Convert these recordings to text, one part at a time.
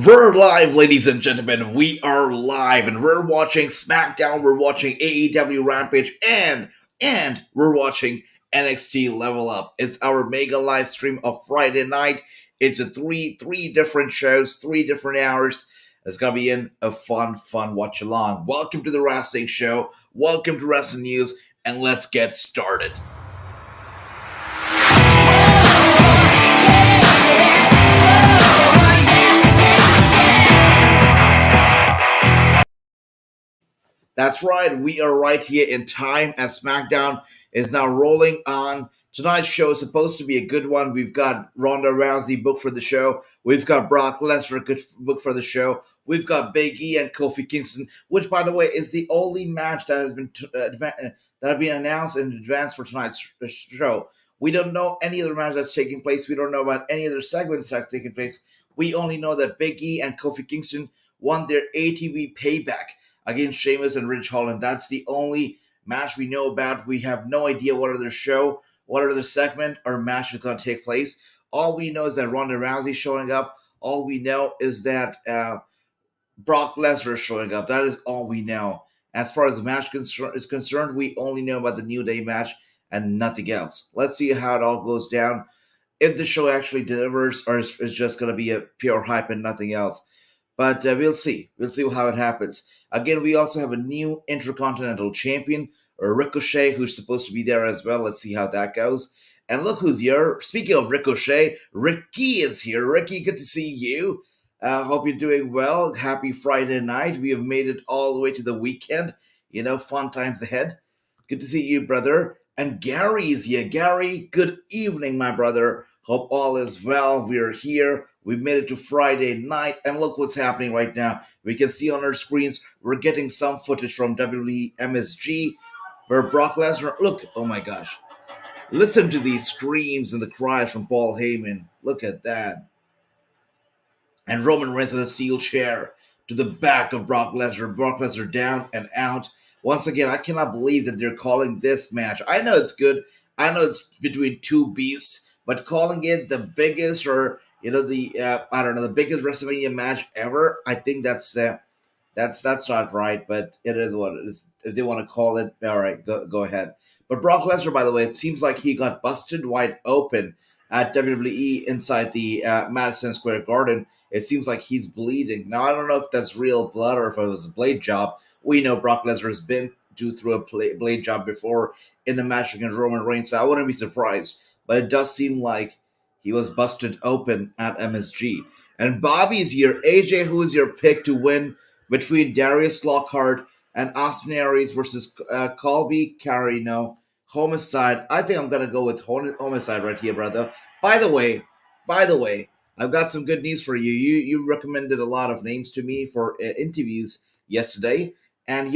We're live, ladies and gentlemen. We are live, and we're watching SmackDown. We're watching AEW Rampage, and we're watching NXT Level Up. It's our mega live stream of Friday night. It's a three different shows, 3 different hours. It's gonna be a fun watch along. Welcome to the Wrassing Show. Welcome to Wrestling News, and let's get started. That's right, we are right here in time as SmackDown is now rolling on. Tonight's show is supposed to be a good one. We've got Ronda Rousey booked for the show. We've got Brock Lesnar booked for the show. We've got Big E and Kofi Kingston, which, by the way, is the only match that has been that have been announced in advance for tonight's show. We don't know any other match that's taking place. We don't know about any other segments that's taking place. We only know that Big E and Kofi Kingston won their ATV payback against Sheamus and Ridge. That's the only match we know about. We have no idea what other show, what other segment or match is going to take place. All we know is that Ronda Rousey is showing up. All we know is that Brock Lesnar is showing up. That is all we know. As far as the match is concerned, we only know about the New Day match and nothing else. Let's see how it all goes down. If the show actually delivers or is just going to be a pure hype and nothing else. But we'll see. We'll see how it happens. Again, we also have a new Intercontinental Champion, Ricochet, who's supposed to be there as well. Let's see how that goes. And look who's here. Speaking of Ricochet, Ricky is here. Ricky, good to see you. Hope you're doing well. Happy Friday night. We have made it all the way to the weekend. You know, fun times ahead. Good to see you, brother. And Gary is here. Gary, good evening, my brother. Hope all is well. We're here. We made it to Friday night, and look what's happening right now. We can see on our screens, we're getting some footage from WWE MSG, where Brock Lesnar, look, oh my gosh. Listen to these screams and the cries from Paul Heyman. Look at that. And Roman Reigns with a steel chair to the back of Brock Lesnar. Brock Lesnar down and out. Once again, I cannot believe that they're calling this match. I know it's good. I know it's between two beasts, but calling it the biggest or the biggest Wrestlemania match ever. I think that's not right, but it is what it is. If they want to call it, all right, go ahead. But Brock Lesnar, by the way, it seems like he got busted wide open at WWE inside the Madison Square Garden. It seems like he's bleeding. Now, I don't know if that's real blood or if it was a blade job. We know Brock Lesnar has been through a blade job before in a match against Roman Reigns, so I wouldn't be surprised. But it does seem like he was busted open at MSG. And Bobby's here. AJ, who is your pick to win between Darius Lockhart and Austin Aries versus Colby Carino? Homicide. I think I'm going to go with Homicide right here, brother. By the way, I've got some good news for you. You recommended a lot of names to me for interviews yesterday. And,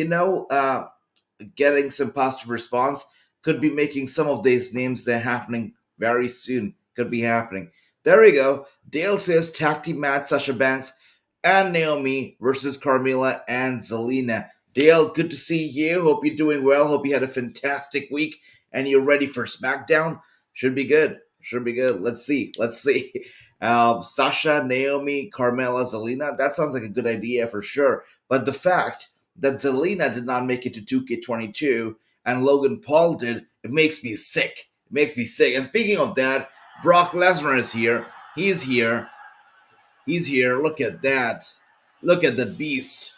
getting some positive response could be making some of these names that are happening very soon. Could be happening. There we go. Dale says tag team match Sasha Banks and Naomi versus Carmella and Zelina. Dale, good to see you. Hope you're doing well. Hope you had a fantastic week and you're ready for SmackDown. Should be good. Let's see. Sasha, Naomi, Carmella, Zelina. That sounds like a good idea for sure. But the fact that Zelina did not make it to 2K22 and Logan Paul did, it makes me sick. And speaking of that, Brock Lesnar is here. He's here. Look at that. Look at the beast.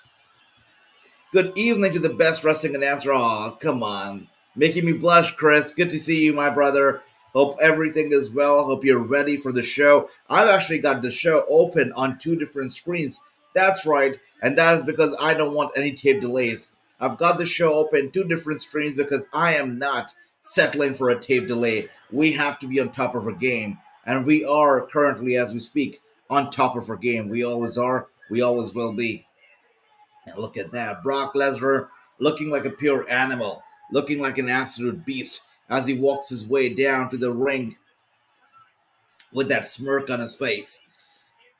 Good evening to the best wrestling announcer. Aw, come on. Making me blush, Chris. Good to see you, my brother. Hope everything is well. Hope you're ready for the show. I've actually got the show open on 2 different screens. That's right. And that is because I don't want any tape delays. I've got the show open 2 different screens because I am not settling for a tape delay. We have to be on top of our game. And we are currently, as we speak, on top of our game. We always are. We always will be. And look at that. Brock Lesnar looking like a pure animal. Looking like an absolute beast as he walks his way down to the ring with that smirk on his face.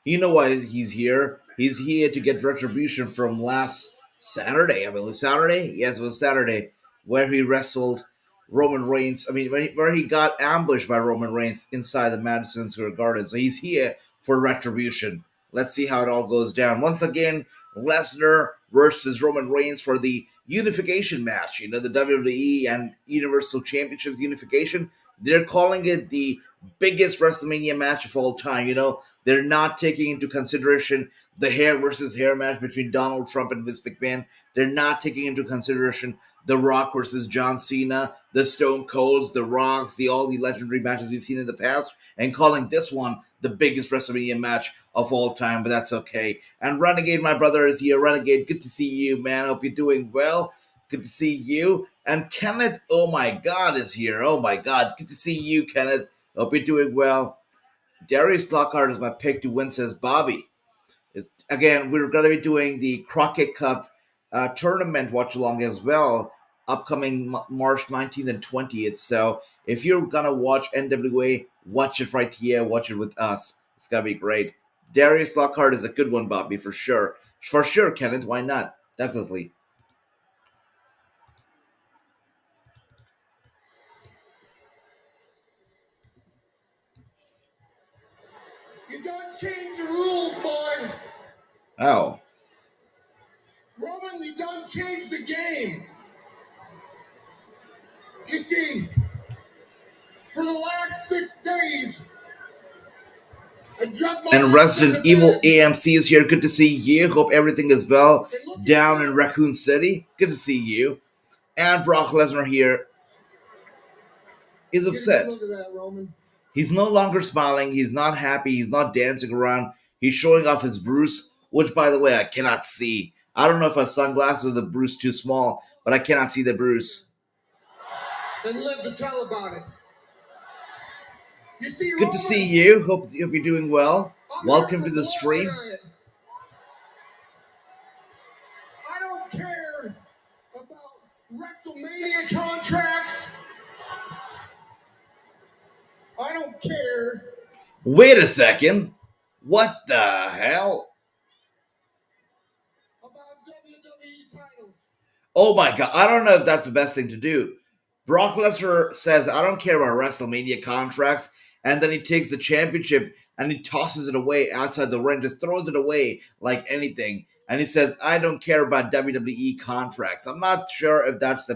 You know why he's here. He's here to get retribution from last Saturday. I believe Saturday? Yes, it was Saturday. Where he wrestled Roman Reigns. Where he got ambushed by Roman Reigns inside the Madison Square Garden. So he's here for retribution. Let's see how it all goes down. Once again, Lesnar versus Roman Reigns for the unification match. You know, the WWE and Universal Championships unification. They're calling it the biggest WrestleMania match of all time. You know, they're not taking into consideration the hair versus hair match between Donald Trump and Vince McMahon. They're not taking into consideration the Rock versus John Cena, the Stone Colds, the Rocks, all the legendary matches we've seen in the past, and calling this one the biggest WrestleMania match of all time, but that's okay. And Renegade, my brother, is here. Renegade, good to see you, man. Hope you're doing well. Good to see you. And Kenneth, oh my God, is here. Oh my God, good to see you, Kenneth. Hope you're doing well. Darius Lockhart is my pick to win, says Bobby. Again, we're going to be doing the Crockett Cup tournament watch along as well, upcoming March 19th and 20th. So if you're going to watch NWA, watch it right here. Watch it with us. It's going to be great. Darius Lockhart is a good one, Bobby, for sure. For sure, Kenneth. Why not? Definitely. You don't change the rules, boy. Oh. Roman, you don't change the game. You see, for the last 6 days, and Resident Evil AMC is here. Good to see you. Hope everything is well down in Raccoon City. Good to see you. And Brock Lesnar here is upset. Look at that, Roman. He's no longer smiling. He's not happy. He's not dancing around. He's showing off his bruise, which, by the way, I cannot see. I don't know if my sunglasses are the bruise too small, but I cannot see the bruise. And live to tell about it. You see, good Roman, to see you. Hope you're doing well. Welcome to the stream. I don't care about Wrestlemania contracts. I don't care. Wait a second. What the hell? About WWE titles. Oh my God. I don't know if that's the best thing to do. Brock Lesnar says, I don't care about WrestleMania contracts. And then he takes the championship and he tosses it away outside the ring, just throws it away like anything. And he says, I don't care about WWE contracts. I'm not sure if that's the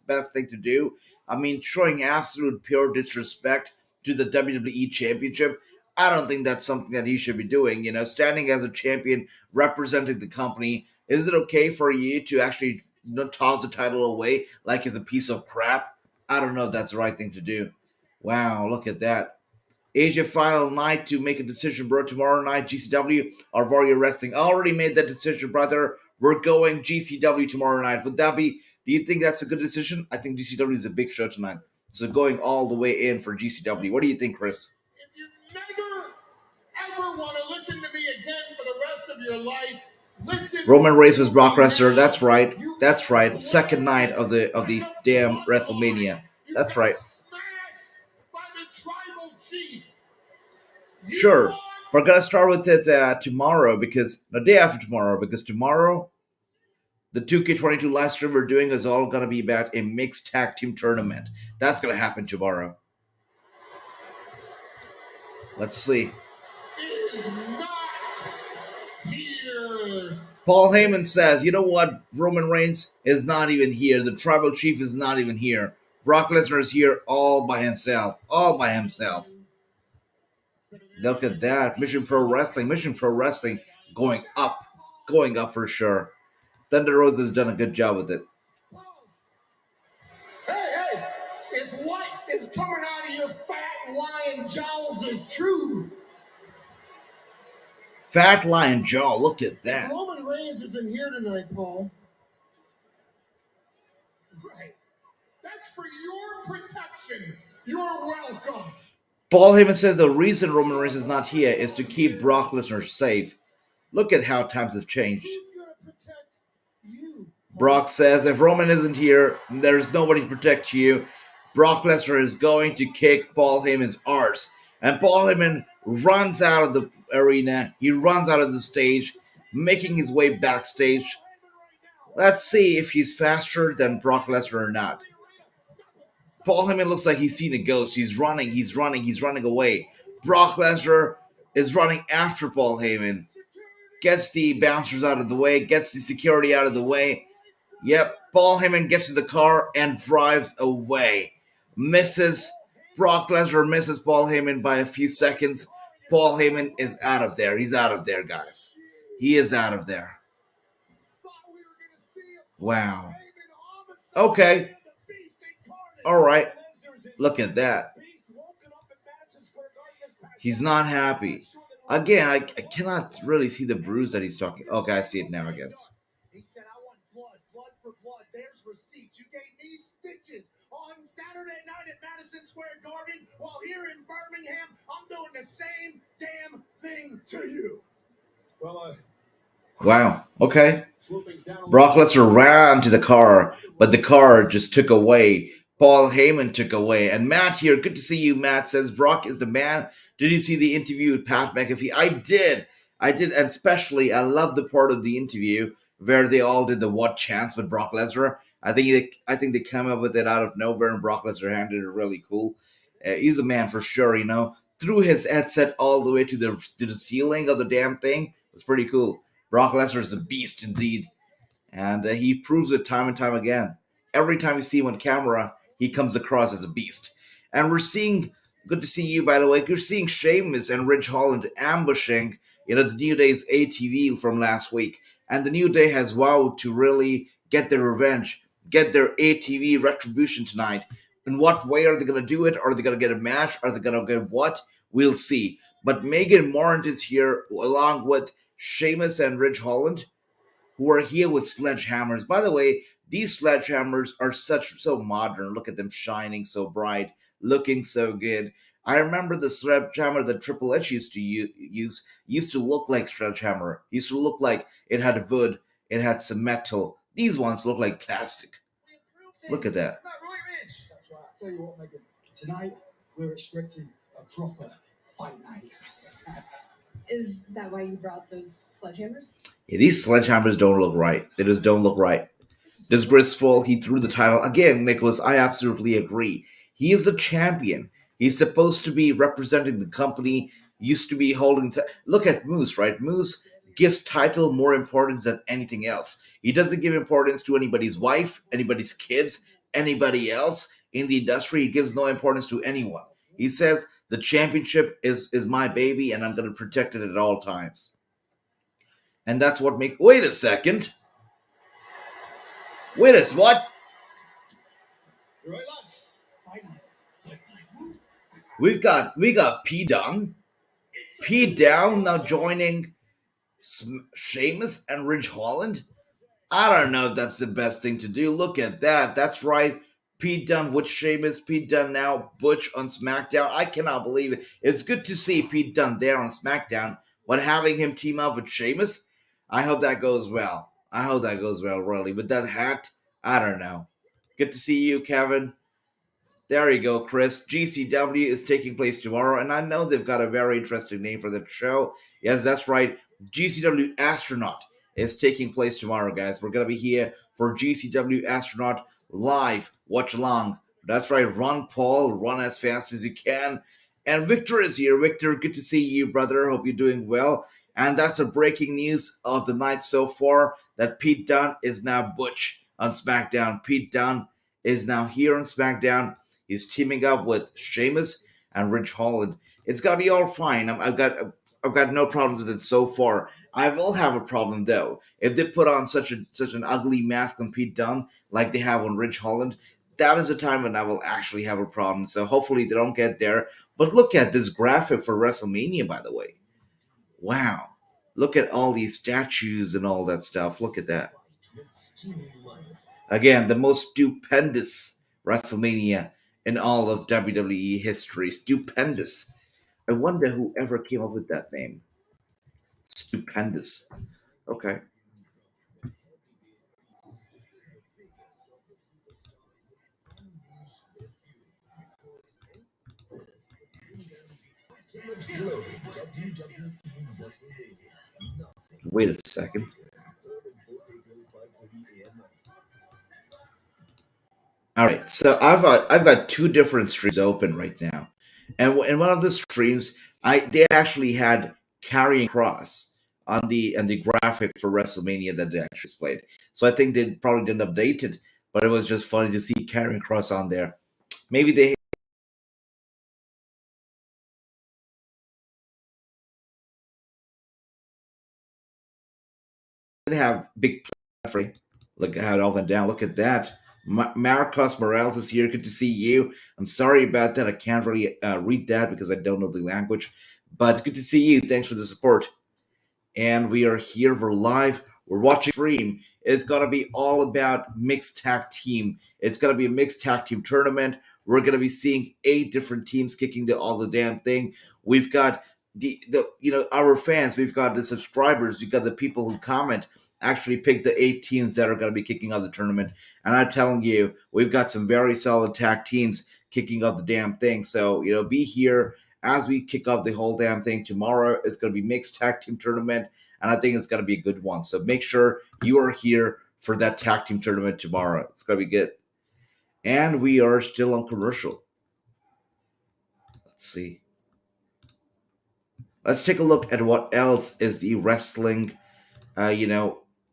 best thing to do. I mean, showing absolute pure disrespect to the WWE championship, I don't think that's something that he should be doing. You know, standing as a champion, representing the company. Is it okay for you to actually toss the title away like it's a piece of crap? I don't know if that's the right thing to do. Wow, look at that. Asia final night to make a decision, bro. Tomorrow night, GCW or Warrior Wrestling. I already made that decision, brother. We're going GCW tomorrow night. Would that be, do you think that's a good decision? I think GCW is a big show tonight. So going all the way in for GCW. What do you think, Chris? If you never, ever want to listen to me again for the rest of your life, listen. Roman Reigns was Brock Lesnar. That's right. That's right. Second night of the damn WrestleMania. That's right. Sure. We're going to start with it tomorrow because, the day after tomorrow, because tomorrow, the 2K22 live stream we're doing is all going to be about a mixed tag team tournament. That's going to happen tomorrow. Let's see. Is not here. Paul Heyman says, you know what? Roman Reigns is not even here. The tribal chief is not even here. Brock Lesnar is here all by himself. All by himself. Look at that. Mission Pro Wrestling going up for sure. Thunder Rosa has done a good job with it. Hey, if what is coming out of your fat lion jowls is true. Fat lion jaw, look at that. Roman Reigns isn't here tonight, Paul. Right. That's for your protection. You're welcome. Paul Heyman says the reason Roman Reigns is not here is to keep Brock Lesnar safe. Look at how times have changed. Who's going to protect you? Brock says if Roman isn't here, there's nobody to protect you. Brock Lesnar is going to kick Paul Heyman's arse. And Paul Heyman runs out of the arena. He runs out of the stage, making his way backstage. Let's see if he's faster than Brock Lesnar or not. Paul Heyman looks like he's seen a ghost. He's running away. Brock Lesnar is running after Paul Heyman, gets the bouncers out of the way, gets the security out of the way. Yep, Paul Heyman gets in the car and drives away. Misses. Brock Lesnar misses Paul Heyman by a few seconds. Paul Heyman is out of there. He's out of there, guys. He is out of there. Wow. Okay. All right. Look at that. He's not happy. Again, I cannot really see the bruise that he's talking. Okay, I see it now, I guess. He said, I want blood for blood. There's receipts. You gave me stitches on Saturday night at Madison Square Garden, while here in Birmingham, I'm doing the same damn thing to you. Well, wow. Okay. Brock Lesnar ran to the car, but the car just took away. Paul Heyman took away. And Matt here, good to see you, Matt, says Brock is the man. Did you see the interview with Pat McAfee? I did. And especially, I love the part of the interview where they all did the what chance with Brock Lesnar. I think they came up with it out of nowhere, and Brock Lesnar handled it really cool. He's a man for sure, you know. Threw his headset all the way to the ceiling of the damn thing. It was pretty cool. Brock Lesnar is a beast indeed, and he proves it time and time again. Every time you see him on camera, he comes across as a beast. And we're seeing, good to see you, by the way, you're seeing Sheamus and Ridge Holland ambushing, the New Day's ATV from last week. And the New Day has vowed to really get their revenge, get their ATV retribution tonight. In what way are they going to do it? Are they going to get a match? Are they going to get what? We'll see. But Megan Morant is here along with Sheamus and Ridge Holland, who are here with sledgehammers. By the way, these sledgehammers are so modern. Look at them shining so bright, looking so good. I remember the sledgehammer that Triple H used to use used to look like sledgehammer. Used to look like it had wood, it had some metal. These ones look like plastic. Look at that. That's right. I'll tell you what, Megan. Tonight, we're expecting a proper fight night. Is that why you brought those sledgehammers? Yeah, these sledgehammers don't look right. They just don't look right. Disgraceful. He threw the title. Again, Nicholas, I absolutely agree. He is a champion. He's supposed to be representing the company, used to be holding... Look at Moose, right? Moose gives title more importance than anything else. He doesn't give importance to anybody's wife, anybody's kids, anybody else in the industry. He gives no importance to anyone. He says, the championship is my baby, and I'm going to protect it at all times. And that's what makes... Wait a second. What? Right, lads. Fight night. We got P Dunne. P Down now joining Sheamus and Ridge Holland. I don't know if that's the best thing to do. Look at that. That's right. Pete Dunne with Sheamus. Pete Dunne now Butch on SmackDown. I cannot believe it. It's good to see Pete Dunne there on SmackDown, but having him team up with Sheamus, I hope that goes well. Really. With that hat, I don't know. Good to see you, Kevin. There you go, Chris. GCW is taking place tomorrow, and I know they've got a very interesting name for the show. Yes, that's right. GCW Astronaut is taking place tomorrow, guys. We're going to be here for GCW Astronaut live. Watch along. That's right. Run, Paul. Run as fast as you can. And Victor is here. Victor, good to see you, brother. Hope you're doing well. And that's the breaking news of the night so far, that Pete Dunne is now Butch on SmackDown. Pete Dunne is now here on SmackDown. He's teaming up with Sheamus and Ridge Holland. It's gonna be all fine. I've got no problems with it so far. I will have a problem though if they put on such an ugly mask on Pete Dunne like they have on Ridge Holland. That is a time when I will actually have a problem. So hopefully they don't get there. But look at this graphic for WrestleMania, by the way. Wow. Look at all these statues and all that stuff. Look at that. Again, the most stupendous WrestleMania in all of WWE history. Stupendous. I wonder who ever came up with that name. Stupendous. Okay. Wait a second. All right, so I've got two different streams open right now, and in one of the streams, They actually had carrying cross on the graphic for WrestleMania that they actually displayed. So I think they probably didn't update it, but it was just funny to see carrying cross on there. Maybe they have big plans for. Look how it all went down. Look at that. Marcos Morales is here. Good to see you. I'm sorry about that. I can't really read that because I don't know the language. But good to see you. Thanks for the support. And we are here. We're live. We're watching stream. It's going to be all about mixed tag team. It's going to be a mixed tag team tournament. We're going to be seeing 8 different teams kicking all the damn thing. We've got the our fans. We've got the subscribers. We've got the people who comment. Actually, pick the 8 teams that are going to be kicking off the tournament. And I'm telling you, we've got some very solid tag teams kicking off the damn thing. So be here as we kick off the whole damn thing. Tomorrow is going to be mixed tag team tournament, and I think it's going to be a good one. So make sure you are here for that tag team tournament tomorrow. It's going to be good. And we are still on commercial. Let's see. Let's take a look at what else is the wrestling,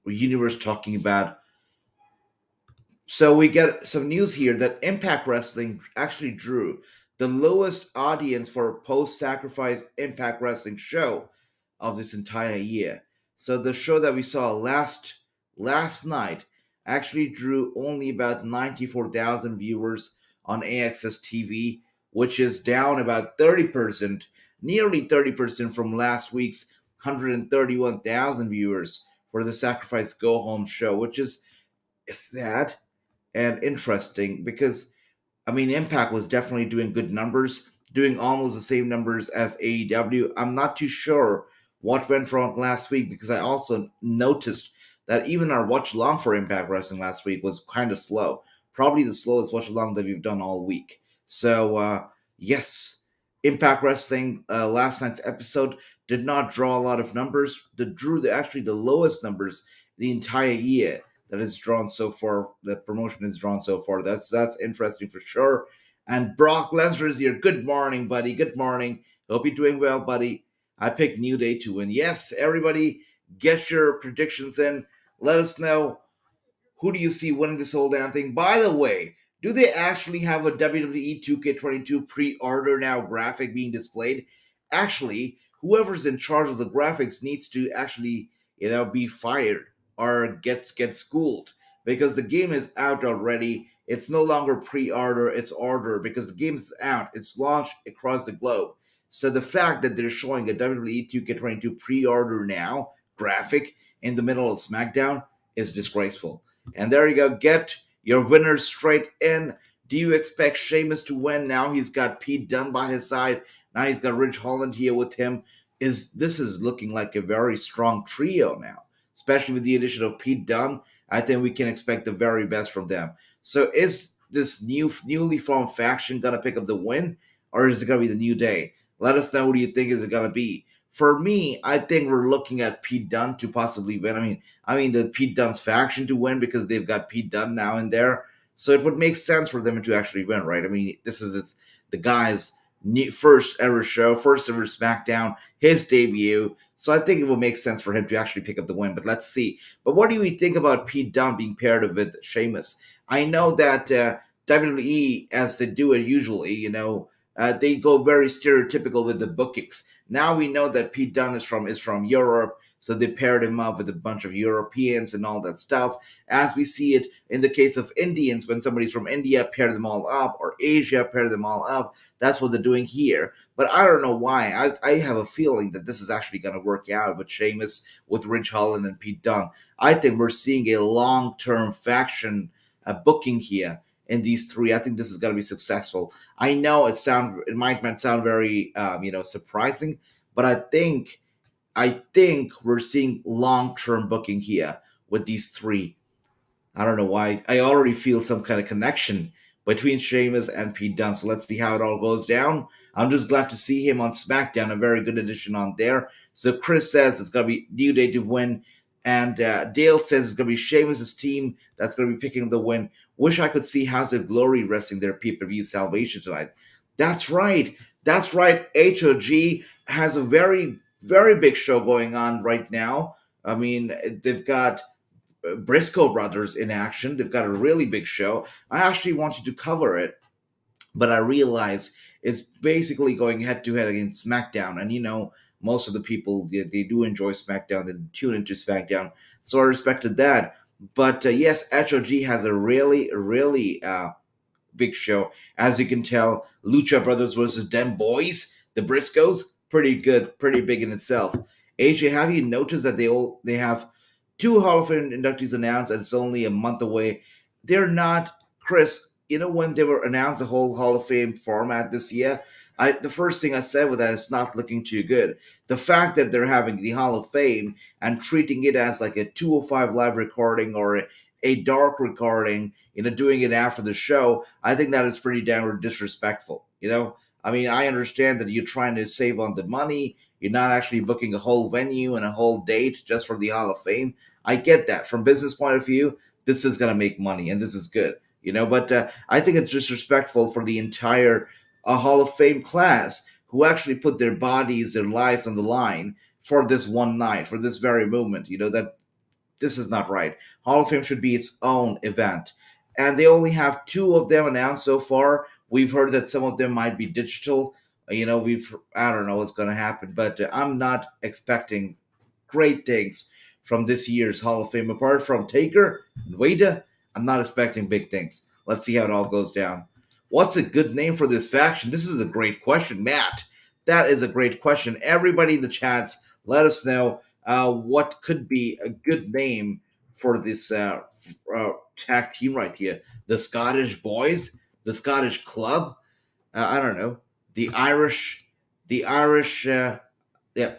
universe talking about. So we get some news here that Impact Wrestling actually drew the lowest audience for a post-sacrifice Impact Wrestling show of this entire year. So the show that we saw last night actually drew only about 94,000 viewers on AXS TV, which is down about 30%, nearly 30% from last week's 131,000 viewers for the Sacrifice Go Home show, which is sad and interesting because Impact was definitely doing good numbers, doing almost the same numbers as AEW. I'm not too sure what went wrong last week because I also noticed that even our watch along for Impact Wrestling last week was kind of slow. Probably the slowest watch along that we've done all week. So, yes, Impact Wrestling last night's episode did not draw a lot of numbers. Actually the lowest numbers the entire year that is drawn so far. The promotion is drawn so far. That's interesting for sure. And Brock Lesnar is here. Good morning, buddy. Good morning. Hope you're doing well, buddy. I picked New Day to win. Yes, everybody, get your predictions in. Let us know, who do you see winning this whole damn thing. By the way, do they actually have a WWE 2K22 pre-order now graphic being displayed? Actually, whoever's in charge of the graphics needs to actually, be fired or get schooled, because the game is out already. It's no longer pre-order, it's order, because the game is out. It's launched across the globe. So the fact that they're showing a WWE 2K22 pre-order now graphic in the middle of SmackDown is disgraceful. And there you go. Get your winners straight in. Do you expect Sheamus to win? Now he's got Pete Dunne by his side. Now he's got Ridge Holland here with him. This is looking like a very strong trio now, especially with the addition of Pete Dunne. I think we can expect the very best from them. So is this newly formed faction going to pick up the win, or is it going to be the New Day? Let us know. Who do you think is it going to be? For me, I think we're looking at Pete Dunne to possibly win. The Pete Dunne's faction to win, because they've got Pete Dunne now in there. So it would make sense for them to actually win, right? This is the guy's first ever show, first ever SmackDown, his debut. So I think it will make sense for him to actually pick up the win. But let's see. But what do we think about Pete Dunne being paired with Sheamus? I know that WWE, as they do it usually, they go very stereotypical with the bookings. Now we know that Pete Dunne is from Europe, so they paired him up with a bunch of Europeans and all that stuff. As we see it in the case of Indians, when somebody's from India, pair them all up, or Asia, pair them all up. That's what they're doing here. But I don't know why. I have a feeling that this is actually going to work out with Sheamus, with Ridge Holland, and Pete Dunne. I think we're seeing a long-term faction booking here in these three. I think this is going to be successful. I know it might sound very surprising, but I think we're seeing long-term booking here with these three. I don't know why. I already feel some kind of connection between Sheamus and Pete Dunne. So let's see how it all goes down. I'm just glad to see him on SmackDown. A very good addition on there. So Chris says it's going to be New Day to win. And Dale says it's going to be Sheamus' team that's going to be picking up the win. Wish I could see House of Glory wrestling their pay-per-view Salvation tonight. That's right. That's right. HOG has a very, very big show going on right now. I mean, they've got Briscoe brothers in action. They've got a really big show. I actually wanted to cover it, but I realize it's basically going head to head against SmackDown. And most of the people they do enjoy SmackDown, they tune into SmackDown, so I respected that. But yes, HOG has a really, really big show. As you can tell, Lucha Brothers versus Dem Boys, the Briscoes, pretty good, pretty big in itself. AJ, have you noticed that they have two Hall of Fame inductees announced, and it's only a month away? They're not, Chris. When they were announced the whole Hall of Fame format this year, the first thing I said was that it's not looking too good. The fact that they're having the Hall of Fame and treating it as like a 205 live recording or a dark recording, doing it after the show, I think that is pretty downward disrespectful. I mean, I understand that you're trying to save on the money. You're not actually booking a whole venue and a whole date just for the Hall of Fame. I get that. From business point of view, this is going to make money and this is good. But I think it's disrespectful for the entire Hall of Fame class who actually put their bodies, their lives on the line for this one night, for this very moment. That this is not right. Hall of Fame should be its own event. And they only have two of them announced so far. We've heard that some of them might be digital. I don't know what's going to happen, but I'm not expecting great things from this year's Hall of Fame. Apart from Taker and Wada, I'm not expecting big things. Let's see how it all goes down. What's a good name for this faction? This is a great question, Matt. That is a great question. Everybody in the chats, let us know what could be a good name for this tag team right here. The Scottish Boys, the Scottish Club. I don't know. The Irish. Yeah,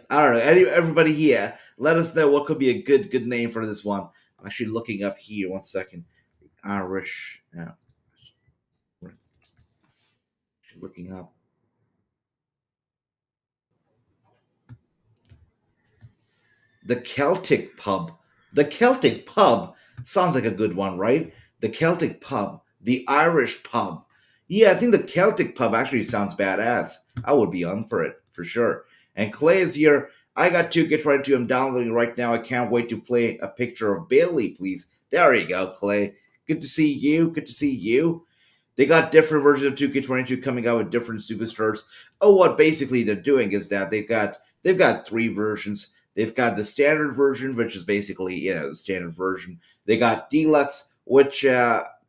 I don't know. Everybody here, let us know what could be a good name for this one. I'm actually looking up here. 1 second. Irish. Looking up. The Celtic Pub. The Celtic Pub sounds like a good one, right? The Celtic Pub. The Irish Pub. Yeah, I think the Celtic Pub actually sounds badass. I would be on for it, for sure. And Clay is here. I got 2K22. I'm downloading right now. I can't wait to play a picture of Bailey, please. There you go, Clay. Good to see you. Good to see you. They got different versions of 2K22 coming out with different superstars. Oh, what basically they're doing is that they've got three versions. They've got the standard version, which is basically the standard version. They got deluxe, which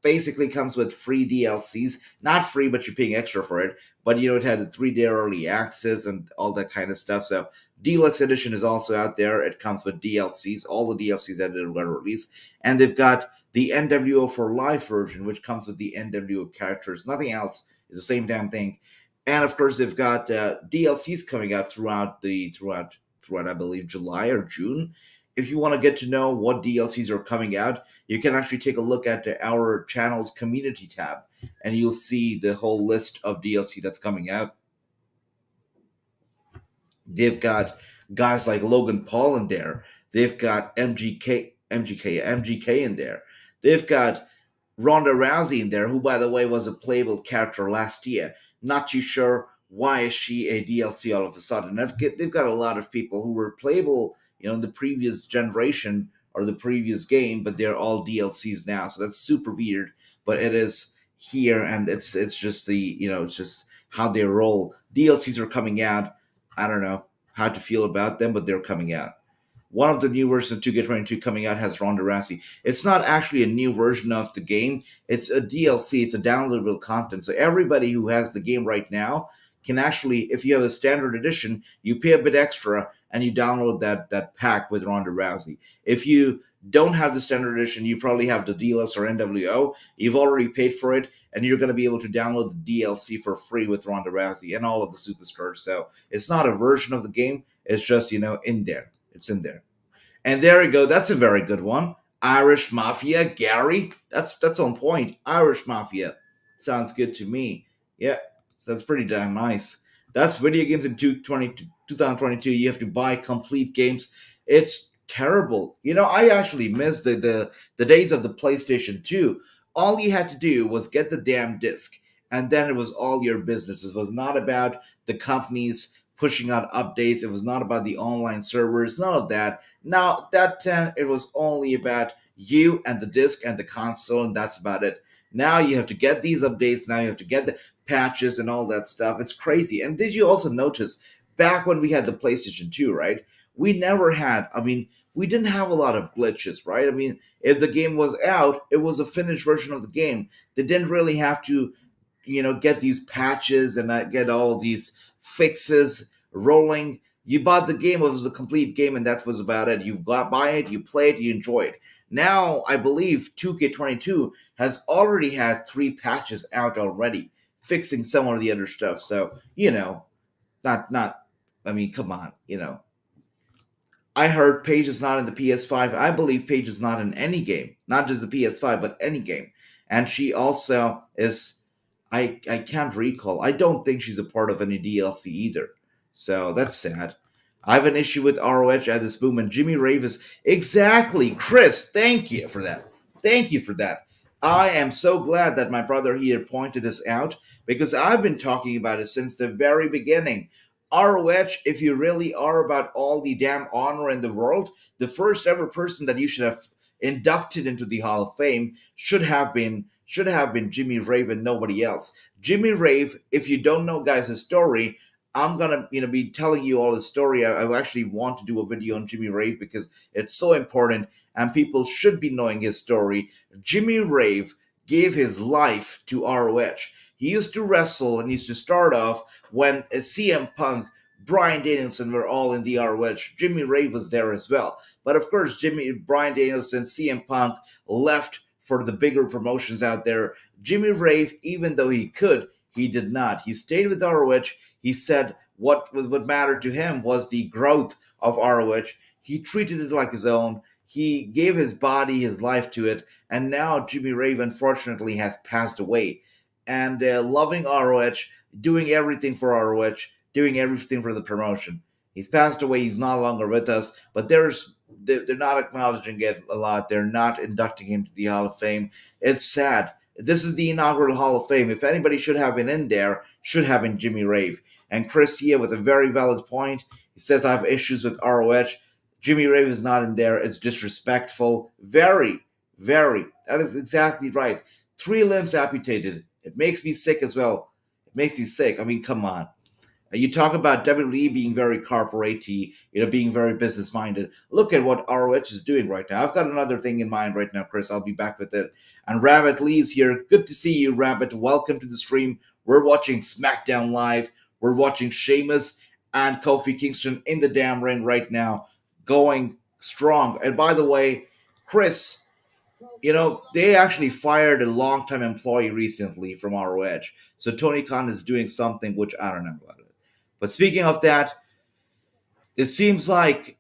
basically comes with free DLCs. Not free, but you're paying extra for it. But it had the 3-day early access and all that kind of stuff. So deluxe edition is also out there. It comes with DLCs, all the DLCs that they were released, and they've got the NWO for Life version, which comes with the NWO characters. Nothing else. It's the same damn thing. And of course, they've got DLCs coming out throughout I believe July or June. If you want to get to know what DLCs are coming out, you can actually take a look at our channel's community tab, and you'll see the whole list of DLC that's coming out. They've got guys like Logan Paul in there. They've got MGK in there. They've got Ronda Rousey in there, who, by the way, was a playable character last year. Not too sure why is she a DLC all of a sudden. They've got a lot of people who were playable, in the previous generation or the previous game, but they're all DLCs now. So that's super weird, but it is here, and it's just it's just how they roll. DLCs are coming out. I don't know how to feel about them, but they're coming out. One of the new versions of 2K22 coming out has Ronda Rousey. It's not actually a new version of the game. It's a DLC. It's a downloadable content. So everybody who has the game right now can actually, if you have a standard edition, you pay a bit extra and you download that pack with Ronda Rousey. If you don't have the standard edition, you probably have the deluxe or NWO. You've already paid for it, and you're going to be able to download the DLC for free with Ronda Rousey and all of the superstars. So it's not a version of the game. It's just, in there. It's in there. And there you go. That's a very good one. Irish Mafia, Gary. That's on point. Irish Mafia. Sounds good to me. Yeah, so that's pretty damn nice. That's video games in 2022. You have to buy complete games. It's terrible. I actually miss the days of the PlayStation 2. All you had to do was get the damn disc. and then it was all your business. It was not about the companies pushing out updates. It was not about the online servers, none of that. Now, that 10, it was only about you and the disc and the console, and that's about it. Now you have to get these updates. Now you have to get the patches and all that stuff. It's crazy. And did you also notice back when we had the PlayStation 2, right? We never had, I mean, we didn't have a lot of glitches, right? I mean, if the game was out, it was a finished version of the game. They didn't really have to, get these patches and get all these fixes rolling. You bought the game, it was a complete game, and that was about it. You got by it, you played, you enjoyed. Now, I believe 2K22 has already had 3 patches out already, fixing some of the other stuff. So, not, I mean, come on. I heard Paige is not in the PS5. I believe Paige is not in any game, not just the PS5, but any game. And she also is, I can't recall. I don't think she's a part of any DLC either. So that's sad. I have an issue with ROH at this moment. Jimmy Rave is exactly Chris. Thank you for that. Thank you for that. I am so glad that my brother here pointed this out because I've been talking about it since the very beginning. ROH, if you really are about all the damn honor in the world, the first ever person that you should have inducted into the Hall of Fame should have been Jimmy Rave and nobody else. Jimmy Rave, if you don't know guys his story, I'm gonna be telling you all the story. I actually want to do a video on Jimmy Rave because it's so important and people should be knowing his story. Jimmy Rave gave his life to ROH. He used to wrestle and used to start off when CM Punk, Bryan Danielson were all in the ROH. Jimmy Rave was there as well. But of course, Bryan Danielson, CM Punk left for the bigger promotions out there. Jimmy Rave, even though he could, he did not. He stayed with ROH. He said what mattered to him was the growth of ROH. He treated it like his own. He gave his body, his life to it. And now Jimmy Rave, unfortunately, has passed away. And loving ROH, doing everything for ROH, doing everything for the promotion. He's passed away. He's no longer with us. But they're not acknowledging it a lot. They're not inducting him to the Hall of Fame. It's sad. This is the inaugural Hall of Fame. If anybody should have been in there, should have been Jimmy Rave. And Chris here with a very valid point. He says, I have issues with ROH. Jimmy Rave is not in there. It's disrespectful. Very, very. That is exactly right. 3 limbs amputated. It makes me sick as well. It makes me sick. I mean, come on. You talk about WWE being very corporate-y, being very business-minded. Look at what ROH is doing right now. I've got another thing in mind right now, Chris. I'll be back with it. And Rabbit Lee's here. Good to see you, Rabbit. Welcome to the stream. We're watching SmackDown Live. We're watching Sheamus and Kofi Kingston in the damn ring right now, going strong. And by the way, Chris, they actually fired a longtime employee recently from ROH. So Tony Khan is doing something which I don't know about it. But speaking of that, it seems like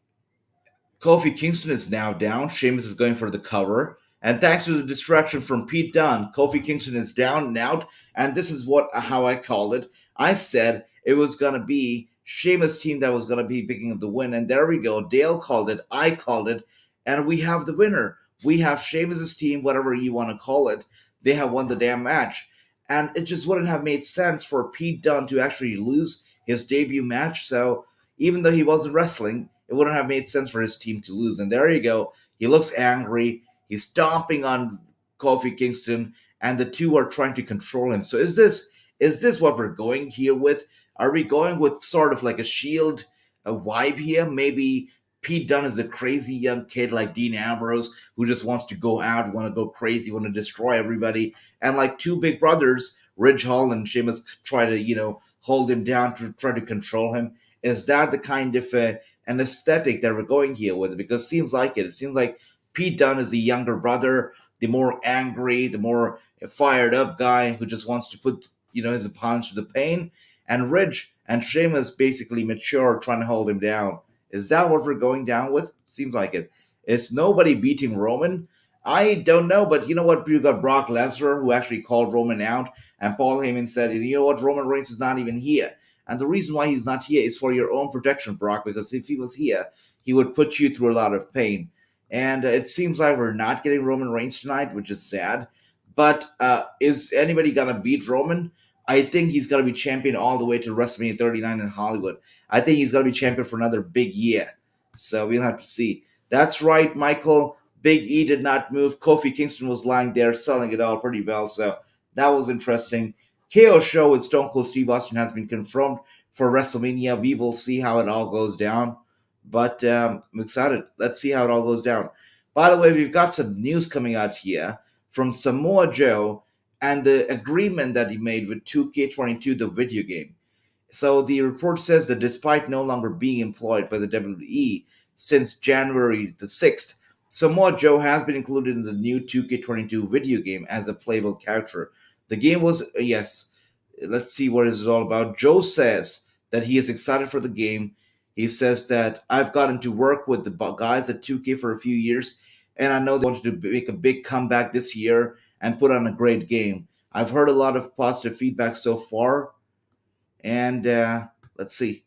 Kofi Kingston is now down. Sheamus is going for the cover. And thanks to the distraction from Pete Dunne, Kofi Kingston is down and out. And this is how I called it. I said it was going to be Sheamus' team that was going to be picking up the win. And there we go. Dale called it. I called it. And we have the winner. We have Sheamus' team, whatever you want to call it. They have won the damn match. And it just wouldn't have made sense for Pete Dunne to actually lose his debut match. So even though he wasn't wrestling, it wouldn't have made sense for his team to lose. And there you go. He looks angry. He's stomping on Kofi Kingston, and the two are trying to control him. So is this what we're going here with? Are we going with sort of like a Shield vibe here? Maybe Pete Dunne is a crazy young kid like Dean Ambrose who just wants to go out, want to go crazy, want to destroy everybody. And like 2 big brothers, Ridge Hall and Sheamus, try to, hold him down, to try to control him. Is that the kind of an aesthetic that we're going here with? Because it seems like it. It seems like Pete Dunne is the younger brother, the more angry, the more fired up guy who just wants to put, his opponents to the pain. And Ridge and Sheamus basically mature, trying to hold him down. Is that what we're going down with? Seems like it. Is nobody beating Roman? I don't know, but you know what? You got Brock Lesnar, who actually called Roman out, and Paul Heyman said, you know what? Roman Reigns is not even here. And the reason why he's not here is for your own protection, Brock, because if he was here, he would put you through a lot of pain. And it seems like we're not getting Roman Reigns tonight, which is sad. But is anybody going to beat Roman? I think he's going to be champion all the way to WrestleMania 39 in Hollywood. I think he's going to be champion for another big year. So we'll have to see. That's right, Michael. Big E did not move. Kofi Kingston was lying there, selling it all pretty well. So that was interesting. KO show with Stone Cold Steve Austin has been confirmed for WrestleMania. We will see how it all goes down. But I'm excited. Let's see how it all goes down. By the way, we've got some news coming out here from Samoa Joe and the agreement that he made with 2K22, the video game. So the report says that despite no longer being employed by the WWE since January the 6th, Samoa Joe has been included in the new 2K22 video game as a playable character. The game was, yes, let's see what it's all about. Joe says that he is excited for the game. He says that I've gotten to work with the guys at 2K for a few years, and I know they wanted to make a big comeback this year and put on a great game. I've heard a lot of positive feedback so far, and let's see.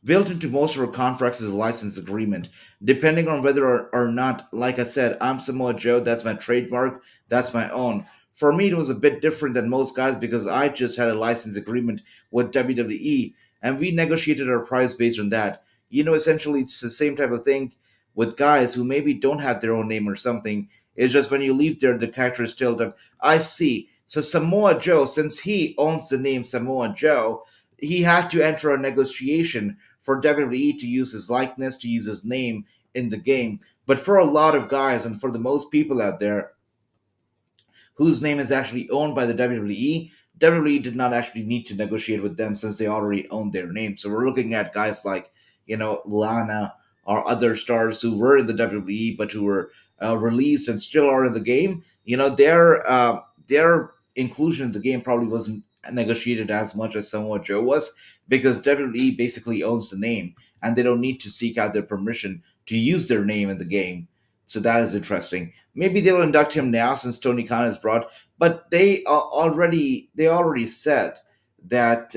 Built into most of our contracts is a license agreement. Depending on whether or not, like I said, I'm Samoa Joe, that's my trademark, that's my own. For me, it was a bit different than most guys because I just had a license agreement with WWE and we negotiated our price based on that. Essentially, it's the same type of thing with guys who maybe don't have their own name or something. It's just when you leave there, the character is still there. I see. So Samoa Joe, since he owns the name Samoa Joe, he had to enter a negotiation for WWE to use his likeness, to use his name in the game. But for a lot of guys and for the most people out there whose name is actually owned by the WWE, WWE did not actually need to negotiate with them since they already own their name. So we're looking at guys like, Lana or other stars who were in the WWE but who were released and still are in the game. Their inclusion in the game probably wasn't negotiated as much as Samoa Joe was because WWE basically owns the name and they don't need to seek out their permission to use their name in the game. So that is interesting. Maybe they'll induct him now since Tony Khan is brought, but they already said that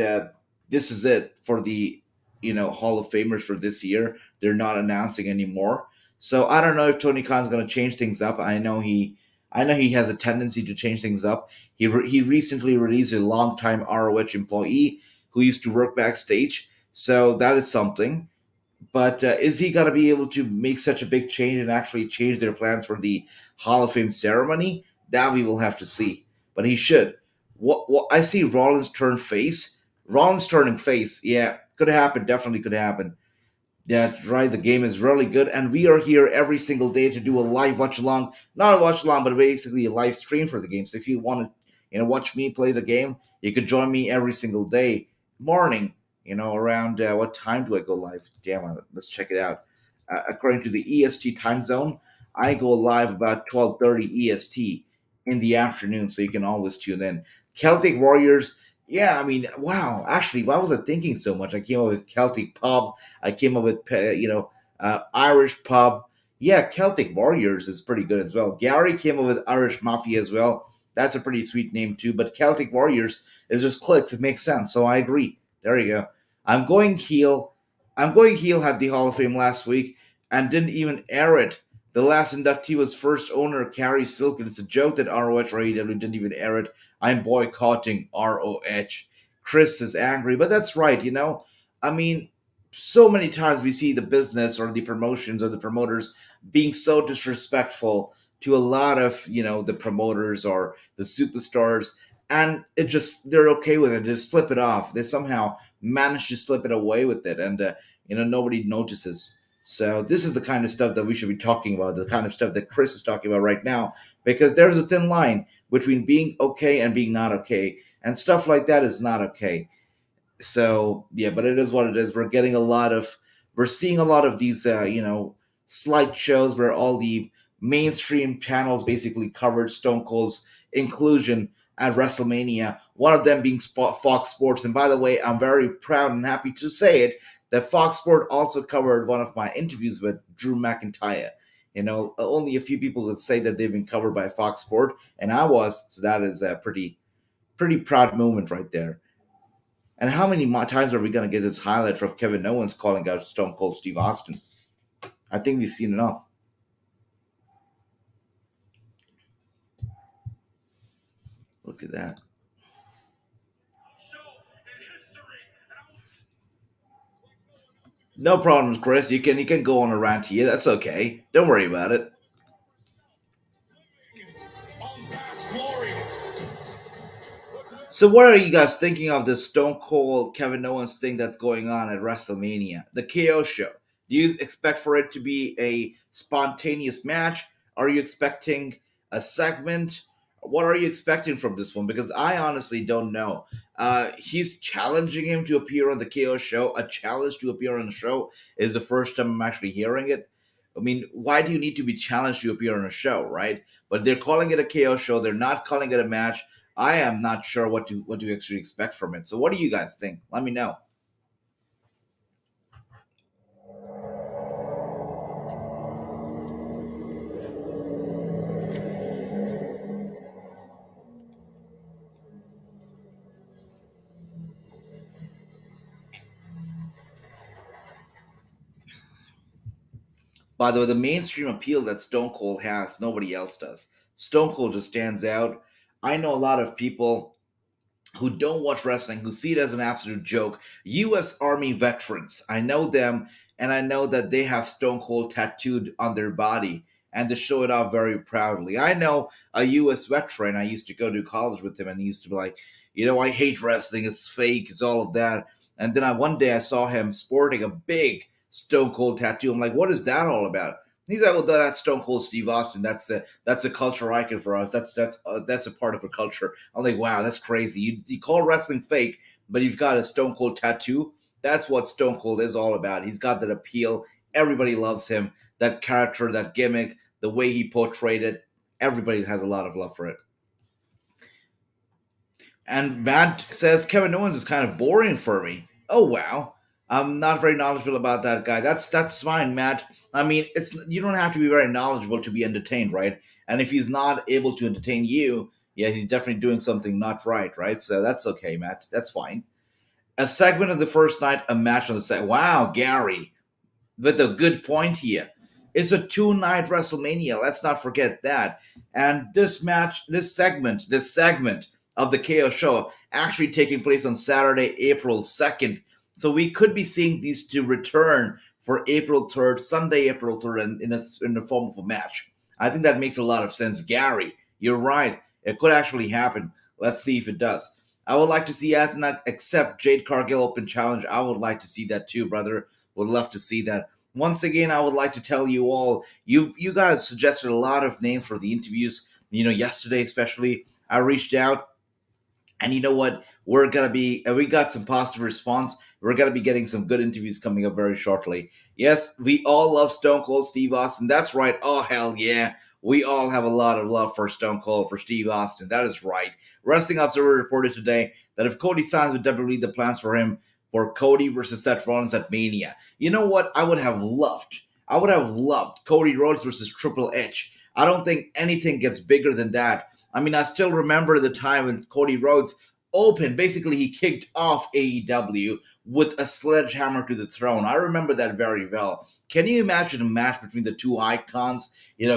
this is it for the Hall of Famers for this year. They're not announcing anymore. So I don't know if Tony Khan's going to change things up. I know he has a tendency to change things up. He recently released a longtime ROH employee who used to work backstage, so that is something. But is he going to be able to make such a big change and actually change their plans for the Hall of Fame ceremony? That we will have to see. But he should. What I see Rollins turn face. Rollins turning face. Yeah, could happen. Definitely could happen. That's right. The game is really good, and we are here every single day to do a live watch along. Not a watch along, but basically a live stream for the game. So if you want to, watch me play the game, you could join me every single day morning. Around what time do I go live? Damn, let's check it out. According to the EST time zone, I go live about 12:30 EST in the afternoon, so you can always tune in. Celtic Warriors. Yeah, I mean, wow. Actually, why was I thinking so much? I came up with Celtic Pub. I came up with Irish Pub. Yeah, Celtic Warriors is pretty good as well. Gary came up with Irish Mafia as well. That's a pretty sweet name too. But Celtic Warriors is just clicks. It makes sense. So I agree. There you go. I'm going heel. I'm going heel had the Hall of Fame last week and didn't even air it. The last inductee was first owner Carrie Silk, and it's a joke that ROH or AEW didn't even air it. I'm boycotting ROH. Chris is angry, but that's right, I mean, so many times we see the business or the promotions or the promoters being so disrespectful to a lot of, the promoters or the superstars, and they're okay with it. Just slip it off. They somehow manage to slip it away with it, and, nobody notices. So this is the kind of stuff that we should be talking about, the kind of stuff that Chris is talking about right now, because there's a thin line between being okay and being not okay, and stuff like that is not okay. So yeah, but it is what it is. We're seeing a lot of these, slight shows where all the mainstream channels basically covered Stone Cold's inclusion at WrestleMania. One of them being Fox Sports, and by the way, I'm very proud and happy to say it that Fox Sport also covered one of my interviews with Drew McIntyre. Only a few people would say that they've been covered by Fox Sport, and I was. So that is a pretty proud moment right there. And how many times are we going to get this highlight of Kevin Owens calling out Stone Cold Steve Austin? I think we've seen enough. Look at that. No problems, Chris. You can go on a rant here. That's okay. Don't worry about it. So what are you guys thinking of this Stone Cold Kevin Owens thing that's going on at WrestleMania? The KO show. Do you expect for it to be a spontaneous match? Are you expecting a segment? What are you expecting from this one? Because I honestly don't know. He's challenging him to appear on the KO show. A challenge to appear on the show is the first time I'm actually hearing it. I mean, why do you need to be challenged to appear on a show, right? But they're calling it a KO show. They're not calling it a match. I am not sure what to actually expect from it. So, what do you guys think? Let me know. By the way, the mainstream appeal that Stone Cold has, nobody else does. Stone Cold just stands out. I know a lot of people who don't watch wrestling, who see it as an absolute joke. U.S. Army veterans, I know them, and I know that they have Stone Cold tattooed on their body, and they show it off very proudly. I know a U.S. veteran. I used to go to college with him, and he used to be like, I hate wrestling. It's fake. It's all of that. And then one day I saw him sporting a big Stone Cold tattoo. I'm like, what is that all about? He's like, well, that's Stone Cold Steve Austin. That's a culture icon for us. That's a part of a culture. I'm like, wow, that's crazy. You call wrestling fake, but you've got a Stone Cold tattoo. That's what Stone Cold is all about. He's got that appeal. Everybody loves him. That character, that gimmick, the way he portrayed it. Everybody has a lot of love for it. And Matt says Kevin Owens is kind of boring for me. Oh wow. I'm not very knowledgeable about that guy. That's fine, Matt. I mean, it's you don't have to be very knowledgeable to be entertained, right? And if he's not able to entertain you, yeah, he's definitely doing something not right, right? So that's okay, Matt. That's fine. A segment of the first night, a match on the second. Wow, Gary, with a good point here. It's a two-night WrestleMania. Let's not forget that. And this segment of the KO show actually taking place on Saturday, April 2nd. So we could be seeing these two return for April 3rd, Sunday, April 3rd, in the form of a match. I think that makes a lot of sense. Gary, you're right. It could actually happen. Let's see if it does. I would like to see Athena accept Jade Cargill Open Challenge. I would like to see that too, brother. Would love to see that. Once again, I would like to tell you all, you guys suggested a lot of names for the interviews. Yesterday especially, I reached out, and you know what? We got some positive response. We're gonna be getting some good interviews coming up very shortly. Yes, we all love Stone Cold Steve Austin. That's right. Oh hell yeah. We all have a lot of love for Stone Cold, for Steve Austin. That is right. Wrestling Observer reported today that if Cody signs with WWE, the plans for him for Cody versus Seth Rollins at Mania. You know what? I would have loved Cody Rhodes versus Triple H. I don't think anything gets bigger than that. I mean, I still remember the time when Cody Rhodes opened. Basically, he kicked off AEW with a sledgehammer to the throne. I remember that very well. Can you imagine a match between the two icons,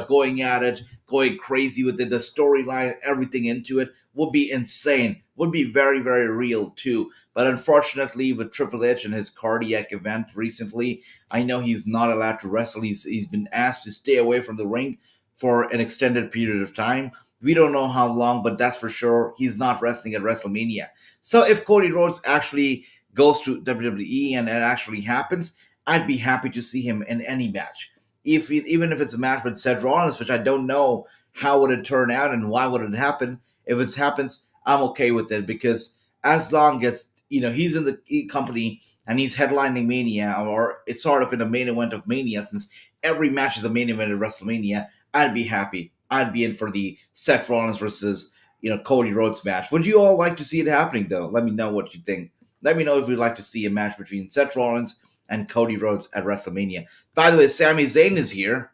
going at it, going crazy with it, the storyline, everything into it would be insane. Would be very, very real too. But unfortunately, with Triple H and his cardiac event recently, I know he's not allowed to wrestle. He's been asked to stay away from the ring for an extended period of time. We don't know how long, but that's for sure. He's not wrestling at WrestleMania. So if Cody Rhodes actually goes to WWE and it actually happens, I'd be happy to see him in any match. Even if it's a match with Seth Rollins, which I don't know how would it turn out and why would it happen. If it happens, I'm okay with it, because as long as he's in the company and he's headlining Mania, or it's sort of in the main event of Mania, since every match is a main event of WrestleMania, I'd be happy. I'd be in for the Seth Rollins versus Cody Rhodes match. Would you all like to see it happening though? Let me know what you think. Let me know if you'd like to see a match between Seth Rollins and Cody Rhodes at WrestleMania. By the way, Sami Zayn is here.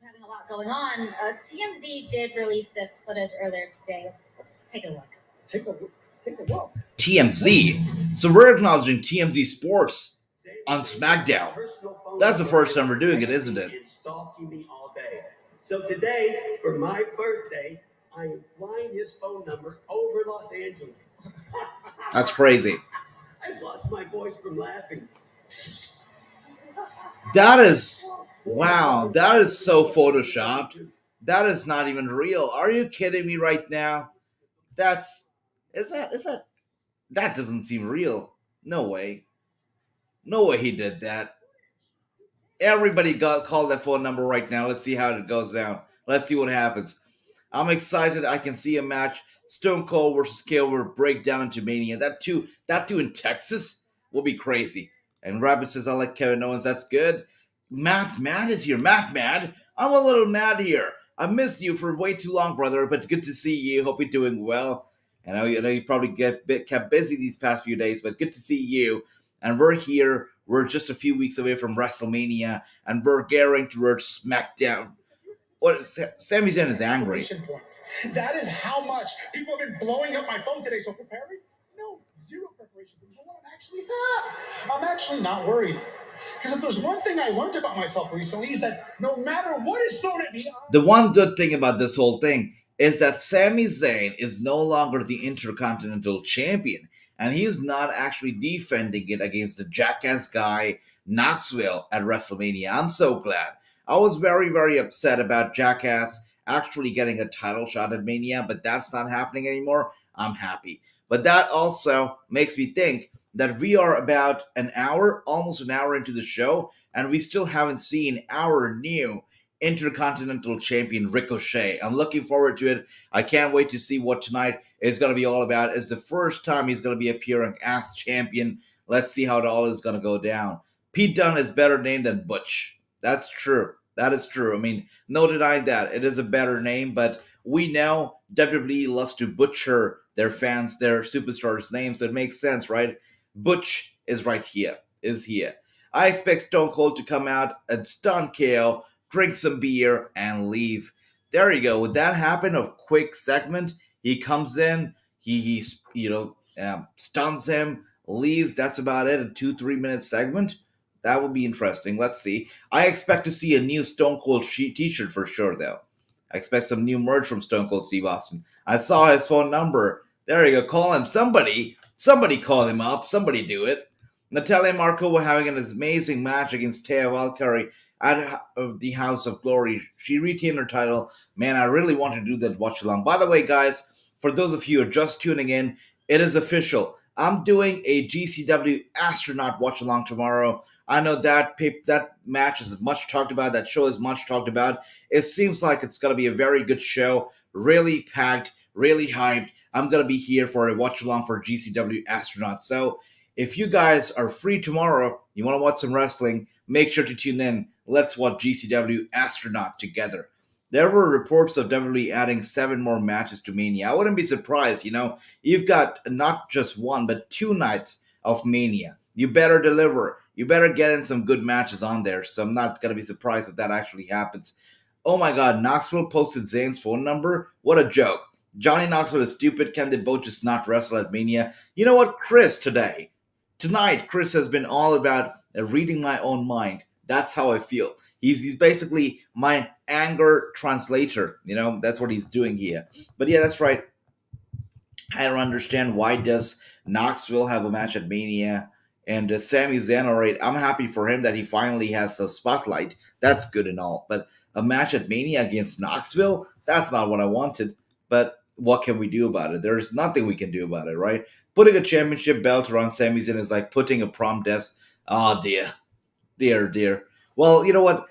Having a lot going on. TMZ did release this footage earlier today. Let's take a look. Take a look. TMZ. So we're acknowledging TMZ Sports on SmackDown. That's the first time we're doing it, isn't it? Stalking me all day. So today, for my birthday, I am flying his phone number over Los Angeles. That's crazy. I've lost my voice from laughing. That is, wow, that is so photoshopped. That is not even real. Are you kidding me right now? That doesn't seem real. No way. No way he did that. Everybody called that phone number right now. Let's see how it goes down. Let's see what happens. I'm excited. I can see a match. Stone Cold versus KO will break down into Mania. That too in Texas will be crazy. And Rabbit says, I like Kevin Owens. That's good. Matt Mad is here. Matt Mad. I'm a little mad here. I missed you for way too long, brother, but good to see you. Hope you're doing well. I know you probably kept busy these past few days, but good to see you. And we're here. We're just a few weeks away from Wrestlemania, and we're gearing towards SmackDown. What is Sami Zayn is angry. That is how much people have been blowing up my phone today. So prepare me? No, zero preparation. But you know what I'm actually I'm actually not worried. Because if there's one thing I learned about myself recently is that no matter what is thrown at me, the one good thing about this whole thing is that Sami Zayn is no longer the Intercontinental Champion, and he's not actually defending it against the jackass guy Knoxville at WrestleMania. I'm so glad. I was very, very upset about Jackass actually getting a title shot at Mania, but that's not happening anymore. I'm happy. But that also makes me think that we are about almost an hour into the show, and we still haven't seen our new Intercontinental Champion Ricochet. I'm looking forward to it. I can't wait to see what tonight is going to be all about. It's the first time he's going to be appearing as champion. Let's see how it all is going to go down. Pete Dunne is better named than Butch. That's true. That is true. I mean, no denying that. It is a better name, but we know WWE loves to butcher their fans, their superstars' names, so it makes sense, right? Butch is right here, is here. I expect Stone Cold to come out and stun KO, drink some beer, and leave. There you go. Would that happen? A quick segment. He comes in, he stuns him, leaves. That's about it. A 2-3 minute segment. That would be interesting. Let's see. I expect to see a new Stone Cold t-shirt for sure, though. I expect some new merch from Stone Cold Steve Austin. I saw his phone number. There you go. Call him. Somebody call him up. Somebody do it. Natalia and Marco were having an amazing match against Taya Valkyrie at the House of Glory. She retained her title. Man, I really want to do that watch along. By the way, guys, for those of you who are just tuning in, it is official. I'm doing a GCW Astronaut watch along tomorrow. I know that match is much talked about. That show is much talked about. It seems like it's going to be a very good show. Really packed, really hyped. I'm going to be here for a watch along for GCW Astronaut. So if you guys are free tomorrow, you want to watch some wrestling, make sure to tune in. Let's watch GCW Astronaut together. There were reports of WWE adding 7 more matches to Mania. I wouldn't be surprised, You've got not just 1, but 2 nights of Mania. You better deliver. You better get in some good matches on there. So I'm not going to be surprised if that actually happens. Oh my God, Knoxville posted Zayn's phone number? What a joke. Johnny Knoxville is stupid. Can they both just not wrestle at Mania? You know what, Chris, tonight, Chris has been all about reading my own mind. That's how I feel. He's basically my anger translator. That's what he's doing here. But yeah, that's right. I don't understand, why does Knoxville have a match at Mania? And Sami Zayn, all right, I'm happy for him that he finally has a spotlight. That's good and all. But a match at Mania against Knoxville, that's not what I wanted. But what can we do about it? There's nothing we can do about it, right? Putting a championship belt around Sami Zayn is like putting a prom desk. Oh, dear. Dear. Well, you know what?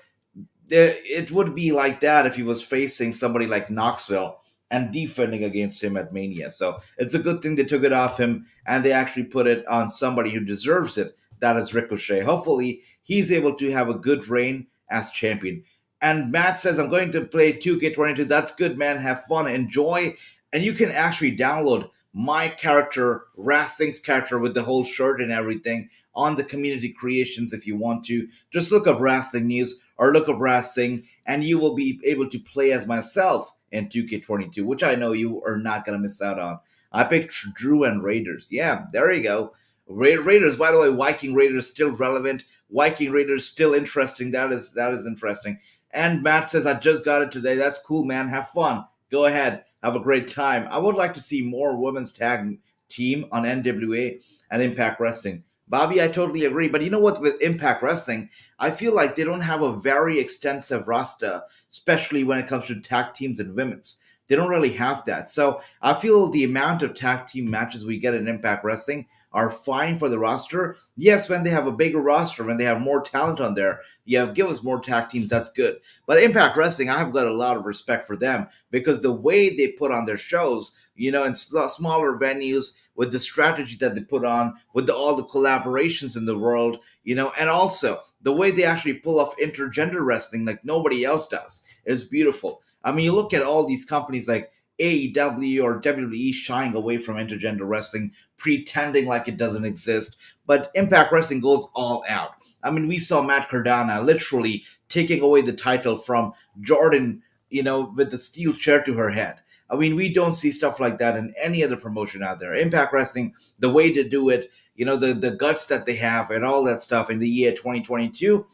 It would be like that if he was facing somebody like Knoxville and defending against him at Mania. So it's a good thing they took it off him and they actually put it on somebody who deserves it. That is Ricochet. Hopefully, he's able to have a good reign as champion. And Matt says, I'm going to play 2K22. That's good, man. Have fun. Enjoy. And you can actually download my character, Wrassingh's character with the whole shirt and everything on the community creations if you want to. Just look up Wrestling News or look up Wrassingh and you will be able to play as myself in 2K22, which I know you are not going to miss out on. I picked Drew and Raiders. Yeah, there you go. Raiders, by the way, Viking Raiders still relevant. Viking Raiders still interesting. That is interesting. And Matt says, I just got it today. That's cool, man. Have fun. Go ahead, have a great time. I would like to see more women's tag team on NWA and Impact Wrestling. Bobby, I totally agree. But you know what? With Impact Wrestling, I feel like they don't have a very extensive roster, especially when it comes to tag teams and women's. They don't really have that. So I feel the amount of tag team matches we get in Impact Wrestling are fine for the roster. Yes, when they have a bigger roster, when they have more talent on there, yeah, give us more tag teams. That's good. But Impact Wrestling, I've got a lot of respect for them because the way they put on their shows, in smaller venues, with the strategy that they put on, with all the collaborations in the world, and also the way they actually pull off intergender wrestling like nobody else does. It's beautiful. I mean, you look at all these companies like AEW or WWE shying away from intergender wrestling, pretending like it doesn't exist, but Impact Wrestling goes all out. I mean, we saw Matt Cardona literally taking away the title from Jordan, with the steel chair to her head. I mean, we don't see stuff like that in any other promotion out there. Impact Wrestling, the way to do it, the guts that they have and all that stuff in the year 2022,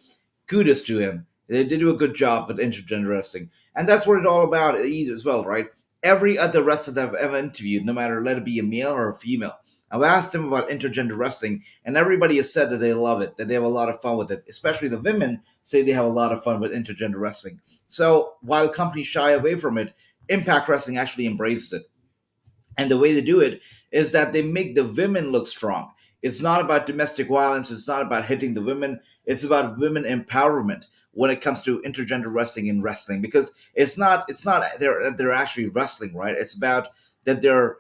kudos to him. They do a good job with intergender wrestling. And that's what it's all about as well, right? Every other wrestler that I've ever interviewed, no matter let it be a male or a female, I've asked them about intergender wrestling, and everybody has said that they love it, that they have a lot of fun with it. Especially the women say they have a lot of fun with intergender wrestling. So while companies shy away from it, Impact Wrestling actually embraces it. And the way they do it is that they make the women look strong. It's not about domestic violence. It's not about hitting the women. It's about women empowerment when it comes to intergender wrestling in wrestling, because it's not they're actually wrestling, right? It's about that they're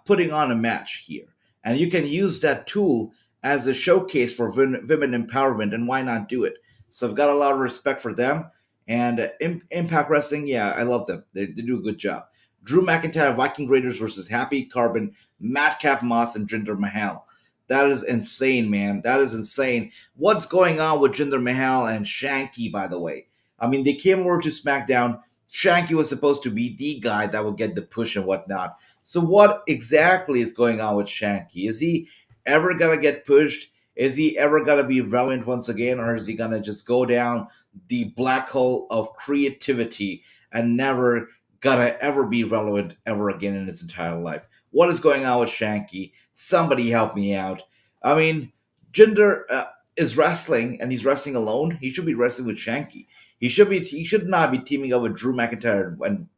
putting on a match here, and you can use that tool as a showcase for women empowerment. And why not do it? So I've got a lot of respect for them. And Impact Wrestling, yeah, I love them. They do a good job. Drew McIntyre, Viking Raiders versus Happy Carbon, Madcap Moss, and Jinder Mahal. That is insane, man. That is insane. What's going on with Jinder Mahal and Shanky, by the way? I mean, they came over to SmackDown. Shanky was supposed to be the guy that would get the push and whatnot. So, what exactly is going on with Shanky? Is he ever going to get pushed? Is he ever going to be relevant once again? Or is he going to just go down the black hole of creativity and never gonna ever be relevant ever again in his entire life? What is going on with Shanky? Somebody help me out. I mean, Jinder is wrestling, and he's wrestling alone. He should be wrestling with Shanky. He should not be teaming up with Drew McIntyre and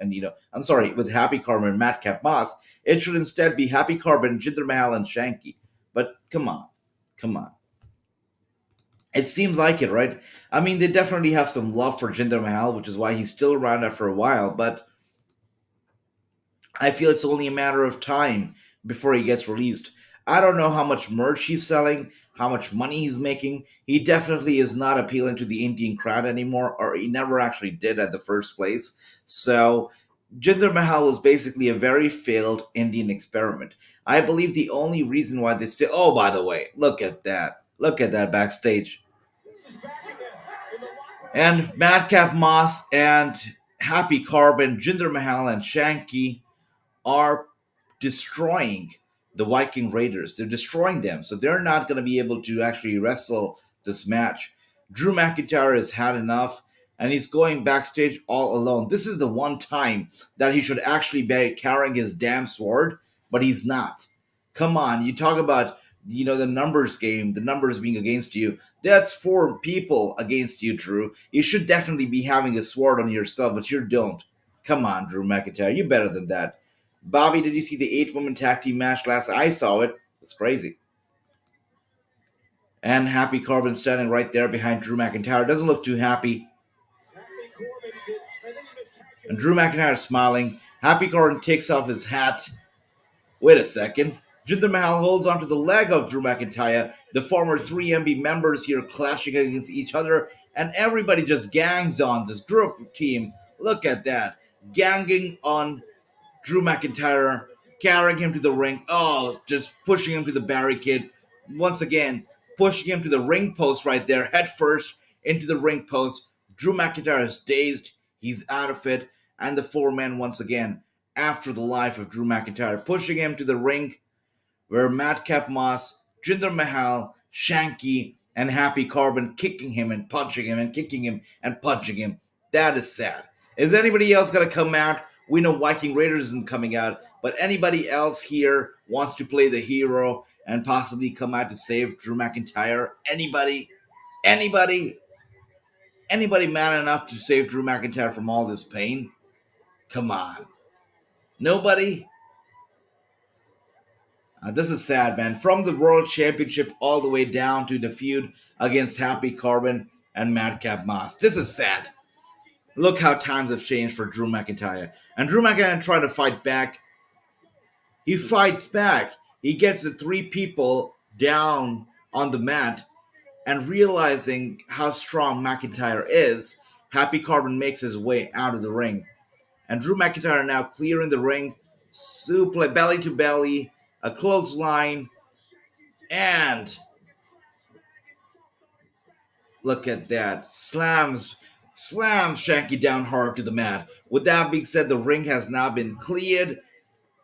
I'm sorry, with Happy Carbon and Madcap Moss. It should instead be Happy Carbon, Jinder Mahal, and Shanky. But come on, come on. It seems like it, right? I mean, they definitely have some love for Jinder Mahal, which is why he's still around after a while. But I feel it's only a matter of time before he gets released. I don't know how much merch he's selling, how much money he's making. He definitely is not appealing to the Indian crowd anymore, or he never actually did at the first place. So Jinder Mahal was basically a very failed Indian experiment. I believe the only reason why they still. Oh, by the way, look at that. Look at that backstage. And Madcap Moss and Happy Carbon, Jinder Mahal, and Shanky are destroying the Viking Raiders. They're destroying them. So they're not going to be able to actually wrestle this match. Drew McIntyre has had enough, and he's going backstage all alone. This is the one time that he should actually be carrying his damn sword, but he's not. Come on, you talk about the numbers game, the numbers being against you. That's 4 people against you, Drew. You should definitely be having a sword on yourself, but you don't. Come on, Drew McIntyre, you're better than that. Bobby, did you see the 8-woman tag team match last? I saw it. It's crazy. And Happy Corbin standing right there behind Drew McIntyre. Doesn't look too happy. And Drew McIntyre is smiling. Happy Corbin takes off his hat. Wait a second. Jinder Mahal holds onto the leg of Drew McIntyre. The former 3MB members here clashing against each other. And everybody just gangs on this group team. Look at that. Ganging on Drew McIntyre, carrying him to the ring. Oh, just pushing him to the barricade. Once again, pushing him to the ring post right there, head first into the ring post. Drew McIntyre is dazed. He's out of it. And the 4 men once again, after the life of Drew McIntyre, pushing him to the ring where Madcap Moss, Jinder Mahal, Shanky, and Happy Carbon kicking him and punching him and kicking him and punching him. That is sad. Is anybody else going to come out We know Viking Raiders isn't coming out, but anybody else here wants to play the hero and possibly come out to save Drew McIntyre? Anybody? Anybody? Anybody man enough to save Drew McIntyre from all this pain? Come on. Nobody? This is sad, man. From the World Championship all the way down to the feud against Happy Corbin and Madcap Moss. This is sad. Look how times have changed for Drew McIntyre. And Drew McIntyre tried to fight back. He fights back. He gets the three people down on the mat, and realizing how strong McIntyre is, Happy Corbin makes his way out of the ring. And Drew McIntyre now clearing the ring, suplex belly to belly, a clothesline, and look at that. Slams Shanky down hard to the mat. With that being said, the ring has now been cleared.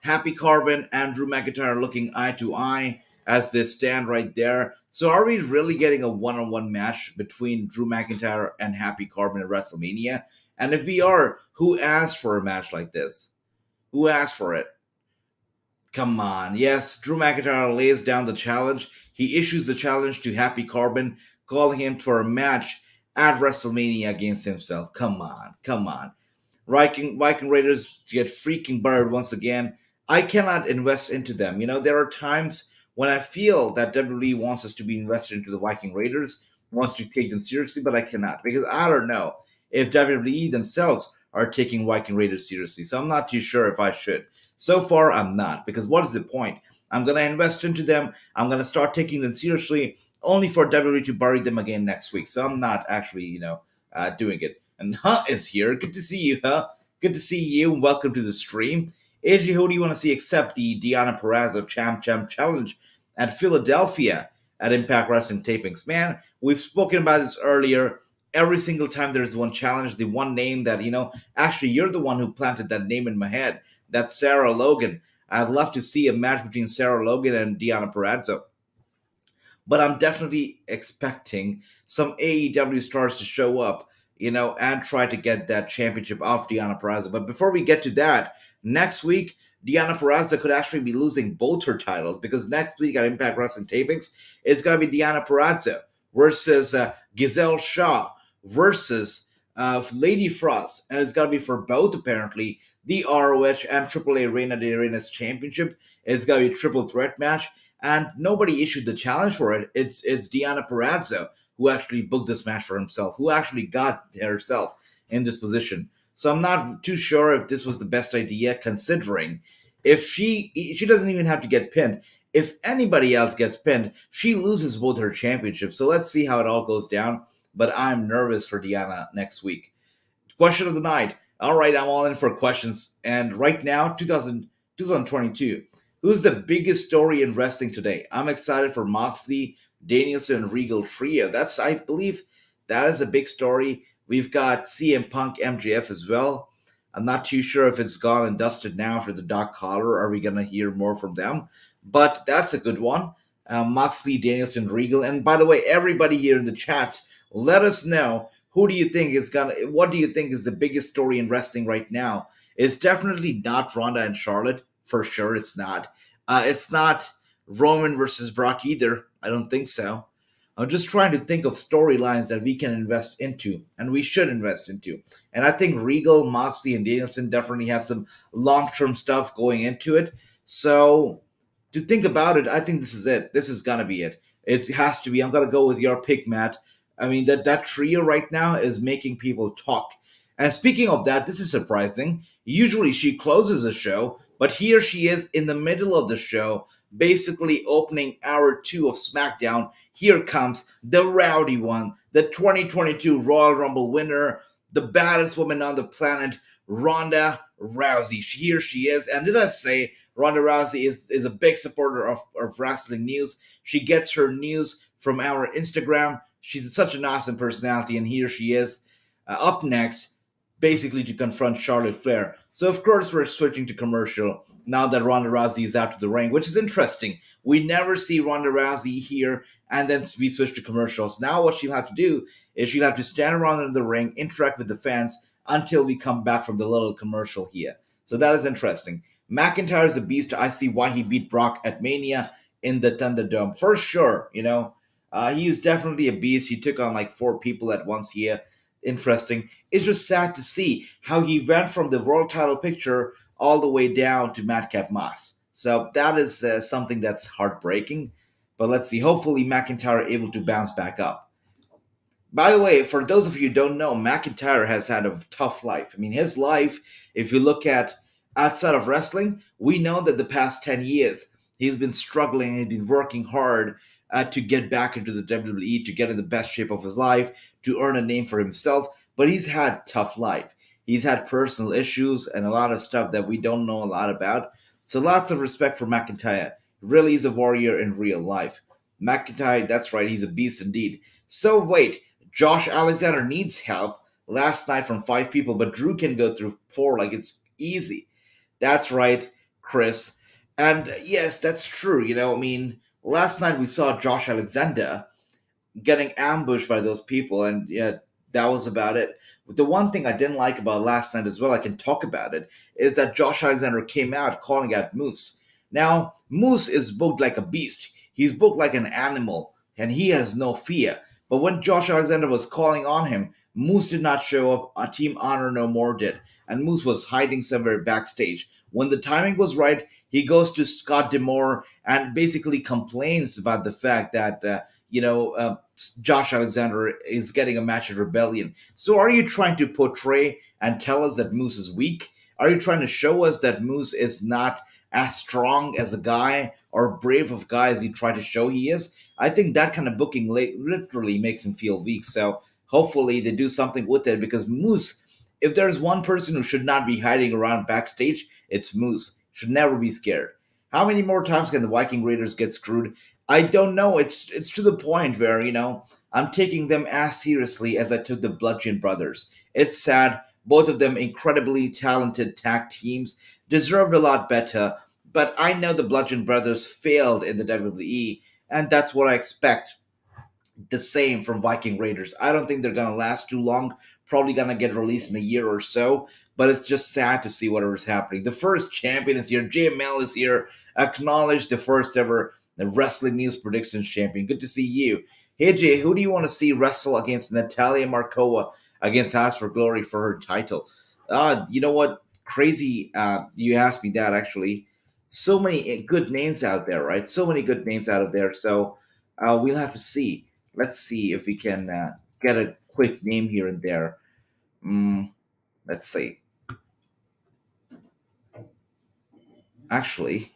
Happy Corbin and Drew McIntyre looking eye to eye as they stand right there. So are we really getting a one-on-one match between Drew McIntyre and Happy Corbin at WrestleMania? And if we are, who asked for a match like this? Who asked for it? Come on. Yes, Drew McIntyre lays down the challenge. He issues the challenge to Happy Corbin, calling him for a match at WrestleMania against himself. Come on. Come on. Viking Raiders get freaking buried once again. I cannot invest into them. You know, there are times when I feel that WWE wants us to be invested into the Viking Raiders, wants to take them seriously, but I cannot because I don't know if WWE themselves are taking Viking Raiders seriously. So I'm not too sure if I should. So far, I'm not, because what is the point? I'm going to invest into them. I'm going to start taking them seriously, only for WWE to bury them again next week. So I'm not actually, doing it. And Huh is here. Good to see you, Huh. Good to see you. Welcome to the stream. AJ, who do you want to see accept the Deonna Purrazzo Champ Challenge at Philadelphia at Impact Wrestling tapings? Man, we've spoken about this earlier. Every single time there's one challenge, the one name that, actually you're the one who planted that name in my head. That's Sarah Logan. I'd love to see a match between Sarah Logan and Deonna Purrazzo. But I'm definitely expecting some AEW stars to show up, and try to get that championship off Deonna Purrazzo. But before we get to that, next week, Deonna Purrazzo could actually be losing both her titles, because next week at Impact Wrestling tapings, it's going to be Deonna Purrazzo versus Giselle Shaw versus Lady Frost. And it's going to be for both, apparently, the ROH and AAA Reina de Reinas Championship. It's going to be a triple threat match. And nobody issued the challenge for it. It's Deonna Purrazzo who actually booked this match for himself, who actually got herself in this position. So I'm not too sure if this was the best idea, considering if she doesn't even have to get pinned. If anybody else gets pinned, she loses both her championships. So let's see how it all goes down. But I'm nervous for Deonna next week. Question of the night. All right, I'm all in for questions. And right now, 2022, who's the biggest story in wrestling today? I'm excited for Moxley, Danielson, and Regal Trio. I believe that is a big story. We've got CM Punk, MJF as well. I'm not too sure if it's gone and dusted now for the Doc Collar. Are we going to hear more from them? But that's a good one. Moxley, Danielson, Regal. And by the way, everybody here in the chats, let us know, what do you think is the biggest story in wrestling right now? It's definitely not Ronda and Charlotte. For sure, it's not. It's not Roman versus Brock either. I don't think so. I'm just trying to think of storylines that we can invest into, and we should invest into. And I think Regal, Moxley, and Danielson definitely have some long-term stuff going into it. So, to think about it, I think this is it. This is gonna be it. It has to be. I'm gonna go with your pick, Matt. I mean, that trio right now is making people talk. And speaking of that, this is surprising. Usually she closes a show, but here she is in the middle of the show, basically opening hour 2 of SmackDown. Here comes the rowdy one, the 2022 Royal Rumble winner, the baddest woman on the planet, Ronda Rousey. Here she is. And did I say Ronda Rousey is a big supporter of wrestling news? She gets her news from our Instagram. She's such an awesome personality, and here she is up next, basically to confront Charlotte Flair. So, of course, we're switching to commercial now that Ronda Rousey is out of the ring, which is interesting. We never see Ronda Rousey here, and then we switch to commercials. Now what she'll have to do is she'll have to stand around in the ring, interact with the fans, until we come back from the little commercial here. So that is interesting. McIntyre is a beast. I see why he beat Brock at Mania in the Thunderdome. For sure, he's definitely a beast. He took on like 4 people at once here. Interesting. It's just sad to see how he went from the world title picture all the way down to Madcap Moss. So that is something that's heartbreaking. But let's see. Hopefully, McIntyre able to bounce back up. By the way, for those of you who don't know, McIntyre has had a tough life. I mean, his life, if you look at outside of wrestling, we know that the past 10 years, he's been struggling, he's been working hard to get back into the WWE, to get in the best shape of his life, to earn a name for himself. But he's had tough life. He's had personal issues and a lot of stuff that we don't know a lot about. So lots of respect for McIntyre. Really is a warrior in real life. McIntyre, that's right, he's a beast indeed. So wait, Josh Alexander needs help last night from 5 people, but Drew can go through 4 like it's easy. That's right, Chris. And yes, that's true. Last night we saw Josh Alexander getting ambushed by those people, and yeah, that was about it. But the one thing I didn't like about last night as well, I can talk about it, is that Josh Alexander came out calling out Moose. Now, Moose is booked like a beast. He's booked like an animal, and he has no fear. But when Josh Alexander was calling on him, Moose did not show up. Team Honor No More did. And Moose was hiding somewhere backstage. When the timing was right, he goes to Scott D'Amore and basically complains about the fact that, Josh Alexander is getting a match at Rebellion. So are you trying to portray and tell us that Moose is weak? Are you trying to show us that Moose is not as strong as a guy or brave of guy as you try to show he is? I think that kind of booking literally makes him feel weak. So hopefully they do something with it, because Moose, if there's one person who should not be hiding around backstage, it's Moose. Should never be scared. How many more times can the Viking Raiders get screwed? I don't know. It's to the point where, I'm taking them as seriously as I took the Bludgeon Brothers. It's sad. Both of them incredibly talented tag teams, deserved a lot better. But I know the Bludgeon Brothers failed in the WWE, and that's what I expect the same from Viking Raiders. I don't think they're going to last too long. Probably going to get released in a year or so. But it's just sad to see whatever's happening. The first champion is here. JML is here. Acknowledge the first ever Wrestling News Predictions champion. Good to see you. Hey, Jay, who do you want to see wrestle against Natalia Markova against House for Glory for her title? You know what? Crazy you asked me that, actually. So many good names out there, right? So many good names out of there. So we'll have to see. Let's see if we can get a quick name here and there. Let's see. Actually,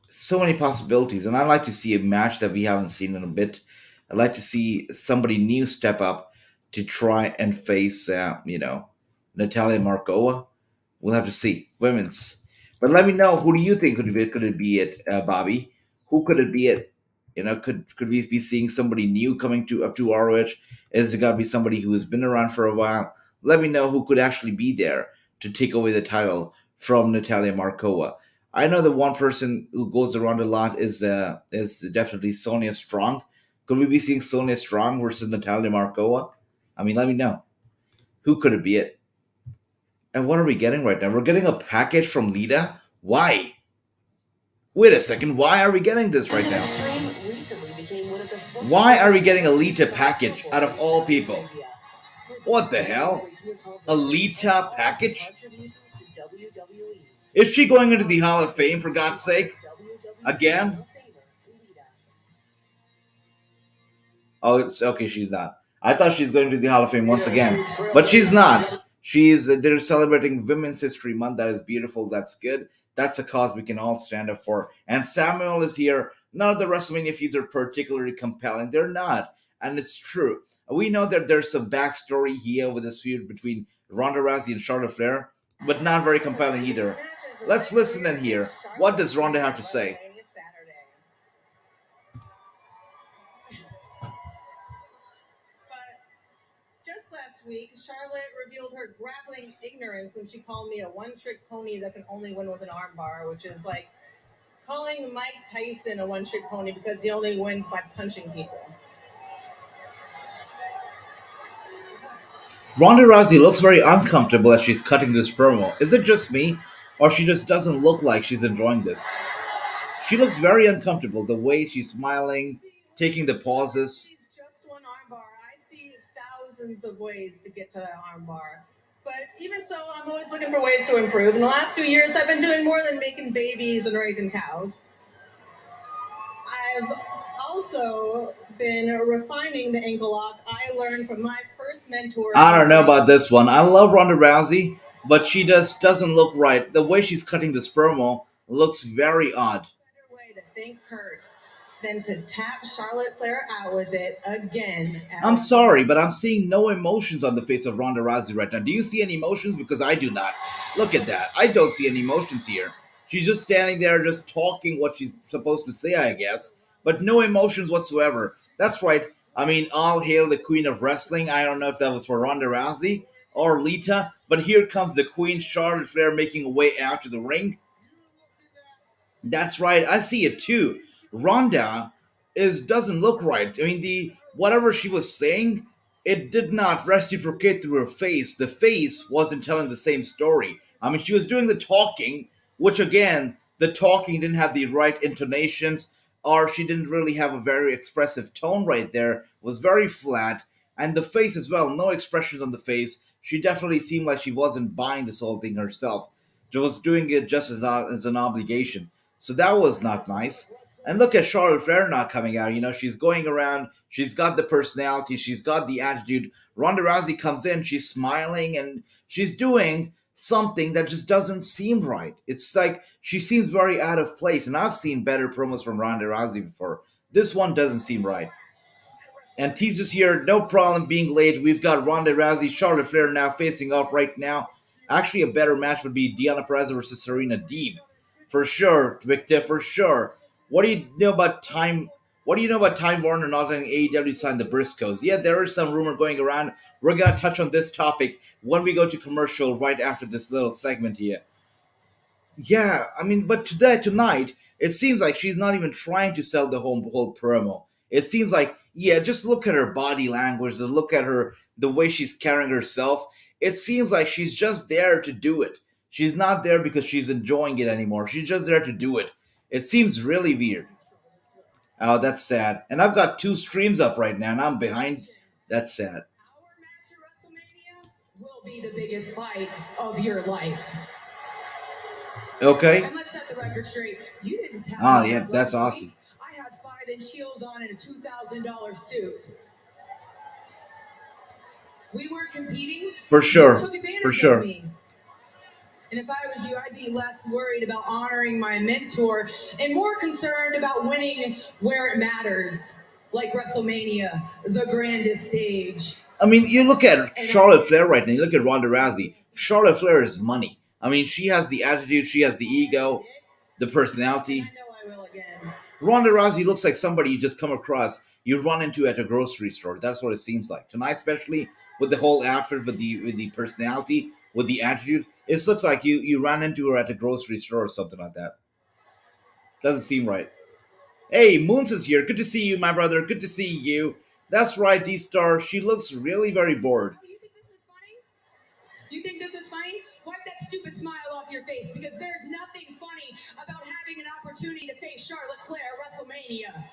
so many possibilities, and I'd like to see a match that we haven't seen in a bit. I'd like to see somebody new step up to try and face, Natalia Markova. We'll have to see. Women's. But let me know, who do you think could it be it, Bobby? Who could it be it? Could we be seeing somebody new coming up to ROH? Is it got to be somebody who has been around for a while? Let me know who could actually be there to take away the title from Natalia Markova. I know the one person who goes around a lot is definitely Sonia Strong. Could we be seeing Sonia Strong versus Natalia Markova? I mean, let me know. Who could it be it? And what are we getting right now? We're getting a package from Lita? Why? Wait a second. Why are we getting this right now? Why are we getting a Lita package out of all people? What the hell? A Lita package? Is she going into the Hall of Fame, for God's sake? Again? Oh, it's okay, she's not. I thought she's going to the Hall of Fame once again. But she's not. They're celebrating Women's History Month. That is beautiful. That's good. That's a cause we can all stand up for. And Samuel is here. None of the WrestleMania feuds are particularly compelling. They're not. And it's true. We know that there's some backstory here with this feud between Ronda Rousey and Charlotte Flair, but not very compelling either. Let's listen and hear. What does Ronda have to say? Last week, Charlotte revealed her grappling ignorance when she called me a one-trick pony that can only win with an armbar, which is like calling Mike Tyson a one-trick pony because he only wins by punching people. Ronda Rousey looks very uncomfortable as she's cutting this promo. Is it just me, or she just doesn't look like she's enjoying this? She looks very uncomfortable. The way she's smiling, taking the pauses. She's just one armbar. I see thousands of ways to get to that armbar. But even so, I'm always looking for ways to improve. In the last few years, I've been doing more than making babies and raising cows. I've also been refining the ankle lock I learned from my first mentor. I don't know about this one. I love Ronda Rousey, but she just doesn't look right. The way she's cutting this promo looks very odd. Better way to thank Kurt than to tap Charlotte Flair out with it again. I'm sorry, but I'm seeing no emotions on the face of Ronda Rousey right now. Do you see any emotions? Because I do not. Look at that. I don't see any emotions here. She's just standing there, just talking what she's supposed to say, I guess, but no emotions whatsoever. That's right. I mean, all hail the queen of wrestling. I don't know if that was for Ronda Rousey or Lita, but here comes the queen, Charlotte Flair, making a way out to the ring. That's right. I see it too. Ronda is doesn't look right. I mean, the whatever she was saying, it did not reciprocate through her face. The face wasn't telling the same story. I mean, she was doing the talking, which again, the talking didn't have the right intonations, or she didn't really have a very expressive tone right there. It was very flat, and the face as well. No expressions on the face. She definitely seemed like she wasn't buying this whole thing herself. She was doing it just as an obligation. So that was not nice. And look at Charlotte Flair not coming out. You know, she's going around. She's got the personality. She's got the attitude. Ronda Rousey comes in. She's smiling and she's doing something that just doesn't seem right. It's like she seems very out of place. And I've seen better promos from Ronda Rousey before. This one doesn't seem right. And teasers here, no problem being late. We've got Ronda Rousey, Charlotte Flair now facing off right now. Actually, a better match would be Deonna Purrazzo versus Serena Deeb. For sure, Victor, for sure. What do you know about Time? What do you know about Time Warner not letting AEW sign the Briscoes? Yeah, there is some rumor going around. We're gonna touch on this topic when we go to commercial right after this little segment here. Yeah, I mean, but tonight, it seems like she's not even trying to sell the whole promo. It seems like, yeah, just look at her body language, the look at her, the way she's carrying herself. It seems like she's just there to do it. She's not there because she's enjoying it anymore. She's just there to do it. It seems really weird. Oh, that's sad. And I've got two streams up right now, and I'm behind. That's sad. Our match at WrestleMania will be the biggest fight of your life. Okay. And let's set the record straight. You didn't tell Oh, me yeah, that that's last awesome. week. I had 5-inch heels on and a $2,000 suit. We weren't competing. For sure. You took advantage For sure. of me. And if I was you, I'd be less worried about honoring my mentor and more concerned about winning where it matters, like WrestleMania, the grandest stage. I mean, you look at Charlotte Flair right now. You look at Ronda Rousey. Charlotte Flair is money. I mean, she has the attitude, she has the ego, the personality. I know I will again. Ronda Rousey looks like somebody you just come across, you run into at a grocery store. That's what it seems like tonight, especially with the whole outfit, with the personality, with the attitude. It looks like you ran into her at a grocery store or something like that. Doesn't seem right. Hey, Moons is here. Good to see you, my brother. Good to see you. That's right, D-Star. She looks really very bored. Oh, you think this is funny? You think this is funny? Wipe that stupid smile off your face because there's nothing funny about having an opportunity to face Charlotte Flair at WrestleMania.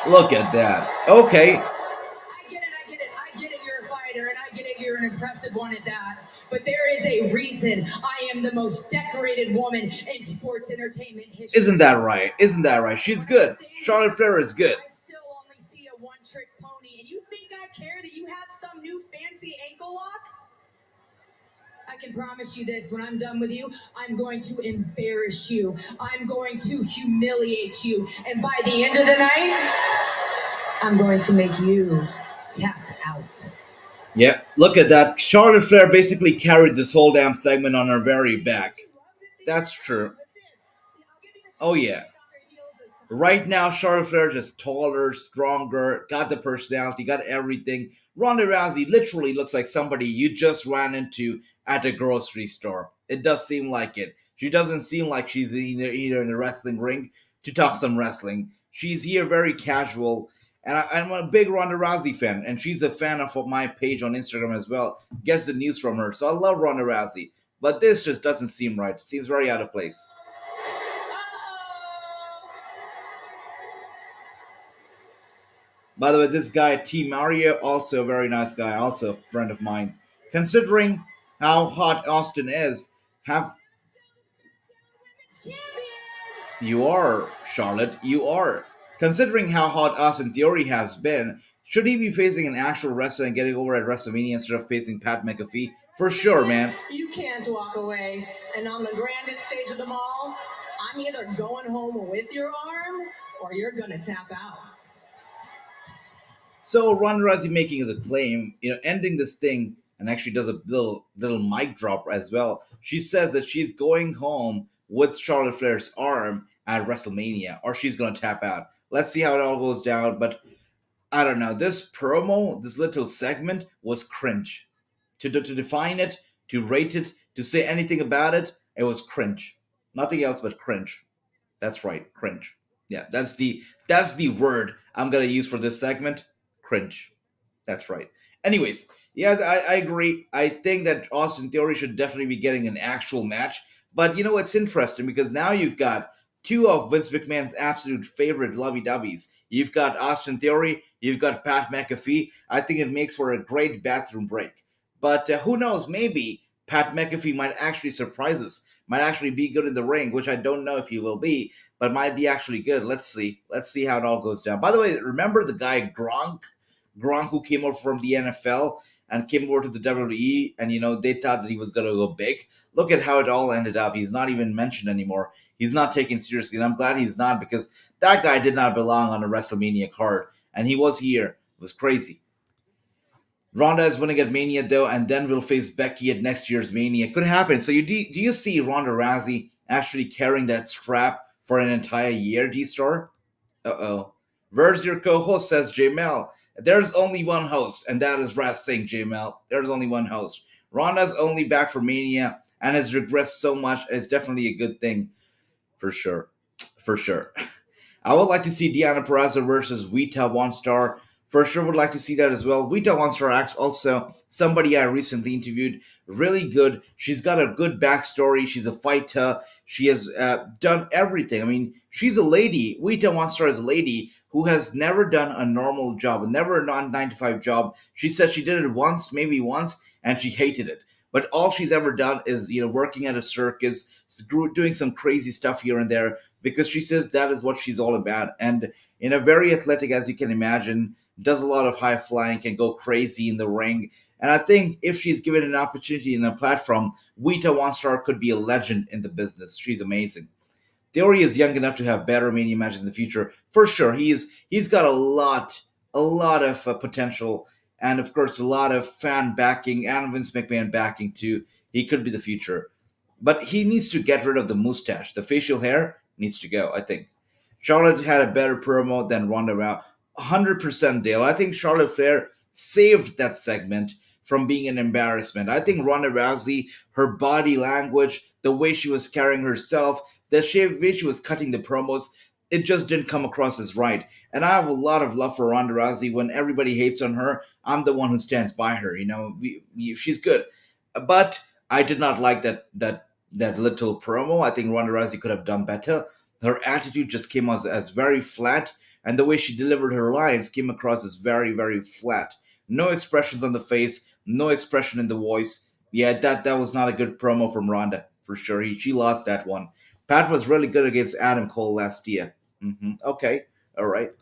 Look at that. Okay. I get it, you're a fighter, and I get it, you're an impressive one at that. But there is a reason I am the most decorated woman in sports entertainment history. Isn't that right? Isn't that right? She's good. Charlotte Flair is good. I still only see a one-trick pony, and you think I care that you have some new fancy ankle lock? I can promise you this, when I'm done with you, I'm going to embarrass you. I'm going to humiliate you. And by the end of the night, I'm going to make you tap out. Yep, look at that. Charlotte Flair basically carried this whole damn segment on her very back. That's true. Oh, yeah. Right now, Charlotte Flair is just taller, stronger, got the personality, got everything. Ronda Rousey literally looks like somebody you just ran into at a grocery store. It does seem like it. She doesn't seem like she's either in a wrestling ring to talk some wrestling. She's here very casual. And I'm a big Ronda Rousey fan, and she's a fan of my page on Instagram as well. Gets the news from her, so I love Ronda Rousey. But this just doesn't seem right. It seems very out of place. By the way, this guy, T. Mario, also a very nice guy, also a friend of mine. Considering how hot Austin is, have you are, Charlotte, you are. Considering how hot Austin Theory has been, should he be facing an actual wrestler and getting over at WrestleMania instead of facing Pat McAfee? For sure, man. You can't walk away. And on the grandest stage of them all, I'm either going home with your arm or you're going to tap out. So Ronda Rousey making the claim, ending this thing, and actually does a little mic drop as well. She says that she's going home with Charlotte Flair's arm at WrestleMania, or she's gonna tap out. Let's see how it all goes down. But I don't know. This promo, this little segment, was cringe. To define it, to rate it, to say anything about it, it was cringe. Nothing else but cringe. That's right, cringe. Yeah, that's the word I'm gonna use for this segment. Cringe. That's right. Anyways, yeah, I agree. I think that Austin Theory should definitely be getting an actual match. But it's interesting because now you've got two of Vince McMahon's absolute favorite lovey-dovey. You've got Austin Theory, you've got Pat McAfee. I think it makes for a great bathroom break. But who knows, maybe Pat McAfee might actually surprise us, might actually be good in the ring, which I don't know if he will be, but might be actually good. Let's see. Let's see how it all goes down. By the way, remember the guy Gronk? Gronk, who came over from the NFL and came over to the WWE, and they thought that he was gonna go big. Look at how it all ended up. He's not even mentioned anymore. He's not taken seriously, and I'm glad he's not, because that guy did not belong on a WrestleMania card, and he was here. It was crazy. Ronda is winning at Mania though, and then will face Becky at next year's Mania. Could happen. So do you see Ronda Rousey actually carrying that strap for an entire year, D-Star? Uh-oh. Where's your co-host, says J Mel. There's only one host, and that is Wrassingh, J Mel. There's only one host. Ronda's only back for Mania and has regressed so much. It's definitely a good thing. For sure. For sure. I would like to see Deanna Purrazzo versus Vita One Star. For sure would like to see that as well. Vita One Star Act, also somebody I recently interviewed. Really good. She's got a good backstory. She's a fighter. She has done everything. I mean, she's a lady. Vita One Star is a lady who has never done a normal job, never a 9 to 5 job. She said she did it once, maybe once, and she hated it. But all she's ever done is, working at a circus, doing some crazy stuff here and there, because she says that is what she's all about. And very athletic, as you can imagine, does a lot of high flying, can go crazy in the ring. And I think if she's given an opportunity and a platform, Vita One Star could be a legend in the business. She's amazing. Theory is young enough to have better Mania matches in the future. For sure, he's got a lot of potential, and of course a lot of fan backing and Vince McMahon backing too. He could be the future, but he needs to get rid of the mustache. The facial hair needs to go, I think. Charlotte had a better promo than Ronda Rousey. 100% Dale. I think Charlotte Flair saved that segment from being an embarrassment. I think Ronda Rousey, her body language, the way she was carrying herself, the way she was cutting the promos, it just didn't come across as right. And I have a lot of love for Ronda Rousey. When everybody hates on her, I'm the one who stands by her. She's good. But I did not like that little promo. I think Ronda Rousey could have done better. Her attitude just came as very flat, and the way she delivered her lines came across as very, very flat. No expressions on the face, no expression in the voice. Yeah, that was not a good promo from Ronda, for sure. She lost that one. Pat was really good against Adam Cole last year. Okay, all right.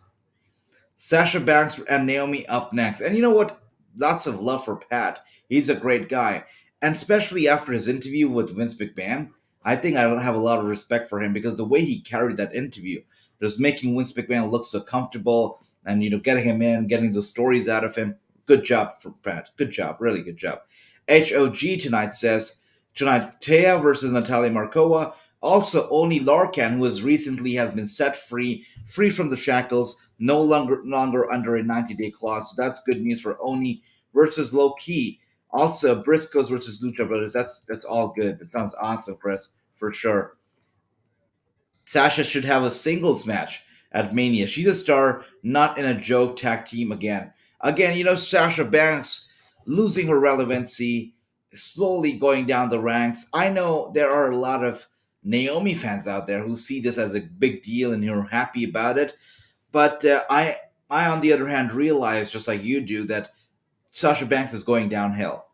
Sasha Banks and Naomi up next. And you know what? Lots of love for Pat. He's a great guy. And especially after his interview with Vince McMahon, I think I have a lot of respect for him, because the way he carried that interview, just making Vince McMahon look so comfortable, and getting him in, getting the stories out of him. Good job for Pat. Good job. Really good job. HOG tonight says, tonight, Taya versus Natalia Markova. Also, Oni Lorcan, who has been set free from the shackles, no longer under a 90-day clause. So that's good news for Oni versus Low Key. Also, Briscoes versus Lucha Brothers. That's all good. That sounds awesome, Chris, for sure. Sasha should have a singles match at Mania. She's a star, not in a joke tag team again. Again, Sasha Banks losing her relevancy, slowly going down the ranks. I know there are a lot of Naomi fans out there who see this as a big deal and who are happy about it. But I, on the other hand, realize, just like you do, that Sasha Banks is going downhill.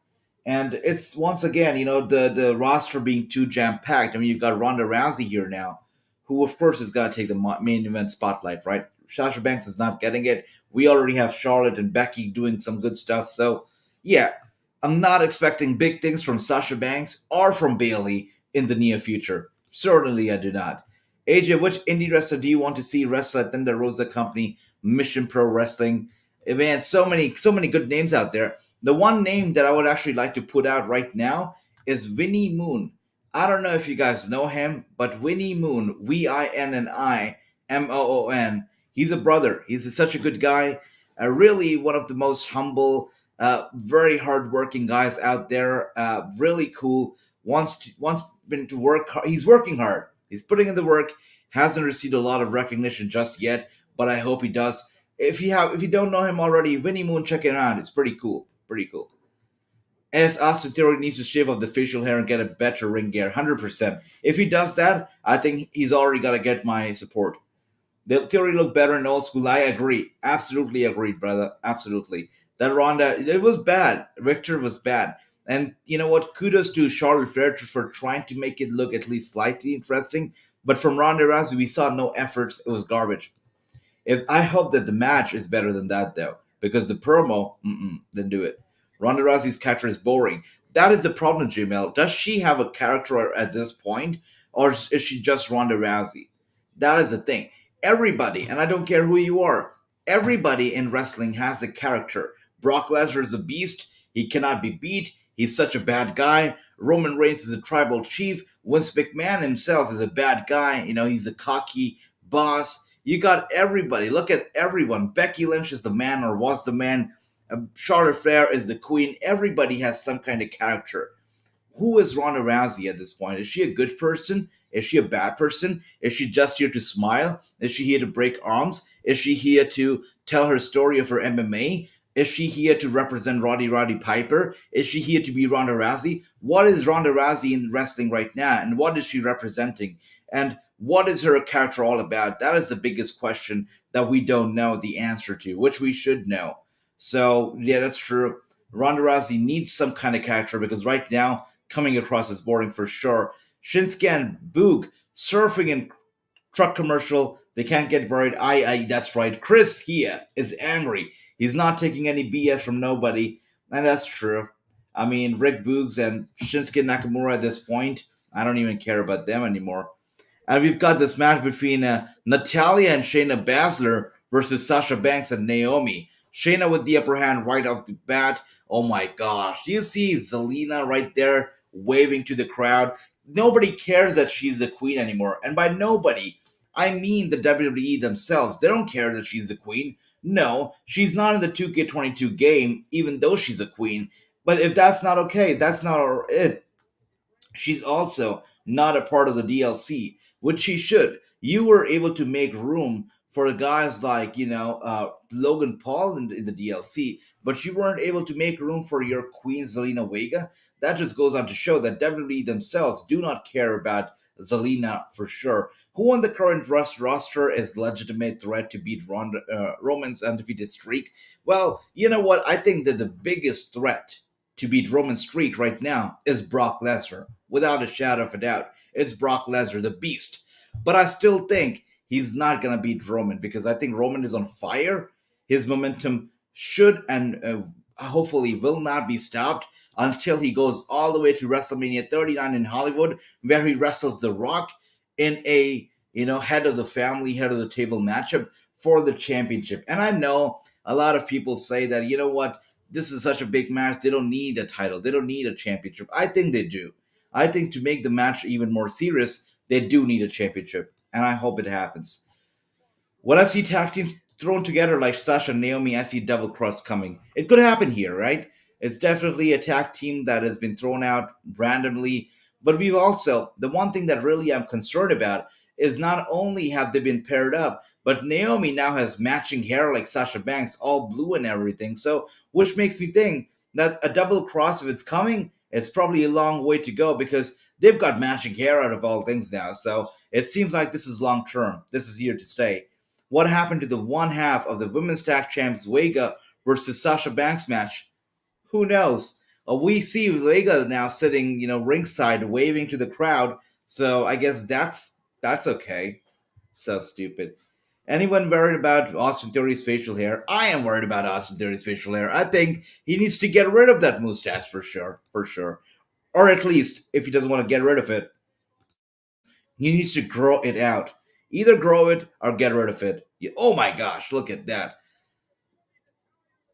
And it's once again, the roster being too jam packed. I mean, you've got Ronda Rousey here now, who of course is going to take the main event spotlight, right? Sasha Banks is not getting it. We already have Charlotte and Becky doing some good stuff. So, yeah, I'm not expecting big things from Sasha Banks or from Bayley in the near future. Certainly, I do not. AJ, which indie wrestler do you want to see wrestle at Thunder Rosa Company, Mission Pro Wrestling? Man, so many good names out there. The one name that I would actually like to put out right now is Winnie Moon. I don't know if you guys know him, but Winnie Moon, Winnimon, he's a brother. He's such a good guy. Really one of the most humble, very hardworking guys out there. Really cool. Wants been to work hard. He's working hard. He's putting in the work. Hasn't received a lot of recognition just yet, but I hope he does. If you don't know him already, Winnie Moon, check it out. It's pretty cool. Pretty cool. As Austin Theory needs to shave off the facial hair and get a better ring gear, 100%. If he does that, I think he's already got to get my support. The Theory look better in old school. I agree. Absolutely agreed, brother. Absolutely. That Ronda, it was bad. Richter was bad. And you know what? Kudos to Charlotte Flair for trying to make it look at least slightly interesting. But from Ronda Rousey, we saw no efforts. It was garbage. If I hope that the match is better than that, though, because the promo, didn't do it. Ronda Rousey's character is boring. That is the problem, Jamel. Does she have a character at this point, or is she just Ronda Rousey? That is the thing. Everybody, and I don't care who you are, everybody in wrestling has a character. Brock Lesnar is a beast. He cannot be beat. He's such a bad guy. Roman Reigns is a tribal chief. Vince McMahon himself is a bad guy. He's a cocky boss. You got everybody. Look at everyone. Becky Lynch is the man or was the man. Charlotte Flair is the queen. Everybody has some kind of character. Who is Ronda Rousey at this point? Is she a good person? Is she a bad person? Is she just here to smile? Is she here to break arms? Is she here to tell her story of her MMA? Is she here to represent Roddy Piper? Is she here to be Ronda Rousey? What is Ronda Rousey in wrestling right now? And what is she representing? And what is her character all about? That is the biggest question that we don't know the answer to, which we should know. So, yeah, that's true. Ronda Rousey needs some kind of character because right now, coming across as boring for sure. Shinsuke and Boog surfing in truck commercial. They can't get buried. That's right. Chris here is angry. He's not taking any BS from nobody. And that's true. I mean, Rick Boogs and Shinsuke Nakamura at this point, I don't even care about them anymore. And we've got this match between Natalya and Shayna Baszler versus Sasha Banks and Naomi. Shayna with the upper hand right off the bat. Oh my gosh. Do you see Zelina right there waving to the crowd? Nobody cares that she's the queen anymore. And by nobody, I mean the WWE themselves. They don't care that she's the queen. No, she's not in the 2K22 game, even though she's a queen. But if that's not okay, that's not it. She's also not a part of the DLC, which she should. You were able to make room for guys like, Logan Paul in the DLC, but you weren't able to make room for your queen, Zelina Vega. That just goes on to show that WWE themselves do not care about Zelina for sure. Who on the current roster is legitimate threat to beat Roman's undefeated streak? Well, you know what? I think that the biggest threat to beat Roman's streak right now is Brock Lesnar. Without a shadow of a doubt, it's Brock Lesnar, the beast. But I still think he's not going to beat Roman because I think Roman is on fire. His momentum should and hopefully will not be stopped until he goes all the way to WrestleMania 39 in Hollywood, where he wrestles The Rock in a head of the family, head of the table matchup for the championship. And I know a lot of people say that, you know what, this is such a big match, they don't need a title, they don't need a championship. I think they do. I think to make the match even more serious, they do need a championship, and I hope it happens. When I see tag teams thrown together like Sasha and Naomi, I see double cross coming. It could happen here, right? It's definitely a tag team that has been thrown out randomly. But we've also, the one thing that really I'm concerned about is not only have they been paired up, But Naomi now has matching hair like Sasha Banks, all blue and everything. So, which makes me think that a double cross, if it's coming, it's probably a long way to go because they've got matching hair out of all things now. So it seems like this is long term. This is here to stay. What happened to the one half of the women's tag champs Vega versus Sasha Banks match? Who knows? We see Vega now sitting, ringside, waving to the crowd. So I guess that's okay. So stupid. Anyone worried about Austin Theory's facial hair? I am worried about Austin Theory's facial hair. I think he needs to get rid of that mustache for sure, for sure. Or at least, if he doesn't want to get rid of it, he needs to grow it out. Either grow it or get rid of it. Oh my gosh, look at that.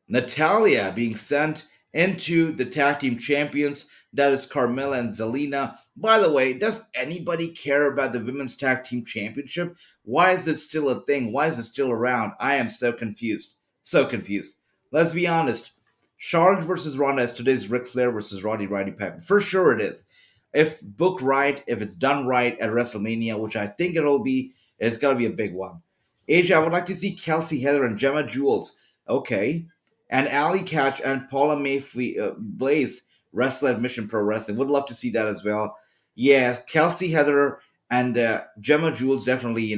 Natalia being sent into the tag team champions. That is Carmella and Zelina. By the way, does anybody care about the women's tag team championship? Why is it still a thing? Why is it still around? I am so confused. So confused. Let's be honest. Charlotte versus Ronda is today's Ric Flair versus Roddy Piper. For sure it is. If booked right, if it's done right at WrestleMania, which I think it'll be, it's going to be a big one. Asia, I would like to see Kelsey Heather and Gemma Jules. Okay. And Ali Catch and Paula Blaze wrestle at Mission Pro Wrestling. Would love to see that as well. Yeah, Kelsey Heather and Gemma Jules definitely,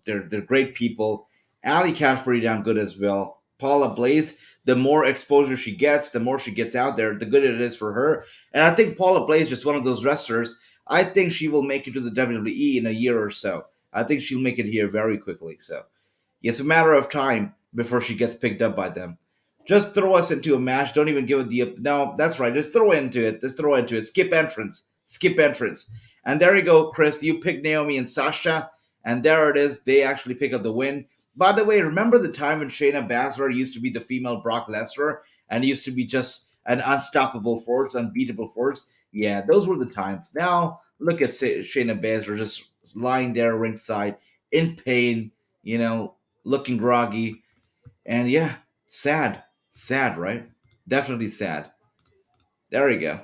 they're great people. Ali Catch pretty damn good as well. Paula Blaze, the more exposure she gets, the more she gets out there, the good it is for her. And I think Paula Blaze is just one of those wrestlers. I think she will make it to the WWE in a year or so. I think she'll make it here very quickly. So it's a matter of time before she gets picked up by them. Just throw us into a match. Don't even give it the... No, that's right. Just throw into it. Just throw into it. Skip entrance. Skip entrance. And there you go, Chris. You pick Naomi and Sasha. And there it is. They actually pick up the win. By the way, remember the time when Shayna Baszler used to be the female Brock Lesnar? And used to be just an unstoppable force, unbeatable force? Yeah, those were the times. Now, look at Shayna Baszler just lying there ringside in pain, looking groggy. And yeah, sad. Sad, right? Definitely sad. There you go.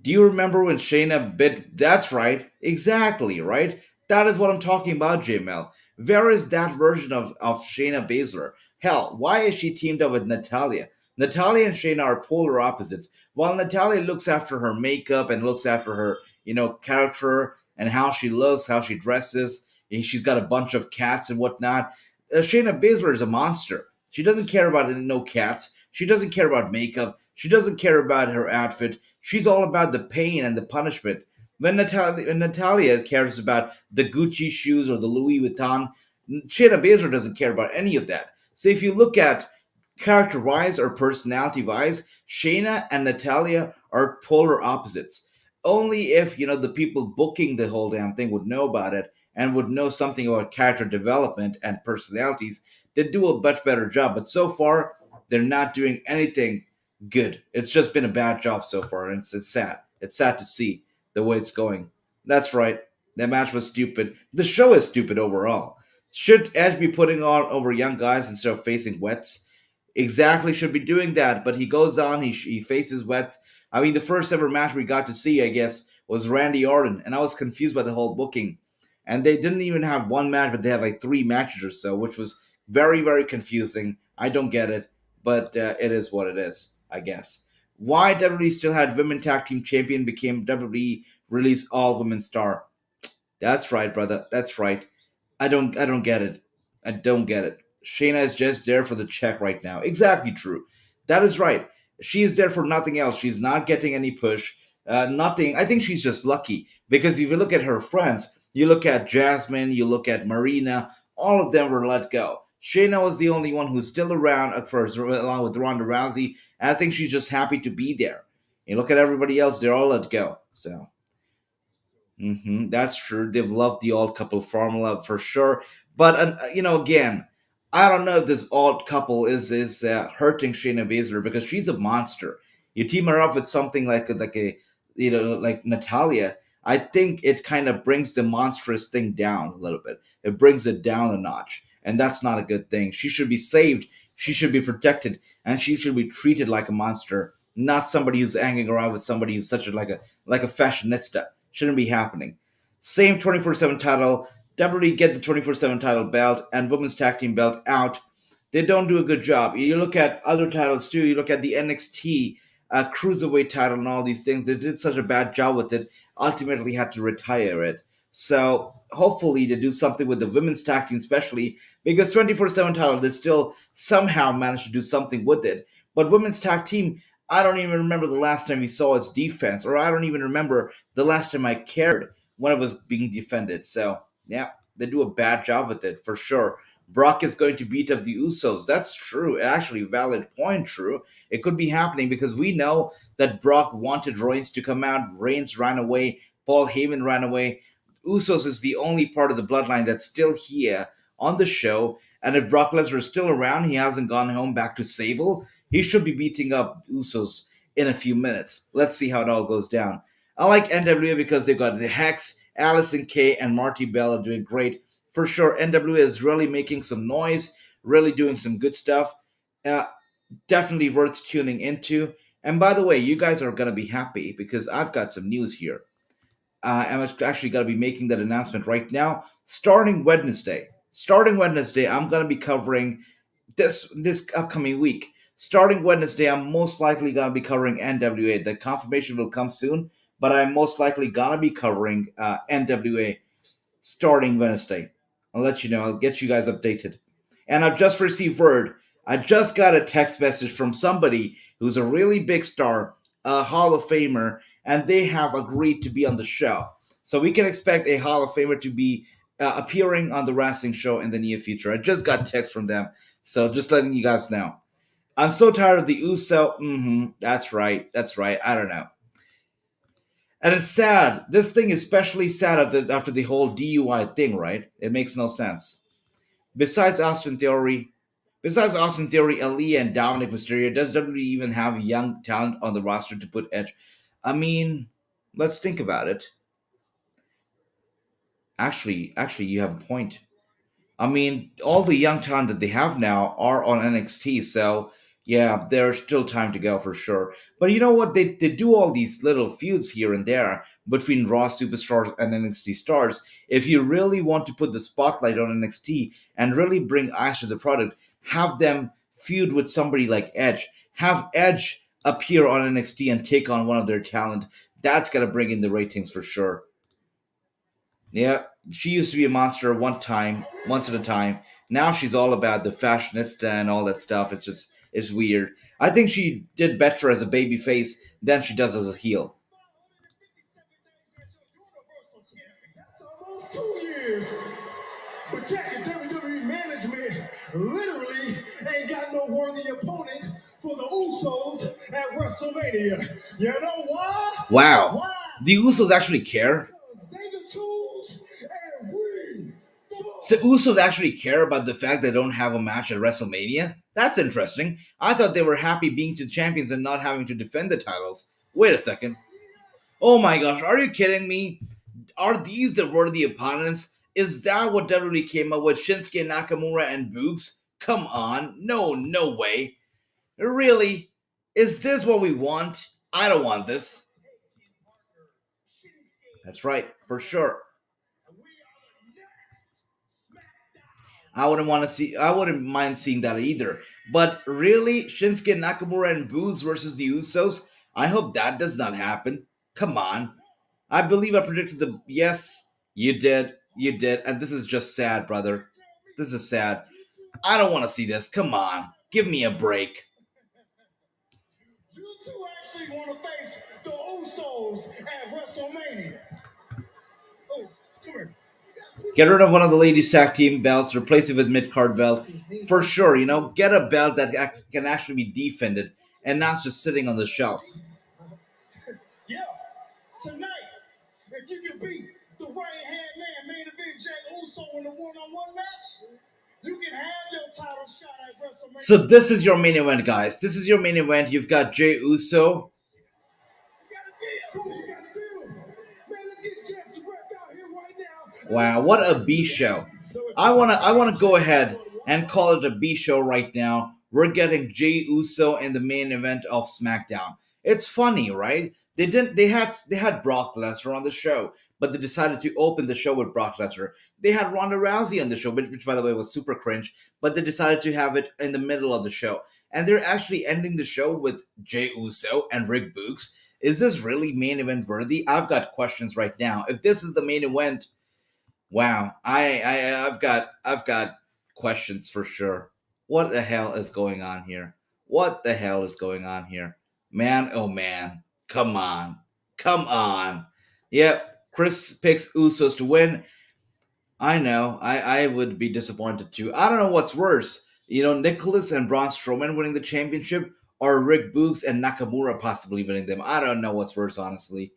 Do you remember when Shayna bit? That's right. Exactly, right? That is what I'm talking about, JML. Where is that version of Shayna Baszler? Hell, why is she teamed up with Natalia? Natalia and Shayna are polar opposites. While Natalia looks after her makeup and looks after her, character and how she looks, how she dresses, she's got a bunch of cats and whatnot. Shayna Baszler is a monster. She doesn't care about no cats. She doesn't care about makeup. She doesn't care about her outfit. She's all about the pain and the punishment. When Natalia cares about the Gucci shoes or the Louis Vuitton, Shayna Baszler doesn't care about any of that. So if you look at character-wise or personality-wise, Shayna and Natalia are polar opposites. Only if, the people booking the whole damn thing would know about it and would know something about character development and personalities, they'd do a much better job. But so far, they're not doing anything good. It's just been a bad job so far, and it's sad. It's sad to see the way it's going. That's right. That match was stupid. The show is stupid overall. Should Edge be putting on over young guys instead of facing Wets? Exactly, should be doing that. But he goes on, he faces Wets. I mean, the first ever match we got to see, I guess, was Randy Orton, and I was confused by the whole booking. And they didn't even have one match, but they had like 3 matches or so, which was very, very confusing. I don't get it, but it is what it is, I guess. Why WWE still had women tag team champion became WWE release all women star. That's right, brother. That's right. I don't get it. I don't get it. Shayna is just there for the check right now. Exactly true. That is right. She's there for nothing else. She's not getting any push. Nothing. I think she's just lucky because if you look at her friends, you look at Jasmine, you look at Marina, all of them were let go. Shayna was the only one who's still around at first, along with Ronda Rousey, and I think she's just happy to be there. You look at everybody else; they're all let go. So, that's true. They've loved the old couple formula for sure. But again, I don't know if this odd couple is hurting Shayna Baszler because she's a monster. You team her up with something like Natalia. I think it kind of brings the monstrous thing down a little bit. It brings it down a notch. And that's not a good thing. She should be saved. She should be protected. And she should be treated like a monster. Not somebody who's hanging around with somebody who's such like a fashionista. Shouldn't be happening. Same 24/7 title. WWE get the 24/7 title belt and women's tag team belt out. They don't do a good job. You look at other titles too. You look at the NXT cruiserweight title and all these things. They did such a bad job with it. Ultimately, had to retire it. So hopefully they do something with the women's tag team, especially because 24/7 title they still somehow managed to do something with it. But women's tag team, I don't even remember the last time we saw its defense, or I don't even remember the last time I cared when it was being defended. So yeah, they do a bad job with it for sure. Brock is going to beat up the Usos. That's true. Actually, valid point. True. It could be happening because we know that Brock wanted Reigns to come out. Reigns ran away. Paul Heyman ran away. Usos is the only part of the bloodline that's still here on the show. And if Brock Lesnar is still around, he hasn't gone home back to Sable. He should be beating up Usos in a few minutes. Let's see how it all goes down. I like NWA because they've got the Hex, Allison Kay, and Marty Bell are doing great. For sure, NWA is really making some noise, really doing some good stuff. Uh, Definitely worth tuning into. And by the way, you guys are going to be happy because I've got some news here. I'm actually going to be making that announcement right now. Starting Wednesday, I'm going to be covering this upcoming week. Starting Wednesday, I'm most likely going to be covering NWA. The confirmation will come soon, but I'm most likely going to be covering NWA starting Wednesday. I'll let you know. I'll get you guys updated. And I've just received word. I just got a text message from somebody who's a really big star, a Hall of Famer, and they have agreed to be on the show. So we can expect a Hall of Famer to be appearing on the Wrestling show in the near future. I just got a text from them. So just letting you guys know. I'm so tired of the Uso. That's right. I don't know. And it's sad. This thing is especially sad after the whole DUI thing, right? It makes no sense. Besides Austin Theory, Aaliyah, and Dominic Mysterio, does WWE even have young talent on the roster to put Edge? I mean, let's think about it. Actually, you have a point. I mean, all the young talent that they have now are on NXT, so yeah, there's still time to go for sure. But you know what? They do all these little feuds here and there between Raw superstars and NXT stars. If you really want to put the spotlight on NXT and really bring eyes to the product, have them feud with somebody like Edge. Have Edge appear on NXT and take on one of their talent. That's gonna bring in the ratings for sure. Yeah, she used to be a monster once at a time. Now she's all about the fashionista and all that stuff. It's weird. I think she did better as a baby face than she does as a heel. That's almost 2 years. But check it, WWE management literally ain't got no worthy opponent for the Usos at WrestleMania. You know why? Wow. Why? The Usos actually care? They the tools and we the So Usos actually care about the fact they don't have a match at WrestleMania? That's interesting. I thought they were happy being the champions and not having to defend the titles. Wait a second. Oh my gosh, are you kidding me? Are these the worthy opponents? Is that what WWE came up with? Shinsuke Nakamura and Boogs? Come on. No way. Really? Is this what we want? I don't want this. That's right, for sure. I wouldn't mind seeing that either. But really, Shinsuke Nakamura and Boogs versus the Usos? I hope that does not happen. Come on. I believe I predicted the yes, you did. And this is just sad, brother. This is sad. I don't want to see this. Come on. Give me a break. You two actually want to face the Usos at WrestleMania. Oh, come here. Get rid of one of the ladies' tag team belts, replace it with mid-card belt. For sure, get a belt that can actually be defended and not just sitting on the shelf. Yeah, tonight, if you can beat the right-hand man, main event Jack Uso in a one-on-one match, you can have your title shot at WrestleMania. So this is your main event, guys. This is your main event. You've got Jey Uso. Wow, what a B show. I wanna go ahead and call it a B show right now. We're getting Jey Uso in the main event of SmackDown. It's funny, right? They had Brock Lesnar on the show, but they decided to open the show with Brock Lesnar. They had Ronda Rousey on the show, which by the way was super cringe, but they decided to have it in the middle of the show. And they're actually ending the show with Jey Uso and Rick Boogs. Is this really main event worthy? I've got questions right now. If this is the main event, wow, I've got questions for sure. What the hell is going on here? What the hell is going on here? Man, oh man. Come on. Come on. Yep, Chris picks Usos to win. I know. I would be disappointed too. I don't know what's worse. Nicholas and Braun Strowman winning the championship or Rick Boogs and Nakamura possibly winning them. I don't know what's worse, honestly.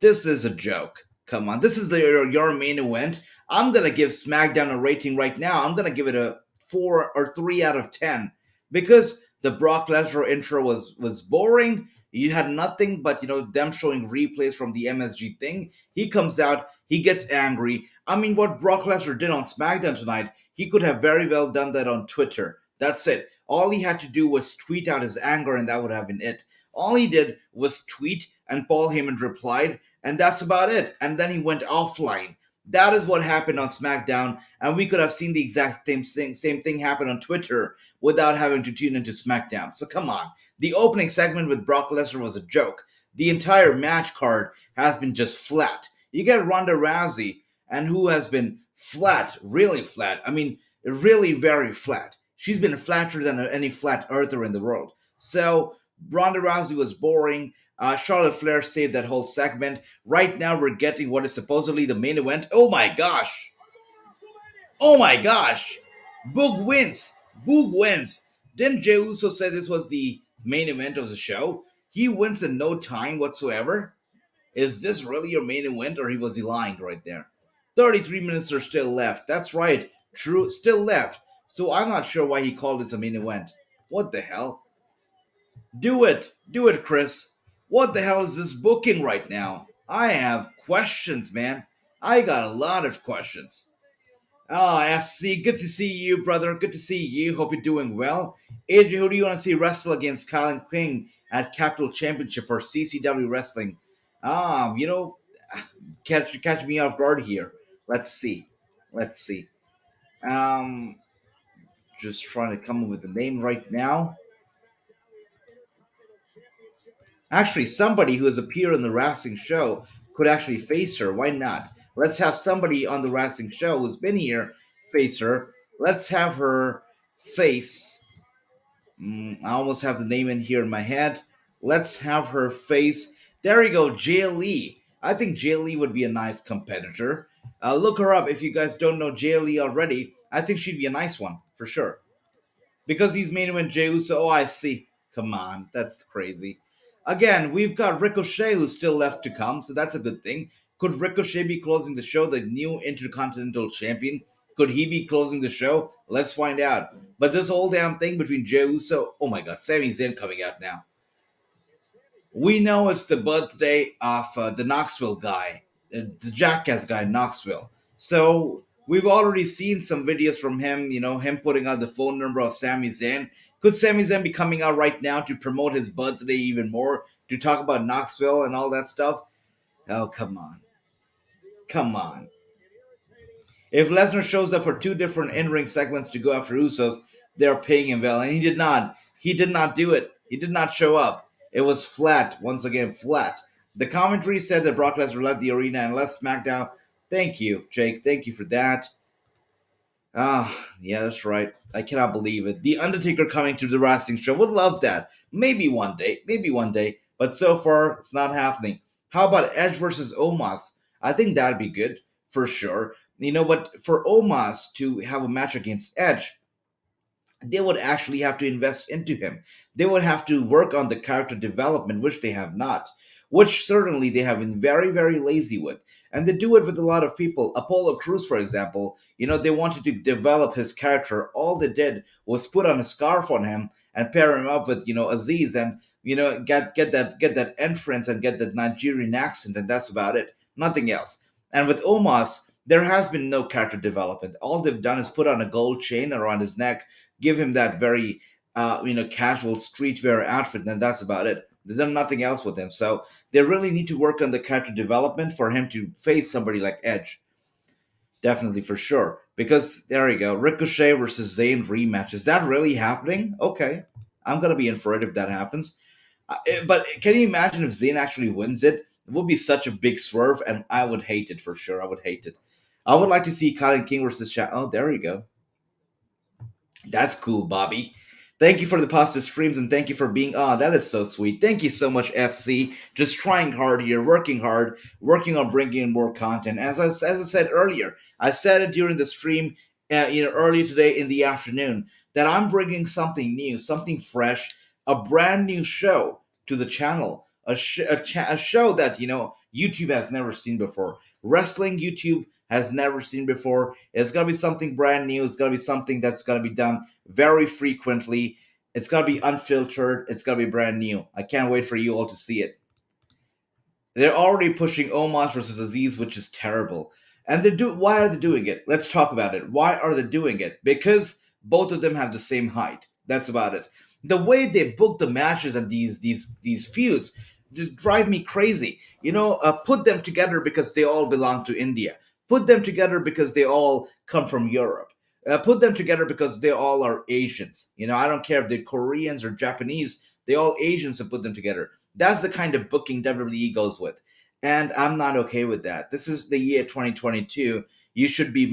This is a joke. Come on. This is your main event. I'm going to give SmackDown a rating right now. I'm going to give it a 4 or 3 out of 10 because the Brock Lesnar intro was boring. You had nothing but, them showing replays from the MSG thing. He comes out, he gets angry. I mean, what Brock Lesnar did on SmackDown tonight, he could have very well done that on Twitter. That's it. All he had to do was tweet out his anger, and that would have been it. All he did was tweet, and Paul Heyman replied, and that's about it. And then he went offline. That is what happened on SmackDown, and we could have seen the exact same thing happen on Twitter without having to tune into SmackDown. So come on. The opening segment with Brock Lesnar was a joke. The entire match card has been just flat. You get Ronda Rousey, and who has been flat, really flat. I mean, really very flat. She's been flatter than any flat earther in the world. So Ronda Rousey was boring. Charlotte Flair saved that whole segment. Right now, we're getting what is supposedly the main event. Oh my gosh! Oh my gosh! Boog wins. Boog wins. Didn't Jey Uso say this was the main event of the show? He wins in no time whatsoever. Is this really your main event, or was he lying right there? 33 minutes are still left. That's right. True, still left. So I'm not sure why he called this a main event. What the hell? Do it. Do it, Chris. What the hell is this booking right now? I have questions, man. I got a lot of questions. Oh, FC, good to see you, brother. Good to see you. Hope you're doing well. AJ, who do you want to see wrestle against Colin King at Capital Championship for CCW Wrestling? Catch me off guard here. Let's see. Just trying to come up with a name right now. Actually, somebody who has appeared on the Wrassing show could actually face her. Why not? Let's have somebody on the Wrassing show who's been here face her. Let's have her face. I almost have the name in here in my head. Let's have her face. There you go, Jay Lee. I think Jay Lee would be a nice competitor. Look her up if you guys don't know Jay Lee already. I think she'd be a nice one, for sure. Because he's main event Jey Uso. Oh, I see. Come on, that's crazy. Again, we've got Ricochet who's still left to come, so that's a good thing. Could Ricochet be closing the show, the new Intercontinental Champion? Could he be closing the show? Let's find out. But this whole damn thing between Jey Uso, oh my god, Sami Zayn coming out now. We know it's the birthday of the Knoxville guy, the Jackass guy in Knoxville. So we've already seen some videos from him, him putting out the phone number of Sami Zayn. Could Sami Zayn be coming out right now to promote his birthday even more, to talk about Knoxville and all that stuff? Oh, come on. Come on. If Lesnar shows up for 2 different in-ring segments to go after Usos, they're paying him well. And he did not. He did not do it. He did not show up. It was flat. Once again, flat. The commentary said that Brock Lesnar left the arena and left SmackDown. Thank you, Jake. Thank you for that. Yeah, that's right. I cannot believe it. The Undertaker coming to the wrestling show. Would love that. Maybe one day. But so far, it's not happening. How about Edge versus Omos? I think that'd be good, for sure. But for Omos to have a match against Edge, they would actually have to invest into him. They would have to work on the character development, which they have not. Which certainly they have been very, very lazy with. And they do it with a lot of people. Apollo Crews, for example, they wanted to develop his character. All they did was put on a scarf on him and pair him up with, Aziz and, get that entrance and get that Nigerian accent, and that's about it. Nothing else. And with Omos, there has been no character development. All they've done is put on a gold chain around his neck, give him that very, casual streetwear outfit, and that's about it. They've done nothing else with him. So they really need to work on the character development for him to face somebody like Edge. Definitely, for sure. Because there you go, Ricochet versus Zayn rematch. Is that really happening? Okay, I'm gonna be in for it if that happens. But can you imagine if Zayn actually wins it? It would be such a big swerve, and I would hate it for sure. I would hate it. I would like to see Kylan King versus Shaq. Oh, there you go. That's cool, Bobby. Thank you for the positive streams and thank you for being on. That is so sweet. Thank you so much, FC. Just trying hard here, working hard, working on bringing in more content. As I said earlier, I said it during the stream, early today in the afternoon, that I'm bringing something new, something fresh, a brand new show to the channel, a show that YouTube has never seen before. Wrestling YouTube has never seen before. It's gonna be something brand new. It's gonna be something that's gonna be done very frequently. It's gonna be unfiltered. It's gonna be brand new. I can't wait for you all to see it. They're already pushing Omos versus Aziz, which is terrible. And why are they doing it? Let's talk about it. Why are they doing it? Because both of them have the same height. That's about it. The way they book the matches and these feuds just drive me crazy. Put them together because they all belong to India. Put them together because they all come from Europe. Put them together because they all are Asians. I don't care if they're Koreans or Japanese. They all Asians and put them together. That's the kind of booking WWE goes with, and I'm not okay with that. This is the year 2022. You should be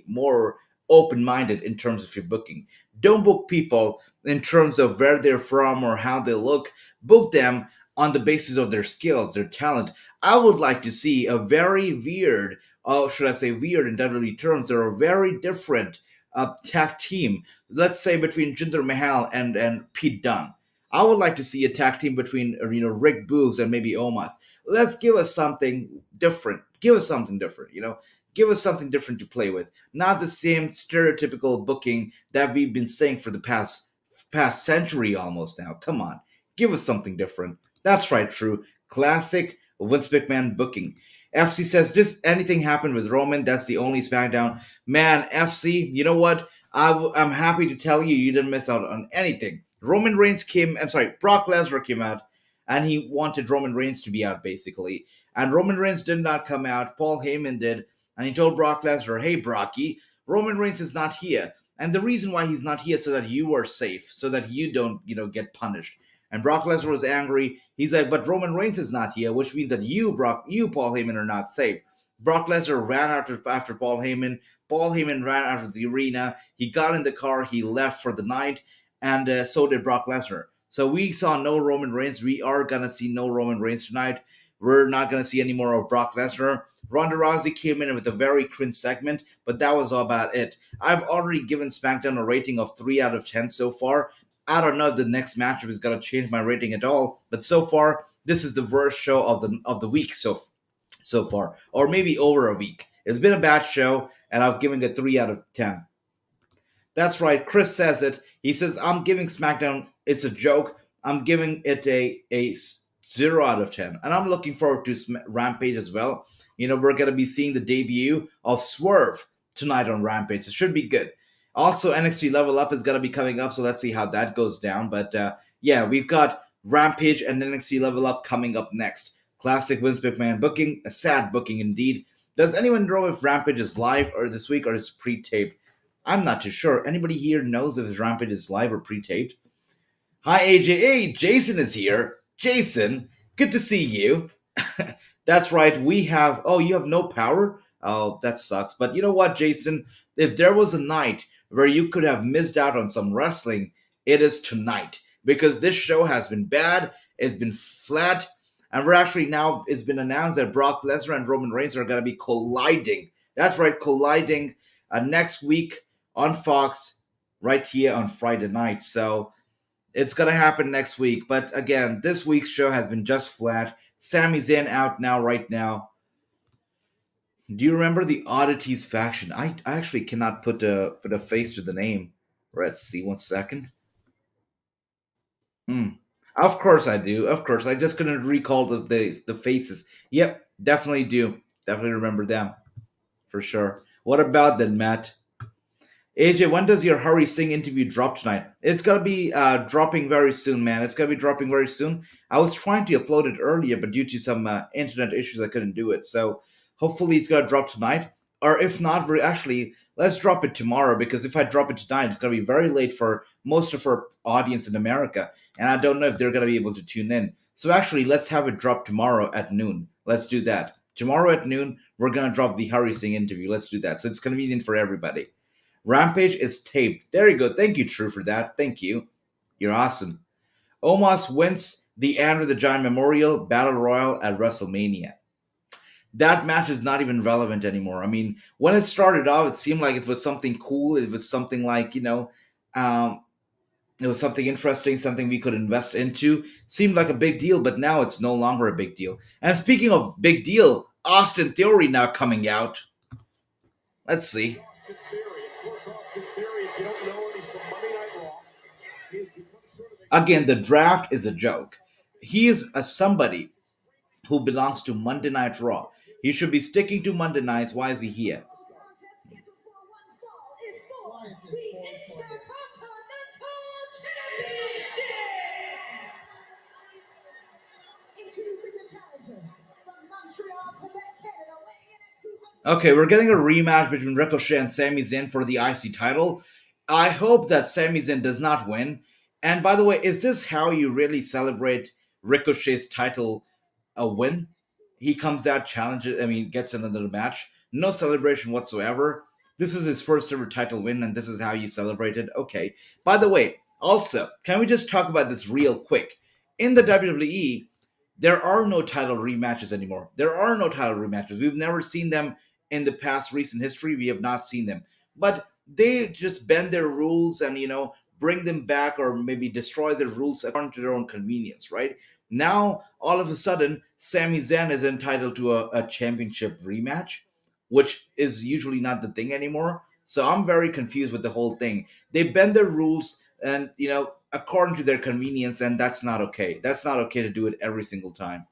more open-minded in terms of your booking. Don't book people in terms of where they're from or how they look. Book them on the basis of their skills, their talent. I would like to see a very weird, or should I say weird in WWE terms, they're a very different tag team. Let's say between Jinder Mahal and Pete Dunne. I would like to see a tag team between Rick Boogs and maybe Omos. Let's give us something different. Give us something different. Give us something different to play with. Not the same stereotypical booking that we've been saying for the past century almost now. Come on, give us something different. That's right, true. Classic Vince McMahon booking. FC says, does anything happen with Roman? That's the only SmackDown. Man, FC, you know what? I'm happy to tell you didn't miss out on anything. Brock Lesnar came out, and he wanted Roman Reigns to be out, basically. And Roman Reigns did not come out. Paul Heyman did. And he told Brock Lesnar, hey, Brocky, Roman Reigns is not here. And the reason why he's not here is so that you are safe, so that you don't, get punished. And Brock Lesnar was angry. He's like, but Roman Reigns is not here, which means that you, Paul Heyman, are not safe. Brock Lesnar ran after Paul Heyman. Paul Heyman ran out of the arena. He got in the car. He left for the night. And so did Brock Lesnar. So we saw no Roman Reigns. We are going to see no Roman Reigns tonight. We're not going to see any more of Brock Lesnar. Ronda Rousey came in with a very cringe segment, but that was all about it. I've already given SmackDown a rating of 3 out of 10 so far. I don't know if the next matchup is going to change my rating at all, but so far, this is the worst show of the week so far, or maybe over a week. It's been a bad show, and I've given it 3 out of 10. That's right, Chris says it. He says, I'm giving SmackDown, it's a joke. I'm giving it a 0 out of 10. And I'm looking forward to Rampage as well. We're going to be seeing the debut of Swerve tonight on Rampage. It should be good. Also, NXT Level Up is going to be coming up, so let's see how that goes down. But yeah, we've got Rampage and NXT Level Up coming up next. Classic Vince McMahon booking, a sad booking indeed. Does anyone know if Rampage is live or this week or is pre-taped? I'm not too sure. Anybody here knows if Rampage is live or pre-taped? Hi, AJ. Hey, Jason is here. Jason, good to see you. That's right. We have... Oh, you have no power? Oh, that sucks. But you know what, Jason? If there was a night where you could have missed out on some wrestling, it is tonight. Because this show has been bad. It's been flat. And it's been announced that Brock Lesnar and Roman Reigns are going to be colliding. That's right, colliding next week on Fox, right here on Friday night. So it's going to happen next week. But again, this week's show has been just flat. Sami Zayn out right now. Do you remember the Oddities faction? I actually cannot put a face to the name. Let's see, 1 second. Of course I do. Of course. I just couldn't recall the faces. Yep, definitely do. Definitely remember them. For sure. What about them, Matt? AJ, when does your Hari Singh interview drop tonight? It's gonna be dropping very soon, man. It's gonna be dropping very soon. I was trying to upload it earlier, but due to some internet issues, I couldn't do it. So hopefully, it's gonna drop tonight. Or if not, we're actually let's drop it tomorrow because if I drop it tonight, it's gonna be very late for most of our audience in America, and I don't know if they're gonna be able to tune in. So actually, let's have it drop tomorrow at noon. Let's do that. Tomorrow at noon, we're gonna drop the Hari Singh interview. Let's do that. So it's convenient for everybody. Rampage is taped. There you go. Thank you, True, for that. Thank you. You're awesome. Omos wins the Andre the Giant Memorial Battle Royal at WrestleMania. That match is not even relevant anymore. I mean, when it started off, it seemed like it was something cool. It was something like, it was something interesting, something we could invest into. Seemed like a big deal, but now it's no longer a big deal. And speaking of big deal, Austin Theory now coming out. Let's see. Austin Theory. Of course, Austin Theory, if you don't know him, he's from Monday Night Raw. He has become sort of a Again, the draft is a joke. He is a somebody who belongs to Monday Night Raw. He should be sticking to Monday nights. Why is he here? Why is this boy target? Introducing the challenger from Montreal, Quebec, Canada, weighing in at 200. Okay, we're getting a rematch between Ricochet and Sami Zayn for the IC title. I hope that Sami Zayn does not win. And by the way, is this how you really celebrate Ricochet's title a win? He comes out, challenges, gets another match. No celebration whatsoever. This is his first ever title win, and this is how you celebrate it. Okay. By the way, also, can we just talk about this real quick? In the WWE, there are no title rematches anymore. There are no title rematches. We've never seen them in the past recent history. We have not seen them. But they just bend their rules and, bring them back or maybe destroy their rules according to their own convenience, right? Now, all of a sudden, Sami Zayn is entitled to a championship rematch, which is usually not the thing anymore. So I'm very confused with the whole thing. They bend their rules and, according to their convenience, and that's not okay. That's not okay to do it every single time.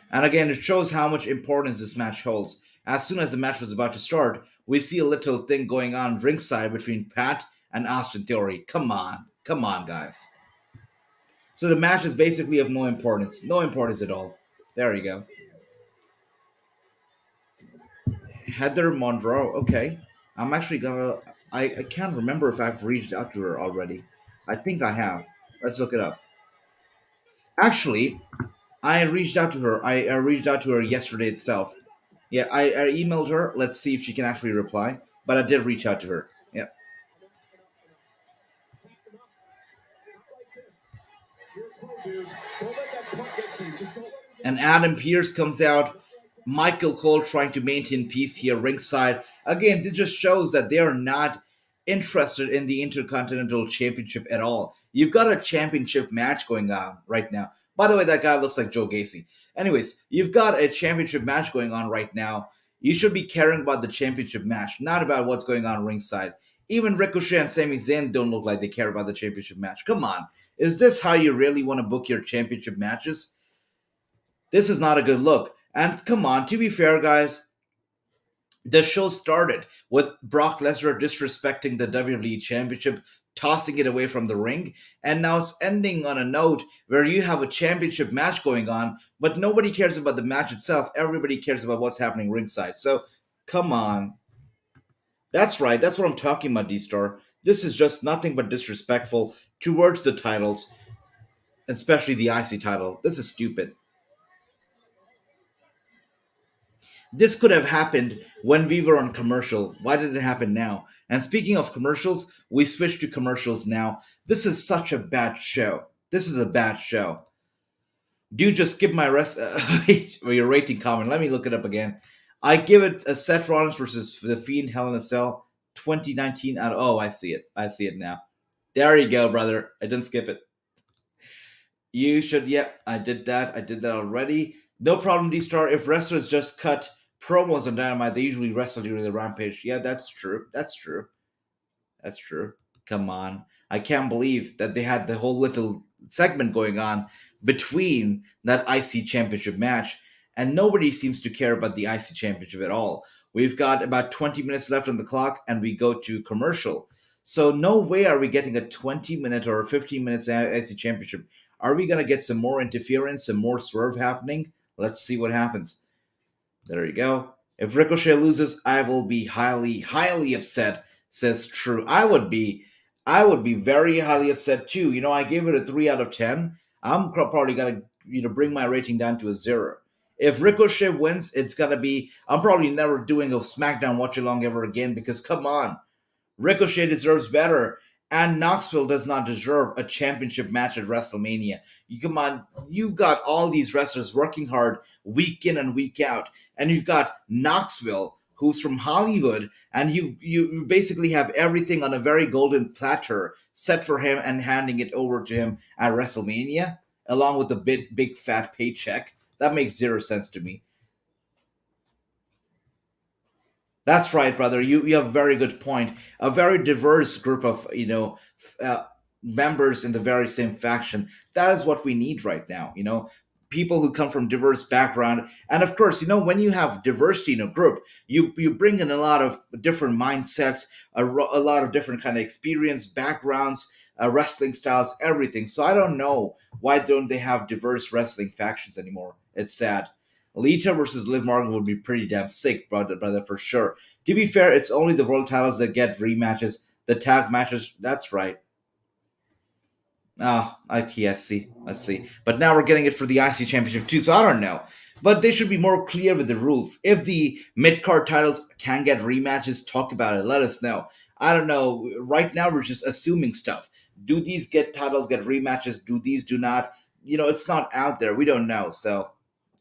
And again, it shows how much importance this match holds. As soon as the match was about to start, we see a little thing going on ringside between Pat and Austin Theory. Come on. Come on, guys. So the match is basically of no importance. No importance at all. There you go. Heather Monroe. Okay. I'm actually gonna... I can't remember if I've reached out to her already. I think I have. Let's look it up. Actually, I reached out to her. I reached out to her yesterday itself. Yeah, I emailed her. Let's see if she can actually reply. But I did reach out to her. Yeah. And Adam Pearce comes out. Michael Cole trying to maintain peace here ringside. Again, this just shows that they are not interested in the Intercontinental Championship at all. You've got a championship match going on right now. By the way, that guy looks like Joe Gacy. Anyways, you've got a championship match going on right now. You should be caring about the championship match, not about what's going on ringside. Even Ricochet and Sami Zayn don't look like they care about the championship match. Come on. Is this how you really want to book your championship matches? This is not a good look. And come on, to be fair, guys, the show started with Brock Lesnar disrespecting the WWE Championship, tossing it away from the ring, and now it's ending on a note where you have a championship match going on, but nobody cares about the match itself. Everybody cares about what's happening ringside. So, come on. That's right. That's what I'm talking about, D-Star. This is just nothing but disrespectful towards the titles, especially the IC title. This is stupid. This could have happened when we were on commercial. Why did it happen now? And speaking of commercials, we switch to commercials now. This is such a bad show. This is a bad show. Do just skip my your rating comment. Let me look it up again. I give it a Seth Rollins versus The Fiend Hell in a Cell 2019 out of... Oh, I see it. I see it now. There you go, brother. I didn't skip it. You should... Yep, I did that. I did that already. No problem, D-Star. If wrestlers just cut promos on Dynamite, they usually wrestle during the Rampage. Yeah, that's true. That's true. That's true. Come on. I can't believe that they had the whole little segment going on between that IC Championship match, and nobody seems to care about the IC Championship at all. We've got about 20 minutes left on the clock, and we go to commercial. So no way are we getting a 20-minute or a 15 minutes IC championship. Are we going to get some more interference, some more swerve happening? Let's see what happens. There you go. If Ricochet loses, I will be highly, highly upset, says True. I would be very highly upset too. I gave it a 3 out of 10. I'm probably going to bring my rating down to a 0. If Ricochet wins, it's going to be, I'm probably never doing a SmackDown watch along ever again, because come on, Ricochet deserves better, and Knoxville does not deserve a championship match at WrestleMania. Come on, you got all these wrestlers working hard week in and week out, and you've got Knoxville, who's from Hollywood, and you basically have everything on a very golden platter set for him and handing it over to him at WrestleMania, along with the big fat paycheck. That makes 0 sense to me. That's right, brother. You have a very good point. A very diverse group of members in the very same faction. That is what we need right now. People who come from diverse background, and of course, when you have diversity in a group, you bring in a lot of different mindsets, a lot of different kind of experience, backgrounds, wrestling styles, everything. So I don't know why don't they have diverse wrestling factions anymore. It's sad. Lita versus Liv Morgan would be pretty damn sick, brother, for sure. To be fair, it's only the world titles that get rematches. The tag matches, that's right. I see. But now we're getting it for the IC Championship too, so I don't know. But they should be more clear with the rules. If the mid-card titles can get rematches, talk about it. Let us know. I don't know. Right now, we're just assuming stuff. Do these titles get rematches? Do these do not? It's not out there. We don't know, so...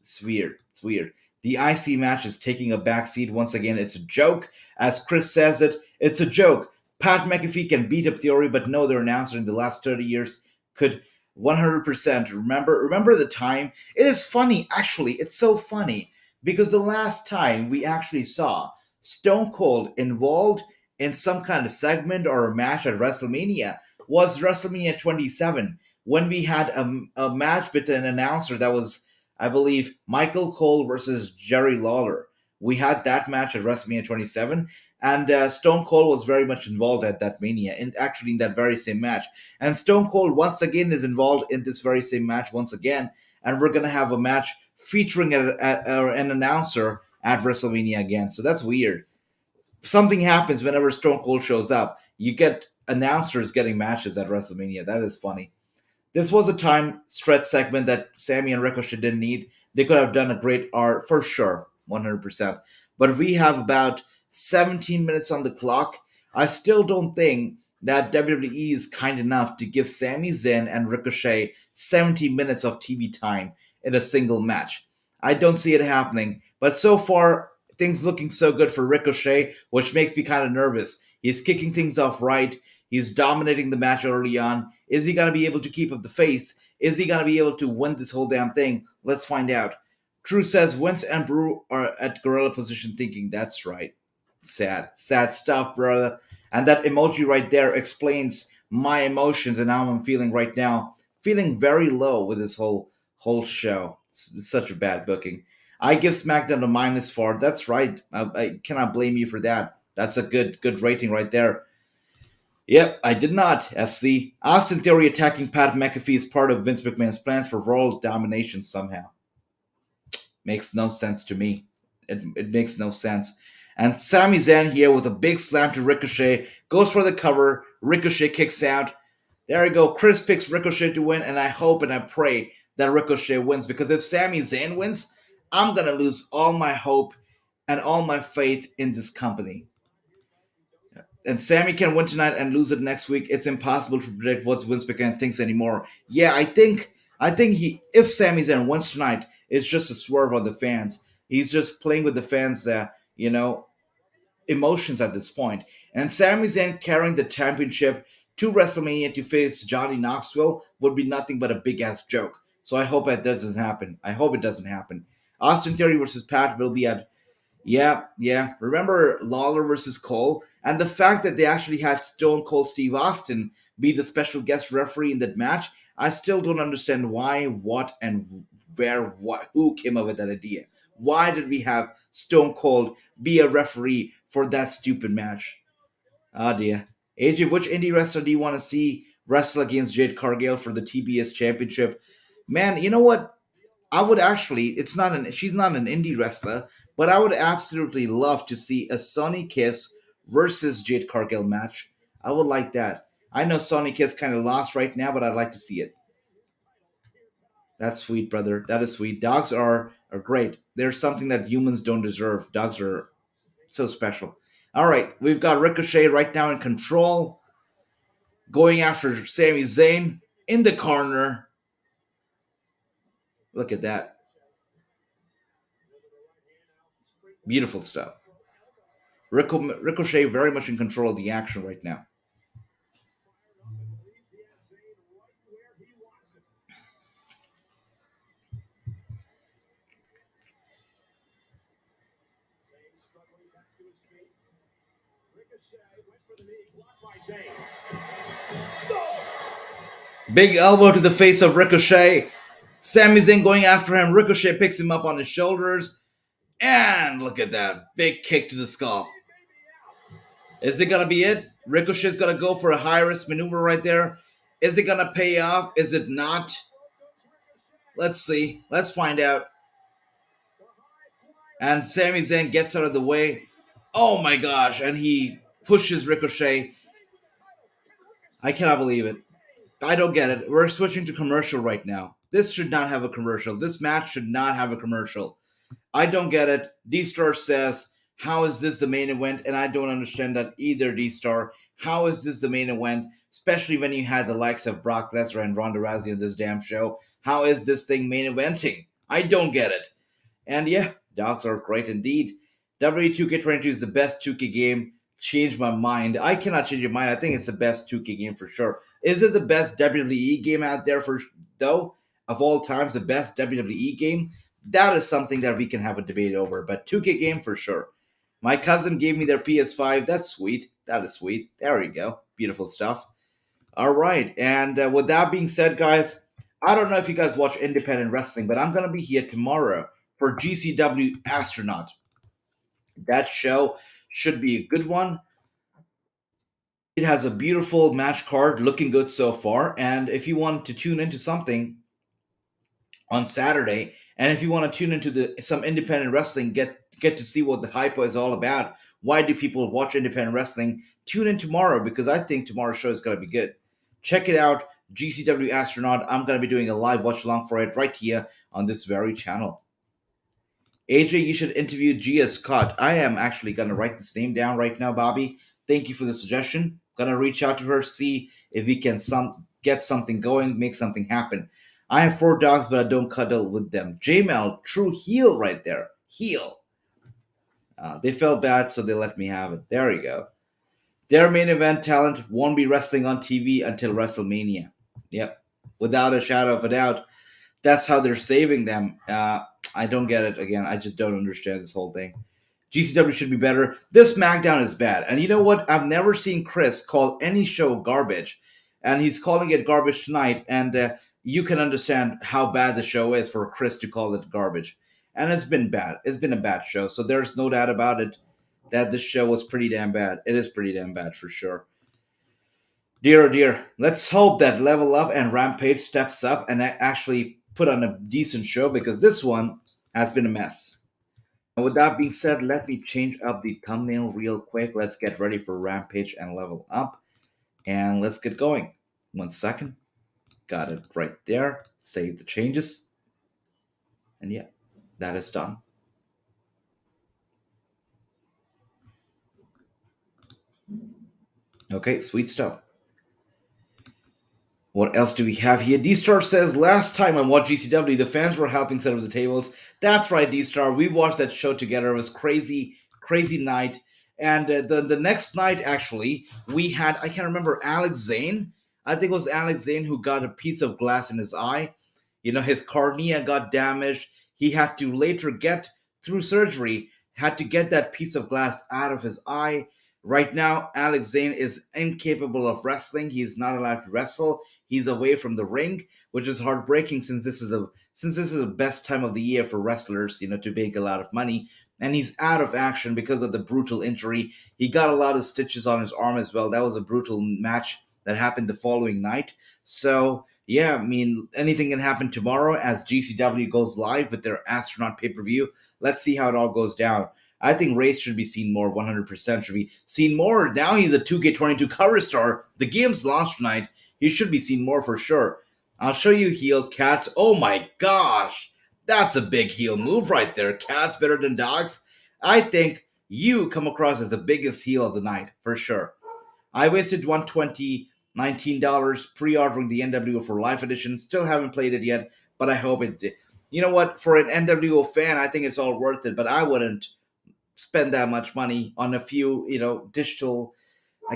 It's weird. The IC match is taking a backseat once again. It's a joke. As Chris says it's a joke. Pat McAfee can beat up Theory, but no other announcer in the last 30 years could 100% remember the time. It is funny, actually. It's so funny because the last time we actually saw Stone Cold involved in some kind of segment or a match at WrestleMania was WrestleMania 27, when we had a match with an announcer that was, I believe, Michael Cole versus Jerry Lawler. We had that match at WrestleMania 27, and Stone Cold was very much involved at that Mania, in that very same match. And Stone Cold once again is involved in this very same match once again, and we're going to have a match featuring an announcer at WrestleMania again. So that's weird. Something happens whenever Stone Cold shows up. You get announcers getting matches at WrestleMania. That is funny. This was a time stretch segment that Sami and Ricochet didn't need. They could have done a great art for sure, 100%. But we have about 17 minutes on the clock. I still don't think that WWE is kind enough to give Sami Zayn and Ricochet 70 minutes of TV time in a single match. I don't see it happening. But so far, things looking so good for Ricochet, which makes me kind of nervous. He's kicking things off right. He's dominating the match early on. Is he going to be able to keep up the face? Is he going to be able to win this whole damn thing? Let's find out. True says Vince and Brew are at gorilla position thinking. That's right. Sad stuff, brother. And that emoji right there explains my emotions and how I'm feeling right now. Feeling very low with this whole show. It's such a bad booking. I give SmackDown a -4. That's right. I cannot blame you for that. That's a good rating right there. Yep, I did not, FC. Austin Theory attacking Pat McAfee is part of Vince McMahon's plans for world domination somehow. Makes no sense to me. It makes no sense. And Sami Zayn here with a big slam to Ricochet. Goes for the cover. Ricochet kicks out. There we go. Chris picks Ricochet to win, and I hope and I pray that Ricochet wins, because if Sami Zayn wins, I'm going to lose all my hope and all my faith in this company. And Sami can win tonight and lose it next week. It's impossible to predict what Vince McMahon thinks anymore. Yeah, I think if Sami Zayn wins tonight, it's just a swerve on the fans. He's just playing with the fans' emotions at this point. And Sami Zayn carrying the championship to WrestleMania to face Johnny Knoxville would be nothing but a big ass joke. So I hope that doesn't happen. I hope it doesn't happen. Austin Theory versus Pat will be at Yeah. Remember Lawler versus Cole? And the fact that they actually had Stone Cold Steve Austin be the special guest referee in that match, I still don't understand why, what, and who came up with that idea. Why did we have Stone Cold be a referee for that stupid match? Oh dear. AJ, which indie wrestler do you want to see wrestle against Jade Cargill for the TBS Championship? Man, you know what? I would actually, she's not an indie wrestler, but I would absolutely love to see a Sonny Kiss versus Jade Cargill match. I would like that. I know Sonny Kiss kind of lost right now, but I'd like to see it. That's sweet, brother. That is sweet. Dogs are great. They're something that humans don't deserve. Dogs are so special. All right, we've got Ricochet right now in control, going after Sami Zayn in the corner. Look at that. Beautiful stuff. Ricochet very much in control of the action right now. Big elbow to the face of Ricochet. Sami Zayn going after him. Ricochet picks him up on his shoulders. And look at that. Big kick to the skull. Is it going to be it? Ricochet's going to go for a high-risk maneuver right there. Is it going to pay off? Is it not? Let's see. Let's find out. And Sami Zayn gets out of the way. Oh my gosh. And he pushes Ricochet. I cannot believe it. I don't get it. We're switching to commercial right now. This should not have a commercial. This match should not have a commercial. I don't get it. D-Star says, how is this the main event? And I don't understand that either, D-Star. How is this the main event? Especially when you had the likes of Brock Lesnar and Ronda Rousey on this damn show. How is this thing main eventing? I don't get it. And yeah, dogs are great indeed. WWE 2K22 is the best 2K game. Changed my mind. I cannot change your mind. I think it's the best 2K game for sure. Is it the best WWE game out there though? Of all times, the best WWE game? That is something that we can have a debate over. But 2K game for sure. My cousin gave me their PS5. That's sweet. That is sweet. There we go. Beautiful stuff. All right. And with that being said, guys, I don't know if you guys watch independent wrestling, but I'm going to be here tomorrow for GCW Astronaut. That show should be a good one. It has a beautiful match card, looking good so far. And if you want to tune into something on Saturday, and if you want to tune into some independent wrestling, get to see what the hype is all about. Why do people watch independent wrestling? Tune in tomorrow, because I think tomorrow's show is going to be good. Check it out, GCW Astronaut. I'm going to be doing a live watch along for it right here on this very channel. AJ, you should interview Gia Scott. I am actually going to write this name down right now, Bobby. Thank you for the suggestion. Going to reach out to her, see if we can get something going, make something happen. I have 4 dogs, but I don't cuddle with them. J-Mel, true heel right there. Heel. They felt bad, so they let me have it. There you go. Their main event talent won't be wrestling on TV until Wrestlemania. Yep. Without a shadow of a doubt. That's how they're saving them. I don't get it. Again, I just don't understand this whole thing. GCW should be better. This SmackDown is bad. And you know what? I've never seen Chris call any show garbage. And he's calling it garbage tonight. And you can understand how bad the show is for Chris to call it garbage. And it's been bad. It's been a bad show. So there's no doubt about it that this show was pretty damn bad. It is pretty damn bad for sure. Dear oh dear. Let's hope that Level Up and Rampage steps up and actually put on a decent show, because this one has been a mess. And with that being said, let me change up the thumbnail real quick. Let's get ready for Rampage and Level Up. And let's get going. 1 second. Got it right there. Save the changes. And yeah, that is done. Okay, sweet stuff. What else do we have here? D-Star says, last time I watched GCW, the fans were helping set up the tables. That's right, D-Star. We watched that show together. It was crazy, crazy night. And the next night, actually, we had, I can't remember, Alex Zane. I think it was Alex Zane who got a piece of glass in his eye. You know, his cornea got damaged. He had to later get, through surgery, had to get that piece of glass out of his eye. Right now, Alex Zane is incapable of wrestling. He's not allowed to wrestle. he's away from the ring, which is heartbreaking since this is the best time of the year for wrestlers, to make a lot of money. And he's out of action because of the brutal injury. He got a lot of stitches on his arm as well. That was a brutal match that happened the following night. So yeah, I mean, anything can happen tomorrow as GCW goes live with their Astronaut pay-per-view. Let's see how it all goes down. I think Race should be seen more, 100% should be seen more. Now he's a 2K22 cover star. The game's launched tonight. He should be seen more for sure. I'll show you heel Cats. Oh my gosh. That's a big heel move right there. Cats better than dogs. I think you come across as the biggest heel of the night, for sure. I wasted $19 pre-ordering the NWO for Life Edition. Still haven't played it yet, but I hope it did. You know what? For an NWO fan, I think it's all worth it, but I wouldn't spend that much money on a few, digital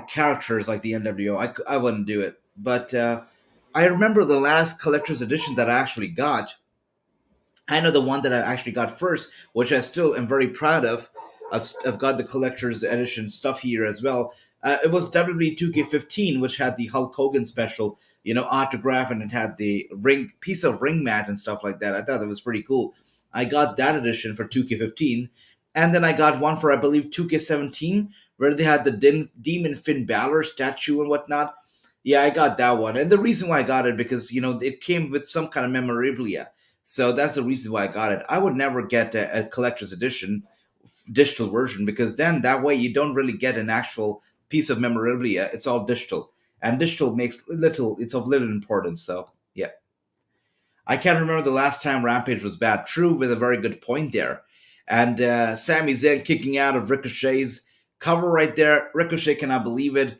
characters like the NWO. I wouldn't do it. But I remember the last collector's edition that I actually got. I know the one that I actually got first, which I still am very proud of. I've got the collector's edition stuff here as well. It was WWE 2K15, which had the Hulk Hogan special, autograph, and it had the piece of ring mat and stuff like that. I thought that was pretty cool. I got that edition for 2K15. And then I got one for, I believe, 2K17, where they had the Demon Finn Balor statue and whatnot. Yeah, I got that one. And the reason why I got it, because, it came with some kind of memorabilia. So that's the reason why I got it. I would never get a collector's edition, digital version, because then that way you don't really get an actual piece of memorabilia. It's all digital. And digital it's of little importance. So, yeah. I can't remember the last time Rampage was bad. True, with a very good point there. And Sami Zayn kicking out of Ricochet's cover right there. Ricochet cannot believe it.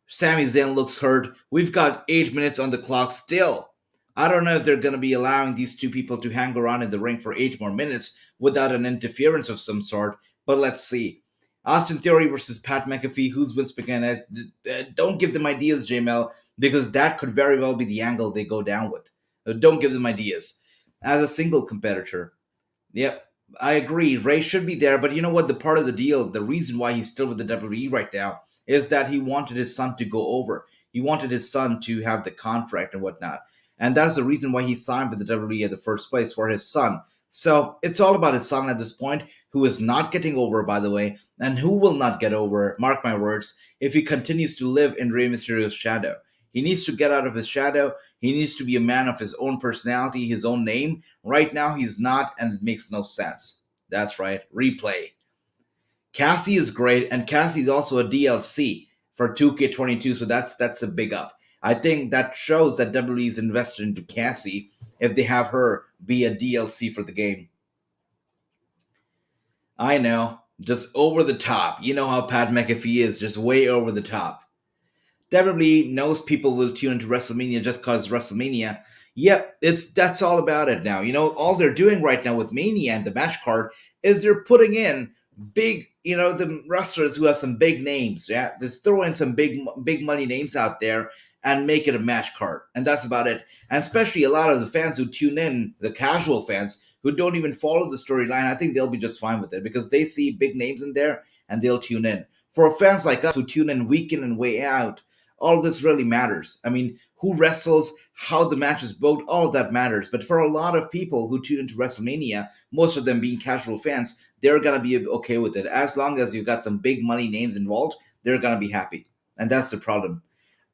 Sami Zayn looks hurt. We've got 8 minutes on the clock still. I don't know if they're going to be allowing these two people to hang around in the ring for 8 more minutes without an interference of some sort. But let's see. Austin Theory versus Pat McAfee. Who's Vince McMahon? Don't give them ideas, JML, because that could very well be the angle they go down with. Don't give them ideas. As a single competitor. Yep. I agree. Ray should be there, but you know what? The part of the deal, the reason why he's still with the WWE right now, is that he wanted his son to go over. He wanted his son to have the contract and whatnot. And that's the reason why he signed with the WWE in the first place, for his son. So it's all about his son at this point, who is not getting over, by the way, and who will not get over, mark my words, if he continues to live in Rey Mysterio's shadow. He needs to get out of his shadow. He needs to be a man of his own personality, his own name. Right now, he's not, and it makes no sense. That's right. Replay. Cassie is great, and Cassie is also a DLC for 2K22, so that's a big up. I think that shows that WWE is invested into Cassie if they have her be a DLC for the game. I know. Just over the top. You know how Pat McAfee is, just way over the top. WWE knows people will tune into WrestleMania just because Wrestlemania. Yep, that's all about it now. All they're doing right now with Mania and the match card is they're putting in big, the wrestlers who have some big names. Yeah, just throw in some big money names out there and make it a match card. And that's about it. And especially a lot of the fans who tune in, the casual fans who don't even follow the storyline, I think they'll be just fine with it because they see big names in there and they'll tune in. For fans like us who tune in week in and way out, all this really matters. I mean, who wrestles, how the match is booked, all of that matters. But for a lot of people who tune into WrestleMania, most of them being casual fans, they're going to be okay with it. As long as you've got some big money names involved, they're going to be happy. And that's the problem.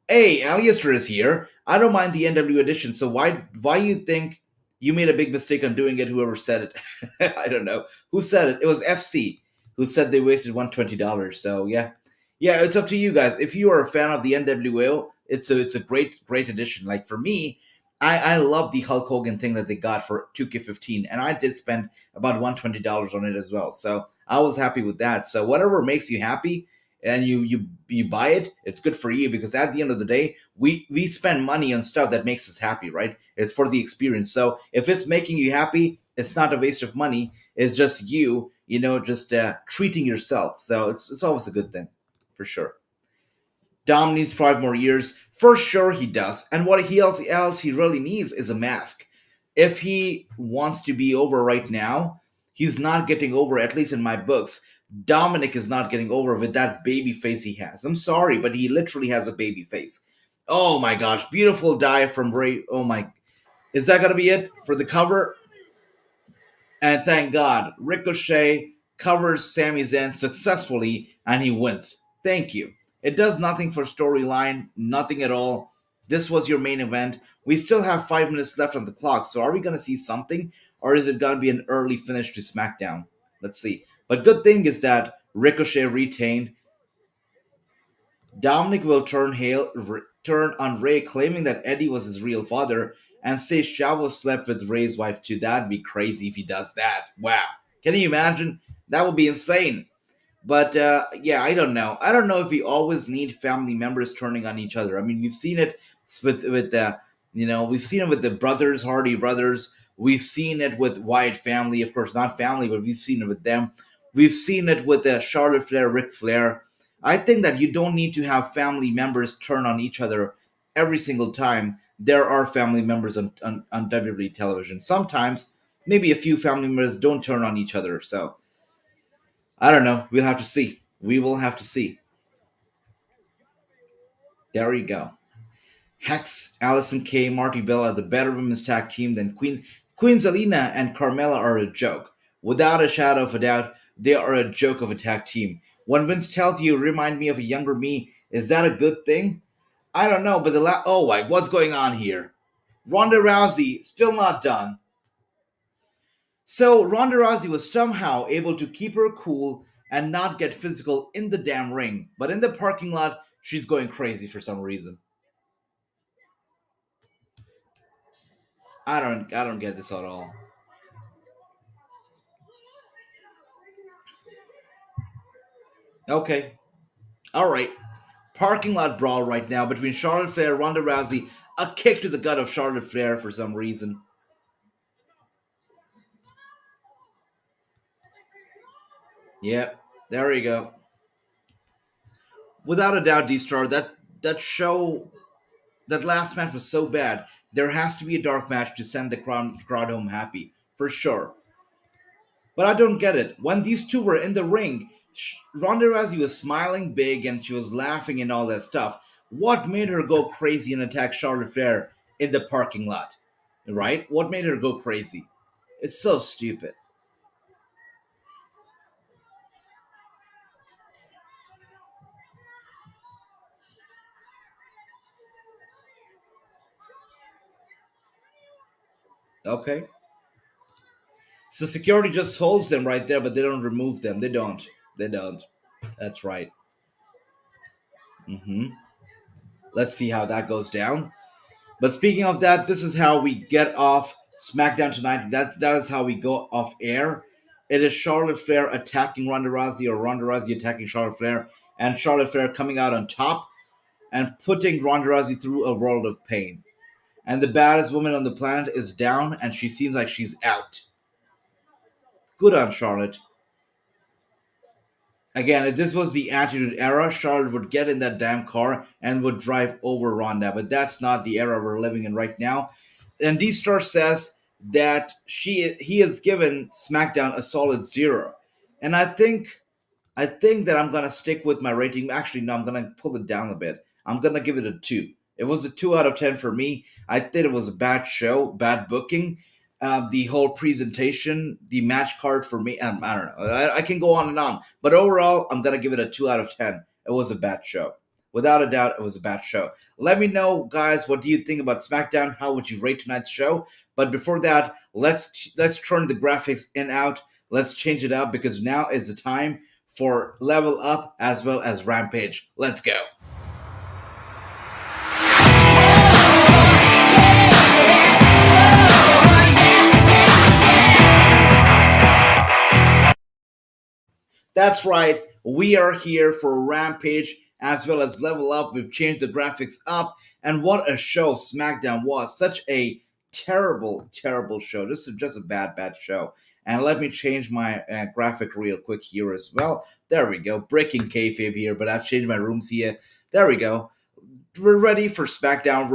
Hey, Alistair is here. I don't mind the NW edition, so why you think you made a big mistake on doing it, whoever said it? I don't know. Who said it? It was FC who said they wasted $120. So, yeah. Yeah, it's up to you guys. If you are a fan of the NWO, it's a great edition. Like for me, I love the Hulk Hogan thing that they got for 2K15, and I did spend about $120 on it as well. So I was happy with that. So whatever makes you happy and you buy it, it's good for you because at the end of the day, we spend money on stuff that makes us happy, right? It's for the experience. So if it's making you happy, it's not a waste of money. It's just you, just treating yourself. So it's always a good thing. For sure. Dom needs 5 more years. For sure he does. And what else he really needs is a mask. If he wants to be over right now, he's not getting over, at least in my books. Dominic is not getting over with that baby face he has. I'm sorry, but he literally has a baby face. Oh my gosh, beautiful dive from Rave. Oh my, is that gonna be it for the cover? And thank God, Ricochet covers Sami Zayn successfully and he wins. Thank you. It does nothing for storyline, nothing at all. This was your main event. We still have 5 minutes left on the clock, so are we going to see something or is it going to be an early finish to SmackDown? Let's see. But good thing is that Ricochet retained. Dominic will turn on Ray, claiming that Eddie was his real father, and say Chavo slept with Ray's wife too. That'd be crazy if he does that. Wow. Can you imagine? That would be insane. But yeah, I don't know. I don't know if we always need family members turning on each other. I mean, we've seen it with the we've seen it with the brothers, Hardy brothers. We've seen it with Wyatt family, of course, not family, but we've seen it with them. We've seen it with Charlotte Flair, Ric Flair. I think that you don't need to have family members turn on each other every single time there are family members on WWE television. Sometimes, maybe a few family members don't turn on each other. So, I don't know. We'll have to see. We will have to see. There you go. Hex, Allison Kay, Marty Bell are the better women's tag team than Queen Zelina and Carmella are a joke. Without a shadow of a doubt, they are a joke of a tag team. When Vince tells you, remind me of a younger me, is that a good thing? I don't know, but oh, what's going on here? Ronda Rousey still not done. So Ronda Rousey was somehow able to keep her cool and not get physical in the damn ring, but in the parking lot, she's going crazy for some reason. I don't get this at all. Okay. All right. Parking lot brawl right now between Charlotte Flair and Ronda Rousey. A kick to the gut of Charlotte Flair for some reason. Yep. There you go. Without a doubt, D-Star, that last match was so bad. There has to be a dark match to send the crowd home happy. For sure. But I don't get it. When these two were in the ring, Ronda Rousey was smiling big and she was laughing and all that stuff. What made her go crazy and attack Charlotte Flair in the parking lot? Right? What made her go crazy? It's so stupid. Okay. So security just holds them right there, but they don't remove them. They don't. They don't. That's right. Hmm. Let's see how that goes down. But speaking of that, this is how we get off SmackDown tonight. That is how we go off air. It is Charlotte Flair attacking Ronda Rousey or Ronda Rousey attacking Charlotte Flair, and Charlotte Flair coming out on top and putting Ronda Rousey through a world of pain. And the baddest woman on the planet is down, and she seems like she's out. Good on Charlotte. Again, if this was the Attitude Era, Charlotte would get in that damn car and would drive over Ronda. But that's not the era we're living in right now. And D-Star says that he has given SmackDown a solid 0. And I think that I'm gonna stick with my rating. Actually, no, I'm gonna pull it down a bit. I'm gonna give it a 2. It was a 2 out of 10 for me. I think it was a bad show, bad booking. The whole presentation, the match card for me, I don't know. I can go on and on. But overall, I'm going to give it a 2 out of 10. It was a bad show. Without a doubt, it was a bad show. Let me know, guys, what do you think about SmackDown? How would you rate tonight's show? But before that, let's turn the graphics in out. Let's change it up because now is the time for Level Up as well as Rampage. Let's go. That's right. We are here for Rampage as well as Level Up. We've changed the graphics up. And what a show SmackDown was. Such a terrible, terrible show. Just a bad, bad show. And let me change my graphic real quick here as well. There we go. Breaking kayfabe here, but I've changed my rooms here. There we go. We're ready for SmackDown.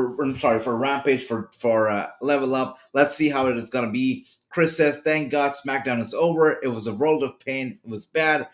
For Rampage, for Level Up. Let's see how it is going to be. Chris says, thank God SmackDown is over. It was a world of pain. It was bad.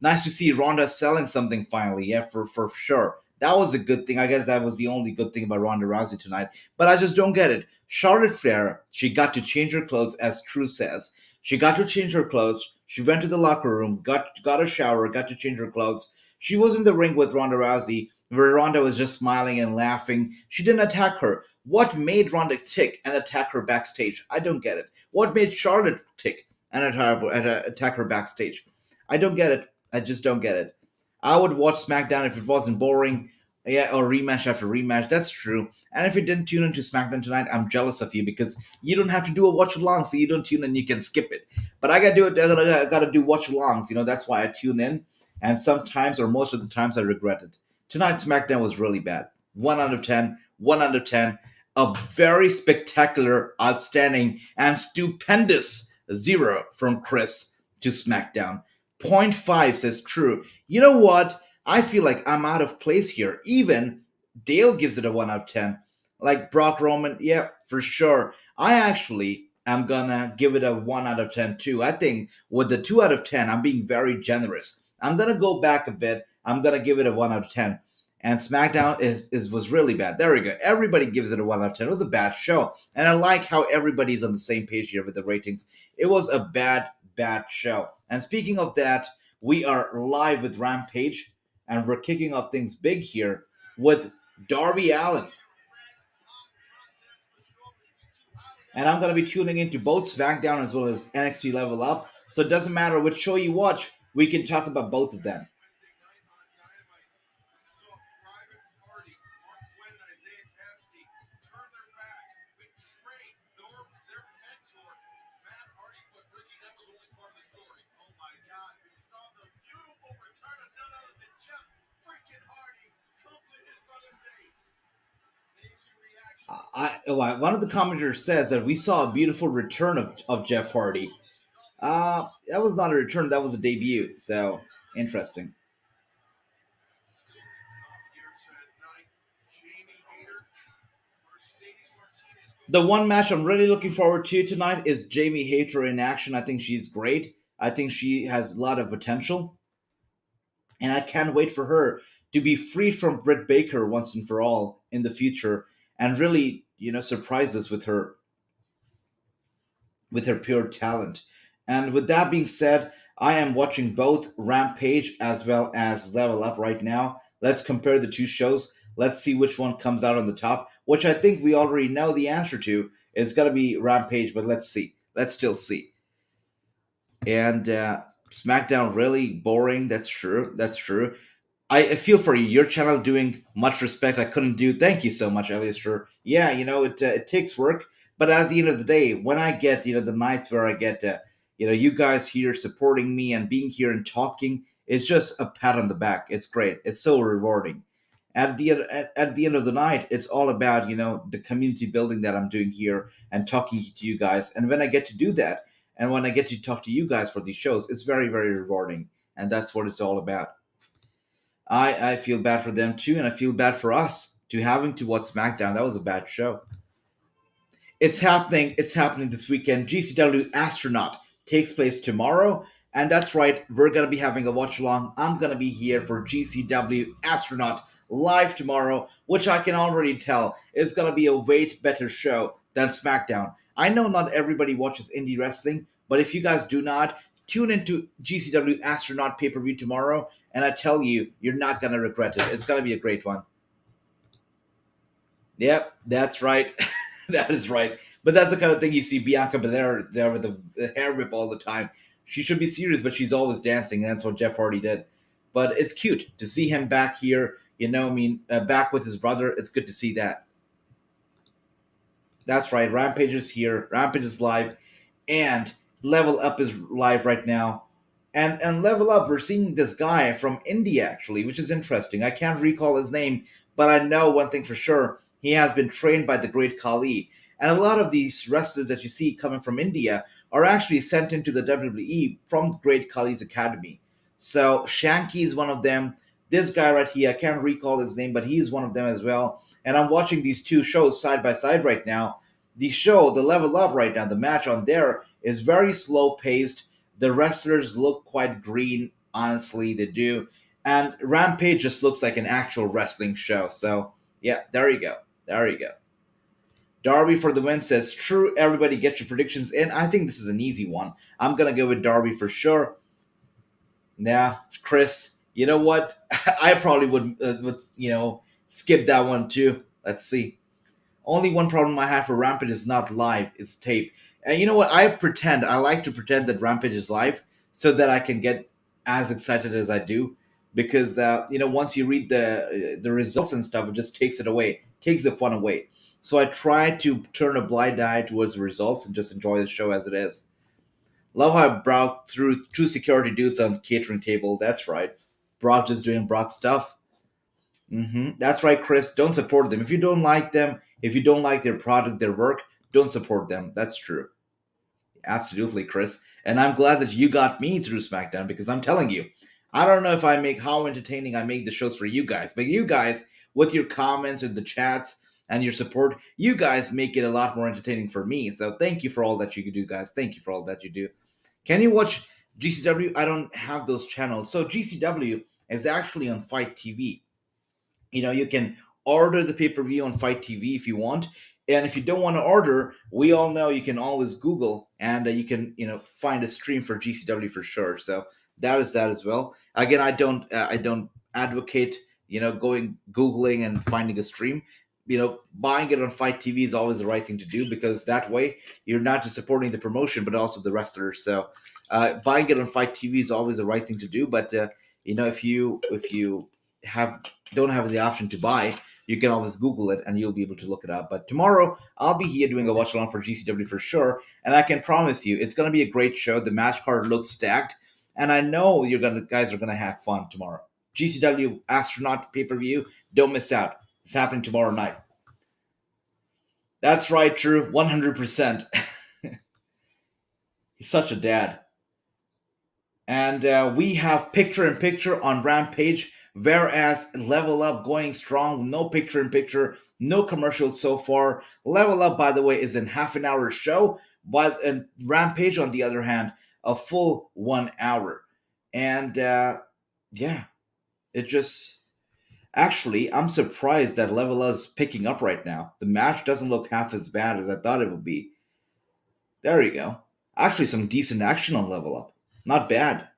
Nice to see Ronda selling something finally. Yeah, for sure. That was a good thing. I guess that was the only good thing about Ronda Rousey tonight. But I just don't get it. Charlotte Flair, she got to change her clothes, as True says. She got to change her clothes. She went to the locker room, got a shower, got to change her clothes. She was in the ring with Ronda Rousey, where Ronda was just smiling and laughing. She didn't attack her. What made Ronda tick and attack her backstage? I don't get it. What made Charlotte tick and attack her backstage? I don't get it. I just don't get it. I would watch SmackDown if it wasn't boring. Yeah, or rematch after rematch. That's true. And if you didn't tune into SmackDown tonight, I'm jealous of you because you don't have to do a watch along, so you don't tune in, you can skip it. But I gotta do it. I gotta do watch alongs. That's why I tune in. And sometimes, or most of the times, I regret it. Tonight's SmackDown was really bad. 1 out of 10. 1 out of 10. A very spectacular, outstanding, and stupendous 0 from Chris to SmackDown. 0.5 says True. You know what? I feel like I'm out of place here. Even Dale gives it a 1 out of 10. Like Brock Roman, yeah, for sure. I actually am gonna give it a 1 out of 10 too. I think with the 2 out of 10, I'm being very generous. I'm gonna go back a bit. I'm gonna give it a 1 out of 10. And SmackDown was really bad. There we go. Everybody gives it a 1 out of 10. It was a bad show. And I like how everybody's on the same page here with the ratings. It was a bad show. And speaking of that, we are live with Rampage. And we're kicking off things big here with Darby Allin. And I'm going to be tuning into both SmackDown as well as NXT Level Up. So it doesn't matter which show you watch, we can talk about both of them. One of the commenters says that we saw a beautiful return of Jeff Hardy. That was not a return, that was a debut. So, interesting. The one match I'm really looking forward to tonight is Jamie Hayter in action. I think she's great. I think she has a lot of potential. And I can't wait for her to be freed from Britt Baker once and for all in the future and really, surprise us with her pure talent. And with that being said, I am watching both Rampage as well as Level Up right now. Let's compare the two shows. Let's see which one comes out on the top, which I think we already know the answer to. It's going to be Rampage, but let's see. Let's still see. And SmackDown really boring. That's true. I feel for you. Your channel doing much respect. I couldn't do. Thank you so much, Alistair. Yeah, it takes work, but at the end of the day, when I get the nights where I get you guys here supporting me and being here and talking, it's just a pat on the back. It's great. It's so rewarding. At the end of the night, it's all about the community building that I'm doing here and talking to you guys. And when I get to do that, and when I get to talk to you guys for these shows, it's very, very rewarding, and that's what it's all about. I feel bad for them too, and I feel bad for us to having to watch SmackDown. That was a bad show. It's happening. It's happening this weekend. GCW Astronaut takes place tomorrow, and that's right. We're gonna be having a watch along. I'm gonna be here for GCW Astronaut live tomorrow, which I can already tell is gonna be a way better show than SmackDown. I know not everybody watches indie wrestling, but if you guys do not, tune into GCW Astronaut pay-per-view tomorrow, and I tell you, you're not going to regret it. It's going to be a great one. Yep, that's right. That is right. But that's the kind of thing you see Bianca Belair there with the hair whip all the time. She should be serious, but she's always dancing, and that's what Jeff Hardy did. But it's cute to see him back here, back with his brother. It's good to see that. That's right. Rampage is here. Rampage is live. And Level Up is live right now. And Level Up, we're seeing this guy from India, actually, which is interesting. I can't recall his name, but I know one thing for sure. He has been trained by the great Khali. And a lot of these wrestlers that you see coming from India are actually sent into the WWE from great Khali's academy. So Shanky is one of them. This guy right here, I can't recall his name, but he's one of them as well. And I'm watching these two shows side by side right now. The show, the Level Up right now, the match on there is very slow paced. The wrestlers look quite green, honestly, they do. And Rampage just looks like an actual wrestling show. So yeah, there you go. There you go. Darby for the win says, true, everybody get your predictions in. I think this is an easy one. I'm going to go with Darby for sure. Yeah, Chris, you know what? I probably would skip that one too. Let's see. Only one problem I have for Rampage is not live, it's tape. And you know what? I like to pretend that Rampage is live so that I can get as excited as I do. Because, once you read the results and stuff, it just takes it away, takes the fun away. So I try to turn a blind eye towards the results and just enjoy the show as it is. Love how I brought through two security dudes on the catering table. That's right. Brock just doing Brock stuff. That's right, Chris. Don't support them. If you don't like them, if you don't like their product, their work, don't support them. That's true. Absolutely, Chris. And I'm glad that you got me through SmackDown because I'm telling you, I don't know how entertaining I make the shows for you guys, but you guys, with your comments and the chats and your support, you guys make it a lot more entertaining for me. So thank you for all that you do, guys. Thank you for all that you do. Can you watch GCW? I don't have those channels. So GCW is actually on Fight TV. You can order the pay-per-view on Fight TV if you want. And if you don't want to order, we all know you can always Google and you can, find a stream for GCW for sure. So that is that as well. Again, I don't advocate, going Googling and finding a stream. Buying it on Fight TV is always the right thing to do because that way you're not just supporting the promotion but also the wrestlers. So buying it on Fight TV is always the right thing to do. But if you don't have the option to buy, you can always Google it and you'll be able to look it up. But tomorrow I'll be here doing a watch along for GCW for sure, and I can promise you it's going to be a great show. The match card looks stacked, and I know guys are gonna have fun tomorrow. GCW Astronaut pay-per-view, don't miss out. It's happening tomorrow night. That's right, Drew. 100%. He's such a dad. And we have picture-in-picture on Rampage, whereas Level Up going strong. No picture-in-picture, no commercials so far. Level Up, by the way, is a half an hour show, and Rampage, on the other hand, a full 1 hour. And it just... Actually, I'm surprised that Level Up is picking up right now. The match doesn't look half as bad as I thought it would be. There you go. Actually, some decent action on Level Up. Not bad.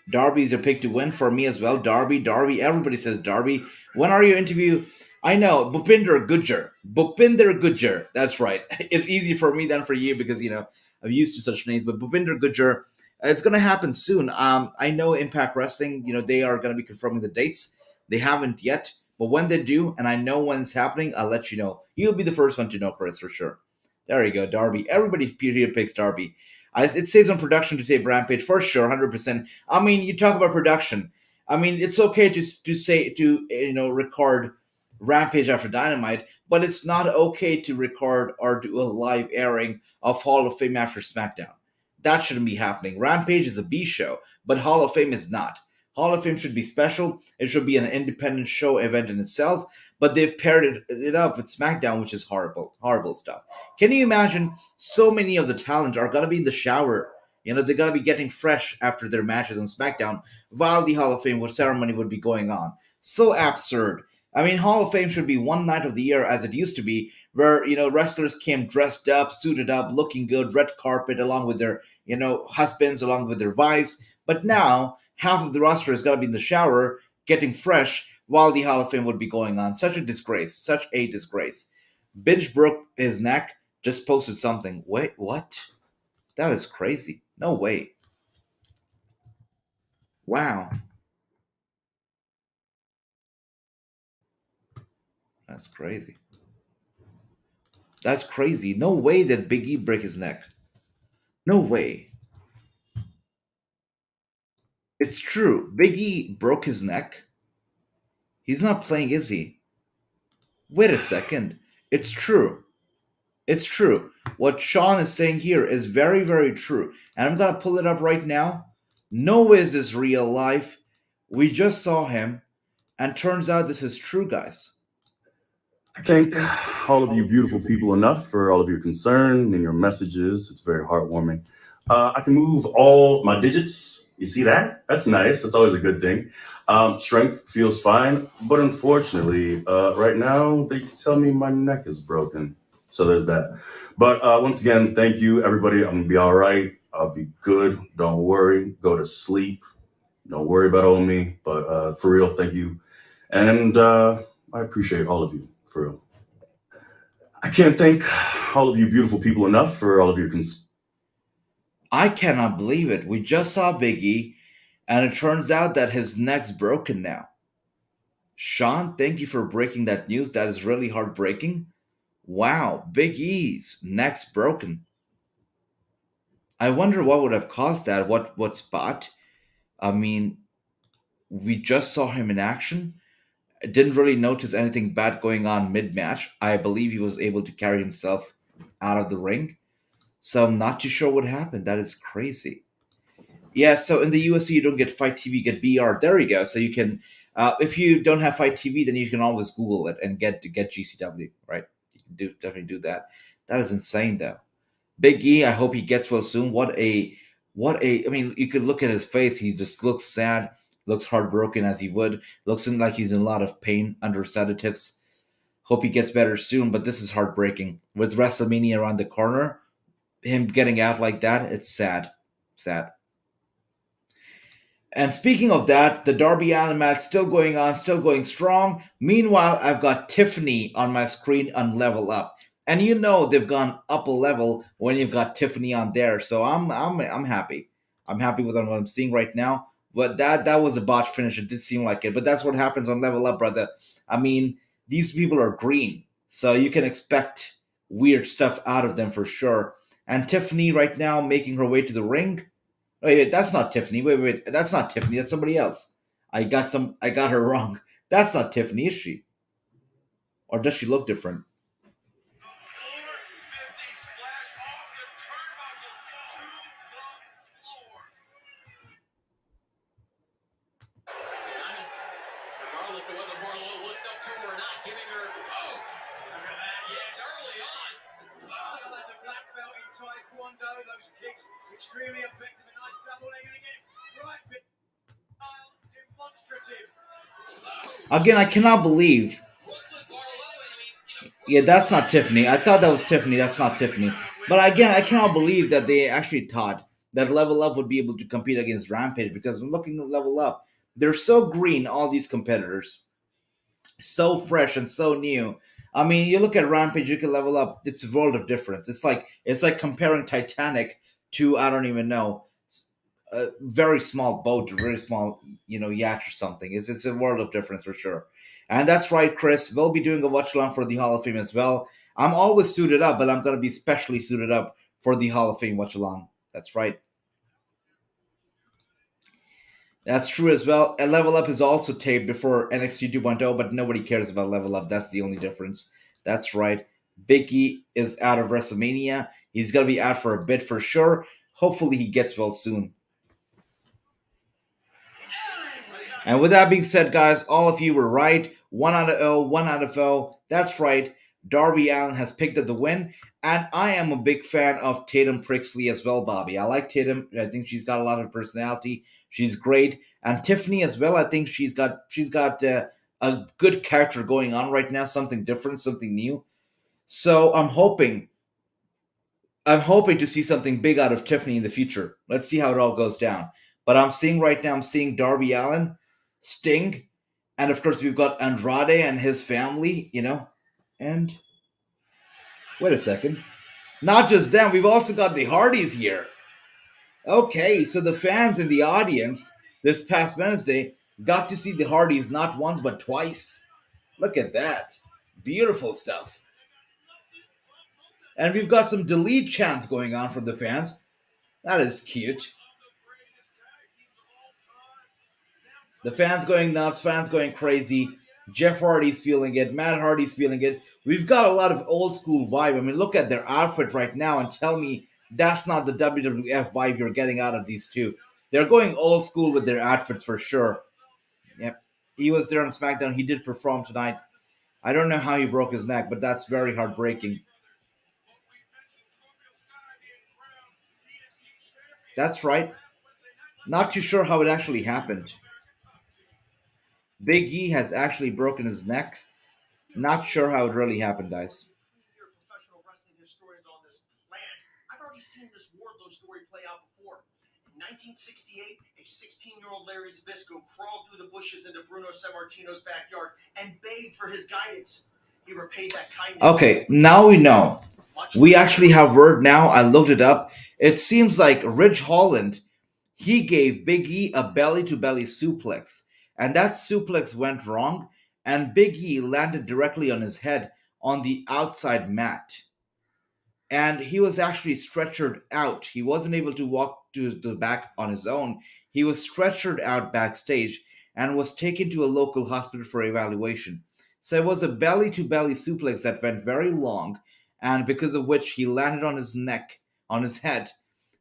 Darby's your pick to win for me as well. Darby. Everybody says Darby. When are you interview? I know. Bhupinder Gujjar. That's right. It's easy for me than for you because, I'm used to such names. But Bhupinder Gujjar, it's going to happen soon. I know Impact Wrestling, they are going to be confirming the dates. They haven't yet. But when they do, and I know when it's happening, I'll let you know. You'll be the first one to know, Chris, for sure. There you go, Darby. Everybody here picks Darby. It says on production to tape Rampage for sure, 100%. I mean, you talk about production. I mean, it's okay to record Rampage after Dynamite, but it's not okay to record or do a live airing of Hall of Fame after SmackDown. That shouldn't be happening. Rampage is a B show, but Hall of Fame is not. Hall of Fame should be special. It should be an independent show event in itself, but they've paired it up with SmackDown, which is horrible stuff. Can you imagine so many of the talent are going to be in the shower? They're going to be getting fresh after their matches on SmackDown while the Hall of Fame ceremony would be going on. So absurd. I mean, Hall of Fame should be one night of the year as it used to be, where, wrestlers came dressed up, suited up, looking good, red carpet, along with their, husbands, along with their wives. But now, half of the roster is going to be in the shower, getting fresh, while the Hall of Fame would be going on. Such a disgrace. Binge broke his neck, just posted something. Wait, what? That is crazy. No way. Wow. That's crazy. That's crazy. No way that Big E break his neck. No way. It's true. Big E broke his neck. He's not playing, is he? Wait a second. It's true. It's true. What Sean is saying here is very, very true. And I'm going to pull it up right now. No way is this real life. We just saw him. And turns out this is true, guys. I thank all of you beautiful people enough for all of your concern and your messages. It's very heartwarming. I can move all my digits. You see that? That's nice. That's always a good thing. Strength feels fine, but unfortunately, right now they tell me my neck is broken. So there's that. But once again, thank you, everybody. I'm gonna be all right. I'll be good. Don't worry. Go to sleep. Don't worry about all me. But for real, thank you, and I appreciate all of you for real. I can't thank all of you beautiful people enough for all of your I cannot believe it. We just saw Big E, and it turns out that his neck's broken now. Sean, thank you for breaking that news. That is really heartbreaking. Wow, Big E's neck's broken. I wonder what would have caused that. What spot? I mean, we just saw him in action. I didn't really notice anything bad going on mid match. I believe he was able to carry himself out of the ring. So I'm not too sure what happened. That is crazy. Yeah, so in the UFC, you don't get Fight TV, you get BR. There you go. So you can, if you don't have Fight TV, then you can always Google it and get GCW, right? You can definitely do that. That is insane, though. Big E, I hope he gets well soon. I mean, you could look at his face. He just looks sad, looks heartbroken as he would. Looks like he's in a lot of pain under sedatives. Hope he gets better soon, but this is heartbreaking. With WrestleMania around the corner, him getting out like that, it's sad. Sad. And speaking of that, the Darby Allin match still going on, still going strong. Meanwhile, I've got Tiffany on my screen on Level Up, and you know they've gone up a level when you've got Tiffany on there. So I'm happy. I'm happy with what I'm seeing right now. But that was a botch finish. It did seem like it, but that's what happens on Level Up, brother. I mean, these people are green, so you can expect weird stuff out of them for sure. And Tiffany right now making her way to the ring. Wait, that's not Tiffany. Wait, that's not Tiffany. That's somebody else. I got her wrong. That's not Tiffany, is she? Or does she look different? Regardless of whether Barlow looks up to her or not, giving her. Oh, look at that. Yes, early on. Oh, as a black belt in Taekwondo, those kicks extremely effective. A nice double leg and again. Right, bit demonstrative. Again, I cannot believe. Yeah, that's not Tiffany. I thought that was Tiffany. That's not Tiffany. But again, I cannot believe that they actually thought that Level Up would be able to compete against Rampage, because I'm looking at Level Up. They're so green, all these competitors. So fresh and so new. I mean, you look at Rampage, you can Level Up. It's a world of difference. It's like comparing Titanic to, I don't even know, a very small boat, a very small, yacht or something. It's a world of difference for sure. And that's right, Chris. We'll be doing a watch along for the Hall of Fame as well. I'm always suited up, but I'm going to be specially suited up for the Hall of Fame watch along. That's right. That's true as well. And Level Up is also taped before NXT 2.0, but nobody cares about Level Up. That's the only difference. That's right. Big E is out of WrestleMania. He's going to be out for a bit for sure. Hopefully he gets well soon. And with that being said, guys, all of you were right. 1 out of 0, 1 out of 0. That's right. Darby Allin has picked up the win. And I am a big fan of Tatum Prixley as well, Bobby. I like Tatum. I think she's got a lot of personality. She's great. And Tiffany as well. I think she's got a good character going on right now. Something different, something new. So I'm hoping to see something big out of Tiffany in the future. Let's see how it all goes down. But I'm seeing Darby Allin, Sting, and of course we've got Andrade and his family, And wait a second. Not just them, we've also got the Hardys here. Okay, so the fans in the audience this past Wednesday got to see the Hardys not once but twice. Look at that. Beautiful stuff. And we've got some delete chants going on from the fans. That is cute. The fans going nuts, fans going crazy. Jeff Hardy's feeling it. Matt Hardy's feeling it. We've got a lot of old school vibe. I mean, look at their outfit right now and tell me that's not the WWF vibe you're getting out of these two. They're going old school with their outfits for sure. Yep. He was there on SmackDown. He did perform tonight. I don't know how he broke his neck, but that's very heartbreaking. That's right. Not too sure how it actually happened. Big E has actually broken his neck. Not sure how it really happened, guys. Professional wrestling historians on this planet. I've already seen this Wardlow story play out before. In 1968, a 16-year-old Larry Zbyszko crawled through the bushes into Bruno Sammartino's backyard and begged for his guidance. He repaid that kindness. Okay, now we know. We actually have word now. I looked it up. It seems like Ridge Holland, he gave Big E a belly-to-belly suplex, and that suplex went wrong, and Big E landed directly on his head on the outside mat. And he was actually stretchered out. He wasn't able to walk to the back on his own. He was stretchered out backstage and was taken to a local hospital for evaluation. So it was a belly to belly suplex that went very long, and because of which he landed on his neck, on his head,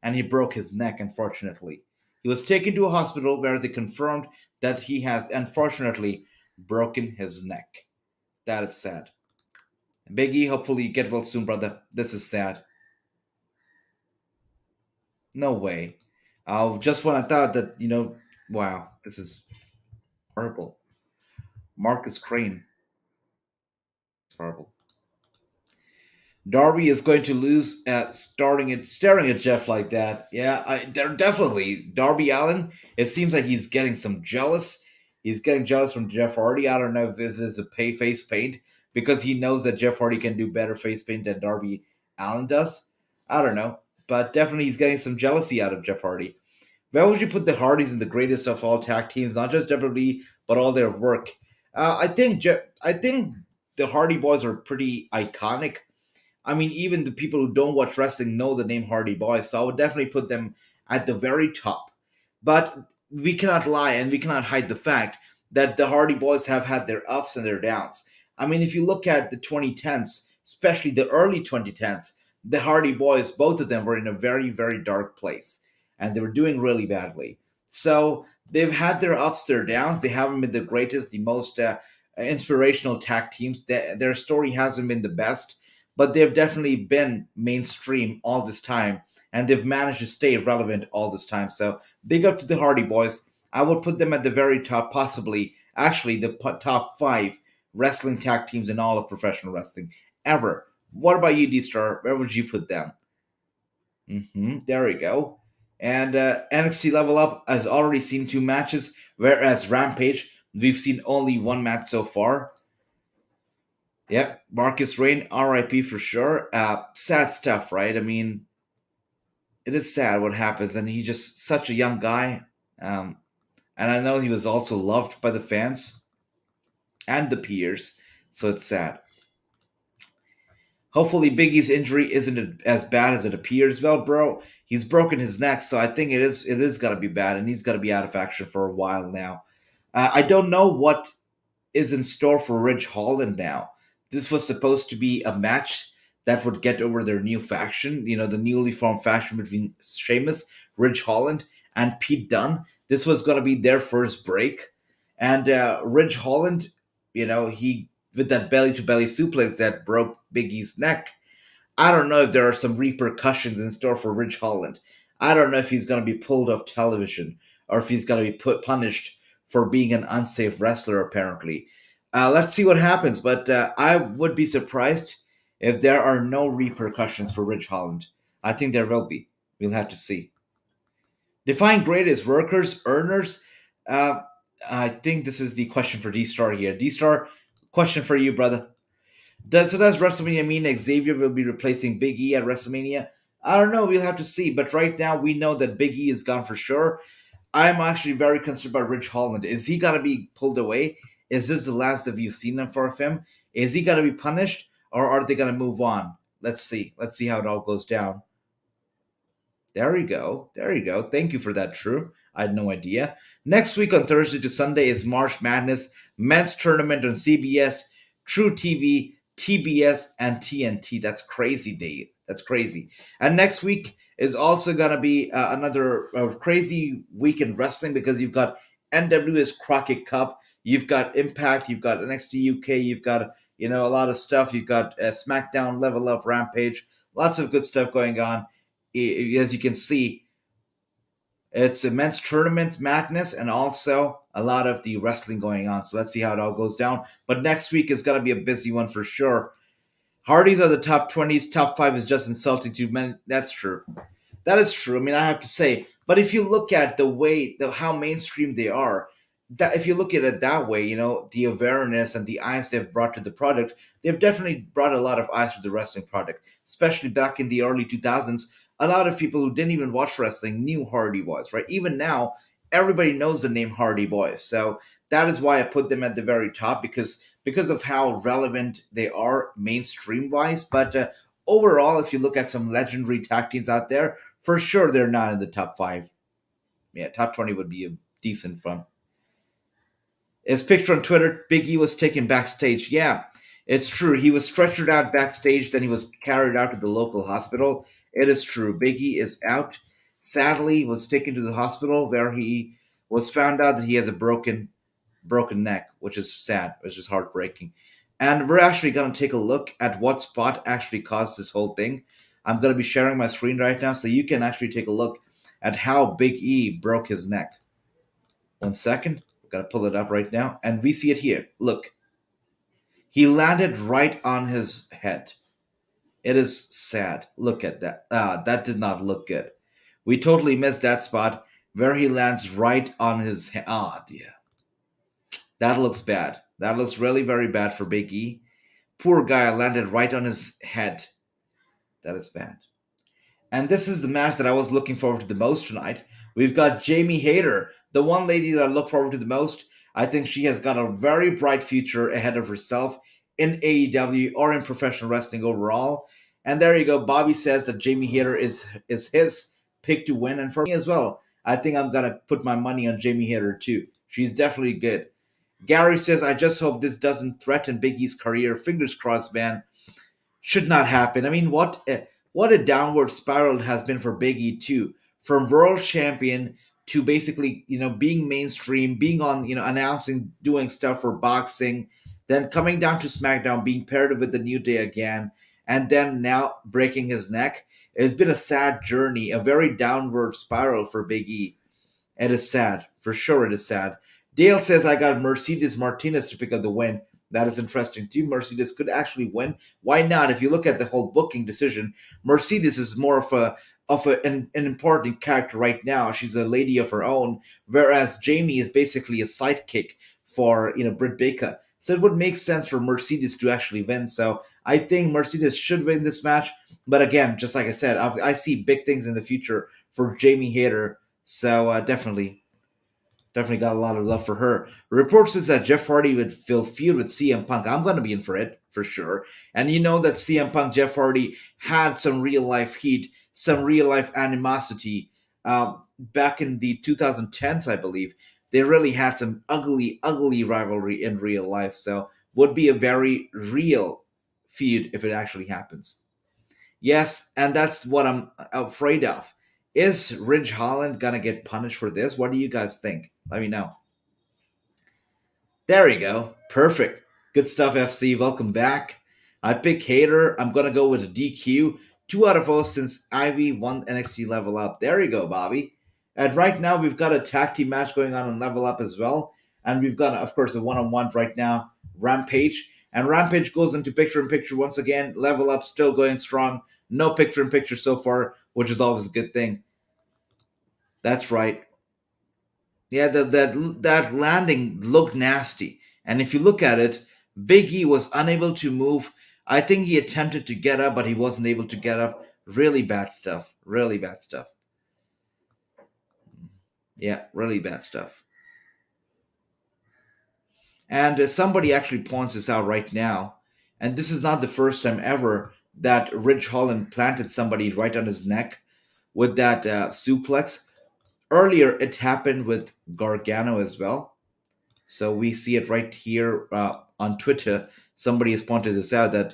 and he broke his neck, unfortunately. He was taken to a hospital where they confirmed that he has, unfortunately, broken his neck. That is sad. Big E, hopefully you get well soon, brother. This is sad. No way. Just when I thought that, wow, this is horrible. Marcus Crane. It's horrible. Darby is going to lose at staring at Jeff like that. Yeah, they're definitely Darby Allin. It seems like he's getting some jealous. He's getting jealous from Jeff Hardy. I don't know if this is a face paint because he knows that Jeff Hardy can do better face paint than Darby Allin does. I don't know, but definitely he's getting some jealousy out of Jeff Hardy. Where would you put the Hardys in the greatest of all tag teams, not just WWE but all their work? I think the Hardy Boys are pretty iconic. I mean, even the people who don't watch wrestling know the name Hardy Boys, so I would definitely put them at the very top. But we cannot lie and we cannot hide the fact that the Hardy Boys have had their ups and their downs. I mean, if you look at the 2010s, especially the early 2010s, the Hardy Boys, both of them were in a very, very dark place, and they were doing really badly. So they've had their ups, their downs. They haven't been the greatest, the most inspirational tag teams. Their story hasn't been the best, but they've definitely been mainstream all this time, and they've managed to stay relevant all this time. So big up to the Hardy Boys. I would put them at the very top, possibly, actually, the top 5 wrestling tag teams in all of professional wrestling ever. What about you, D-Star? Where would you put them? There we go. And NXT Level Up has already seen 2 matches, whereas Rampage, we've seen only 1 match so far. Yep, Marcus Rain, RIP for sure. Sad stuff, right? I mean, it is sad what happens, and he's just such a young guy. And I know he was also loved by the fans and the peers, so it's sad. Hopefully, Big E's injury isn't as bad as it appears. Well, bro, he's broken his neck, so I think it is gonna be bad, and he's gonna be out of action for a while now. I don't know what is in store for Ridge Holland now. This was supposed to be a match that would get over their new faction, the newly formed faction between Sheamus, Ridge Holland, and Pete Dunne. This was going to be their first break. And Ridge Holland, he, with that belly-to-belly suplex that broke Big E's neck, I don't know if there are some repercussions in store for Ridge Holland. I don't know if he's going to be pulled off television or if he's going to be punished for being an unsafe wrestler, apparently. Let's see what happens, but I would be surprised if there are no repercussions for Ridge Holland. I think there will be. We'll have to see. Define greatest workers, earners. I think this is the question for D-Star here. D-Star, question for you, brother. Does WrestleMania mean Xavier will be replacing Big E at WrestleMania? I don't know. We'll have to see. But right now, we know that Big E is gone for sure. I'm actually very concerned about Ridge Holland. Is he going to be pulled away? Is this the last that you've seen them for him? Is he going to be punished, or are they going to move on? Let's see. Let's see how it all goes down. There we go. There you go. Thank you for that, True. I had no idea. Next week on Thursday to Sunday is March Madness men's tournament on CBS, True TV, TBS, and TNT. That's crazy, Dave. That's crazy. And next week is also going to be another crazy week in wrestling because you've got NWS Crockett Cup, you've got Impact, you've got NXT UK, you've got a lot of stuff. You've got SmackDown, Level Up, Rampage, lots of good stuff going on. As you can see, It's a men's tournament madness and also a lot of the wrestling going on. So let's see how it all goes down. But next week is going to be a busy one for sure. Hardys are the top 20s. Top 5 is just insulting to men. That's true. That is true. I mean, I have to say. But if you look at how mainstream they are, that if you look at it that way, the awareness and the eyes they've brought to the product, they've definitely brought a lot of eyes to the wrestling product. Especially back in the early 2000s, a lot of people who didn't even watch wrestling knew Hardy Boys, right? Even now, everybody knows the name Hardy Boys. So that is why I put them at the very top because of how relevant they are mainstream wise. But overall, if you look at some legendary tag teams out there, for sure they're not in the top 5. Yeah, top 20 would be a decent fun. His picture on Twitter, Big E was taken backstage. Yeah, it's true. He was stretchered out backstage, then he was carried out to the local hospital. It is true. Big E is out. Sadly, was taken to the hospital where he was found out that he has a broken neck, which is sad, which is heartbreaking. And we're actually going to take a look at what spot actually caused this whole thing. I'm going to be sharing my screen right now so you can actually take a look at how Big E broke his neck. 1 second. We're going to pull it up right now. And we see it here. Look. He landed right on his head. It is sad. Look at that. That did not look good. We totally missed that spot where he lands right on his head. Ah, dear. That looks bad. That looks really very bad for Big E. Poor guy landed right on his head. That is bad. And this is the match that I was looking forward to the most tonight. We've got Jamie Hayter, the one lady that I look forward to the most. I think she has got a very bright future ahead of herself in AEW or in professional wrestling overall. And there you go. Bobby says that Jamie Hayter is his pick to win. And for me as well, I think I'm going to put my money on Jamie Hayter too. She's definitely good. Gary says, I just hope this doesn't threaten Big E's career. Fingers crossed, man. Should not happen. I mean, what a downward spiral it has been for Big E too. From world champion to basically, being mainstream, being on, announcing, doing stuff for boxing, then coming down to SmackDown, being paired with the New Day again, and then now breaking his neck. It's been a sad journey, a very downward spiral for Big E. It is sad. For sure it is sad. Dale says, I got Mercedes Martinez to pick up the win. That is interesting too. Mercedes could actually win. Why not? If you look at the whole booking decision, Mercedes is more of an important character right now. She's a lady of her own, whereas Jamie is basically a sidekick for Britt Baker. So it would make sense for Mercedes to actually win. So I think Mercedes should win this match. But again, just like I said, I see big things in the future for Jamie Hayter. So definitely got a lot of love for her. Reports says that Jeff Hardy would feud with CM Punk. I'm going to be in for it, for sure. And you know that CM Punk, Jeff Hardy had some real-life heat, some real-life animosity back in the 2010s, I believe. They really had some ugly, ugly rivalry in real life. So would be a very real feud if it actually happens. Yes, and that's what I'm afraid of. Is Ridge Holland going to get punished for this? What do you guys think? Let me know. There you go. Perfect. Good stuff, FC. Welcome back. I pick Hayter. I'm going to go with a DQ. 2 out of 4 since Ivy won NXT Level Up. There you go, Bobby. And right now, we've got a tag team match going on Level Up as well. And we've got, of course, a one-on-one right now, Rampage. And Rampage goes into picture-in-picture once again. Level Up still going strong. No picture-in-picture so far, which is always a good thing. That's right. Yeah, that landing looked nasty. And if you look at it, Big E was unable to move. I think he attempted to get up, but he wasn't able to get up. Really bad stuff. Really bad stuff. Yeah, really bad stuff. And somebody actually points this out right now. And this is not the first time ever that Ridge Holland planted somebody right on his neck with that suplex. Earlier, it happened with Gargano as well. So we see it right here on Twitter. Somebody has pointed this out that,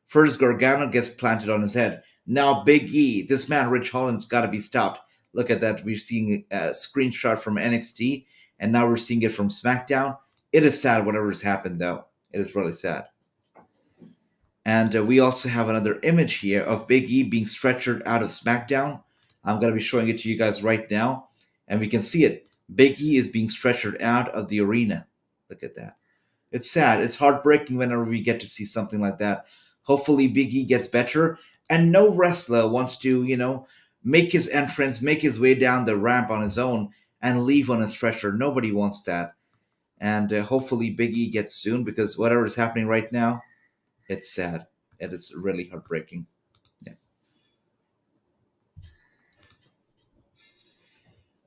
first Gargano gets planted on his head. Now Big E, this man, Ridge Holland's got to be stopped. Look at that. We're seeing a screenshot from NXT, and now we're seeing it from SmackDown. It is sad whatever has happened, though. It is really sad. And we also have another image here of Big E being stretchered out of SmackDown. I'm going to be showing it to you guys right now. And we can see it. Big E is being stretchered out of the arena. Look at that. It's sad. It's heartbreaking whenever we get to see something like that. Hopefully, Big E gets better. And no wrestler wants to, make his entrance, make his way down the ramp on his own and leave on a stretcher. Nobody wants that. And hopefully, Big E gets soon, because whatever is happening right now, it's sad. It is really heartbreaking.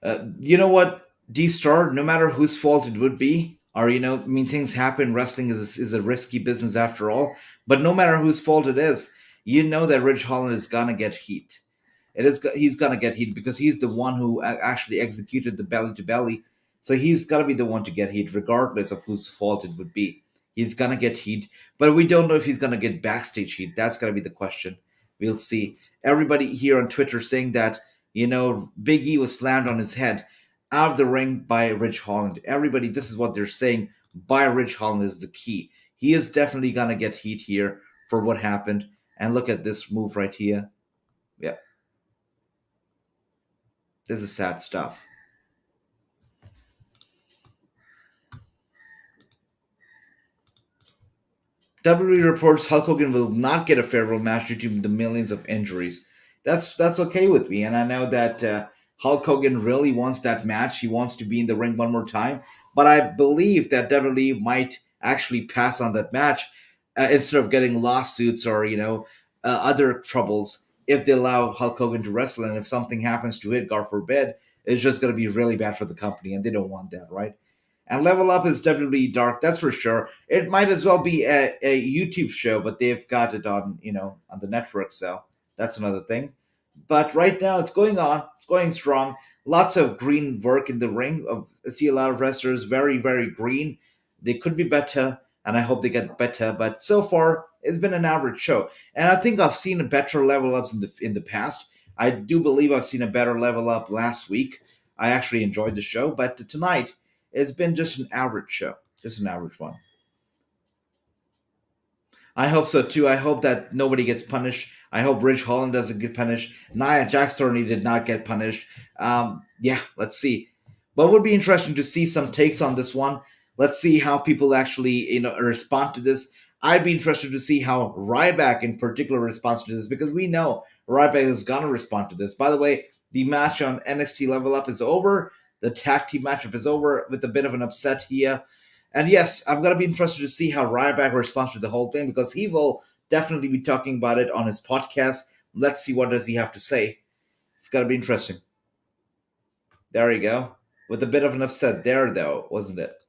Yeah. You know what, D-Star, no matter whose fault it would be, or, things happen. Wrestling is a risky business after all. But no matter whose fault it is, you know that Ridge Holland is going to get heat. He's going to get heat because he's the one who actually executed the belly to belly. So he's got to be the one to get heat, regardless of whose fault it would be. He's going to get heat, but we don't know if he's going to get backstage heat. That's going to be the question. We'll see. Everybody here on Twitter saying that, Big E was slammed on his head out of the ring by Ridge Holland. Everybody, this is what they're saying. By Ridge Holland is the key. He is definitely going to get heat here for what happened. And look at this move right here. Yeah. This is sad stuff. WWE reports Hulk Hogan will not get a farewell match due to the millions of injuries. That's okay with me, and I know that Hulk Hogan really wants that match. He wants to be in the ring one more time, but I believe that WWE might actually pass on that match instead of getting lawsuits or other troubles if they allow Hulk Hogan to wrestle. And if something happens to it, God forbid, it's just going to be really bad for the company, and they don't want that, right? And Level Up is WWE dark, that's for sure. It might as well be a YouTube show, but they've got it on, on the network, so that's another thing. But right now, it's going on. It's going strong. Lots of green work in the ring. I see a lot of wrestlers very, very green. They could be better, and I hope they get better. But so far, it's been an average show. And I think I've seen a better Level Ups in the past. I do believe I've seen a better Level Up last week. I actually enjoyed the show, but tonight, it's been just an average show. Just an average one. I hope so too. I hope that nobody gets punished. I hope Ridge Holland doesn't get punished. Nia Jax certainly did not get punished. Let's see. But it would be interesting to see some takes on this one. Let's see how people actually respond to this. I'd be interested to see how Ryback in particular responds to this, because we know Ryback is gonna respond to this. By the way, the match on NXT Level Up is over. The tag team matchup is over with a bit of an upset here. And yes, I'm going to be interested to see how Ryback responds to the whole thing, because he will definitely be talking about it on his podcast. Let's see what does he have to say. It's going to be interesting. There you go. With a bit of an upset there, though, wasn't it?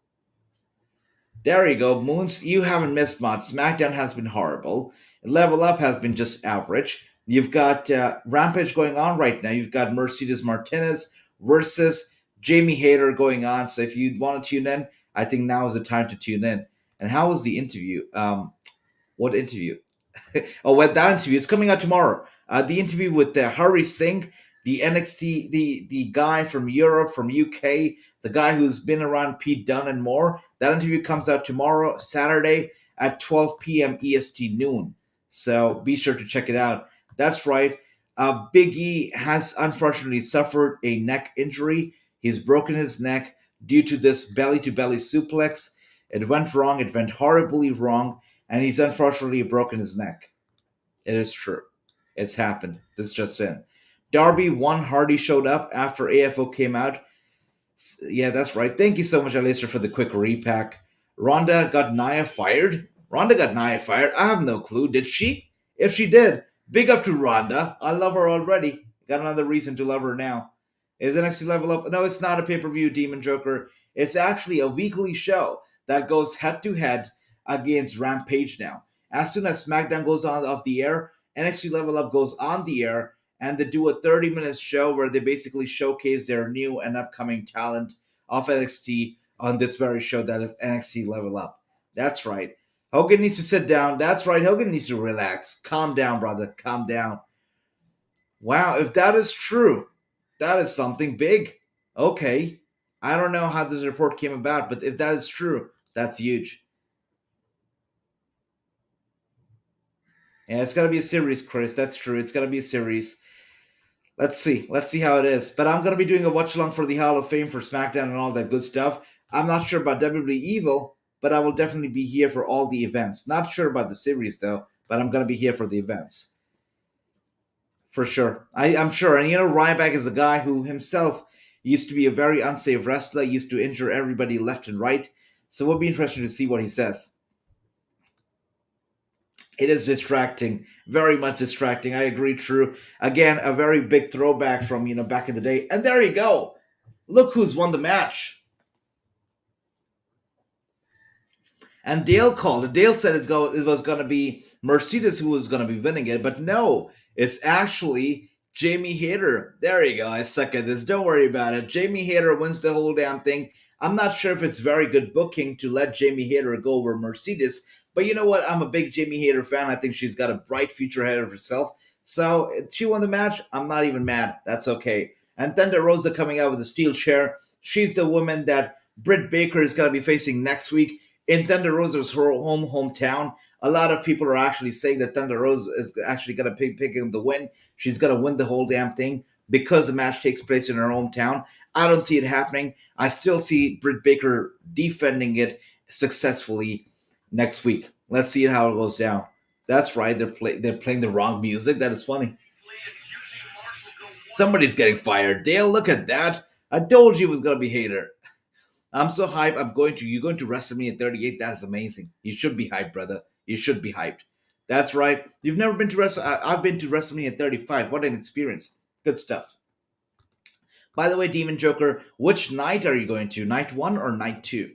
There you go. Moons, you haven't missed much. SmackDown has been horrible. Level Up has been just average. You've got Rampage going on right now. You've got Mercedes Martinez versus Jamie Hayter going on. So if you want to tune in, I think now is the time to tune in. And how was the interview? What interview? That interview. It's coming out tomorrow. The interview with Hari Singh, the NXT, the guy from Europe, from UK, the guy who's been around Pete Dunne and more. That interview comes out tomorrow, Saturday at 12 p.m. EST noon. So be sure to check it out. That's right. Big E has unfortunately suffered a neck injury. He's broken his neck due to this belly-to-belly suplex. It went wrong. It went horribly wrong. And he's unfortunately broken his neck. It is true. It's happened. This just in. Darby won. Hardy showed up after AFO came out. Yeah, that's right. Thank you so much, Alistair, for the quick repack. Ronda got Nia fired. I have no clue. Did she? If she did, big up to Ronda. I love her already. Got another reason to love her now. Is NXT Level Up? No, it's not a pay-per-view, Demon Joker. It's actually a weekly show that goes head-to-head against Rampage now. As soon as SmackDown goes on off the air, NXT Level Up goes on the air, and they do a 30-minute show where they basically showcase their new and upcoming talent of NXT on this very show that is NXT Level Up. That's right. Hogan needs to sit down. That's right. Hogan needs to relax. Calm down, brother. Calm down. Wow, if that is true, that is something big. Okay. I don't know how this report came about, but if that is true, that's huge. Yeah, it's got to be a series, Chris. That's true. It's got to be a series. Let's see. Let's see how it is. But I'm gonna be doing a watch along for the Hall of Fame for SmackDown and all that good stuff. I'm not sure about WWE Evil, but I will definitely be here for all the events. Not sure about the series though, but I'm gonna be here for the events for sure. I'm sure. And Ryback is a guy who himself used to be a very unsafe wrestler, used to injure everybody left and right. So it'll be interesting to see what he says. It is distracting, very much distracting. I agree, true. Again, a very big throwback from back in the day. And there you go. Look who's won the match. And Dale called it. Dale said it was going to be Mercedes who was going to be winning it, but no, it's actually Jamie Hayter. There you go. I suck at this. Don't worry about it. Jamie Hayter wins the whole damn thing. I'm not sure if it's very good booking to let Jamie Hayter go over Mercedes, but you know what? I'm a big Jamie Hayter fan. I think she's got a bright future ahead of herself. So she won the match. I'm not even mad. That's okay. And Thunder Rosa coming out with a steel chair. She's the woman that Britt Baker is going to be facing next week in Thunder Rosa's hometown. A lot of people are actually saying that Thunder Rosa is actually going to pick him the win. She's going to win the whole damn thing because the match takes place in her hometown. I don't see it happening. I still see Britt Baker defending it successfully next week. Let's see how it goes down. That's right. They're playing the wrong music. That is funny. Somebody's getting fired. Dale, look at that. I told you it was going to be Hater. I'm so hyped. You're going to Wrestlemania 38. That is amazing. You should be hyped, brother. You should be hyped. That's right. You've never been to I've been to Wrestlemania 35. What an experience. Good stuff. By the way, Demon Joker, which night are you going to? Night 1 or night 2?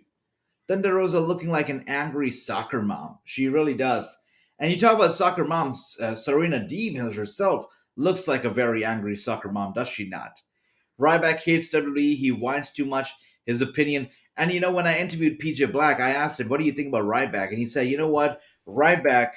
Thunder Rosa looking like an angry soccer mom. She really does. And you talk about soccer moms, Serena Deeb herself looks like a very angry soccer mom, does she not? Ryback hates WWE. He whines too much. His opinion. And when I interviewed PJ Black, I asked him, what do you think about Ryback? And he said, you know what? Ryback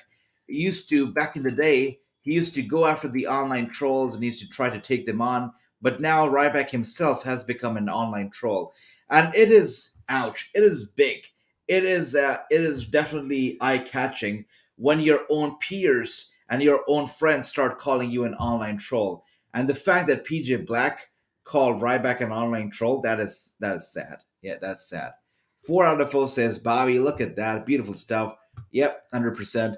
used to, back in the day, he used to go after the online trolls and he used to try to take them on. But now Ryback himself has become an online troll. And it is, ouch, it is big. It is definitely eye-catching when your own peers and your own friends start calling you an online troll. And the fact that PJ Black called Ryback an online troll, that is sad. Yeah, that's sad. 4 out of 4 says Bobby. Look at that. Beautiful stuff. Yep, 100%.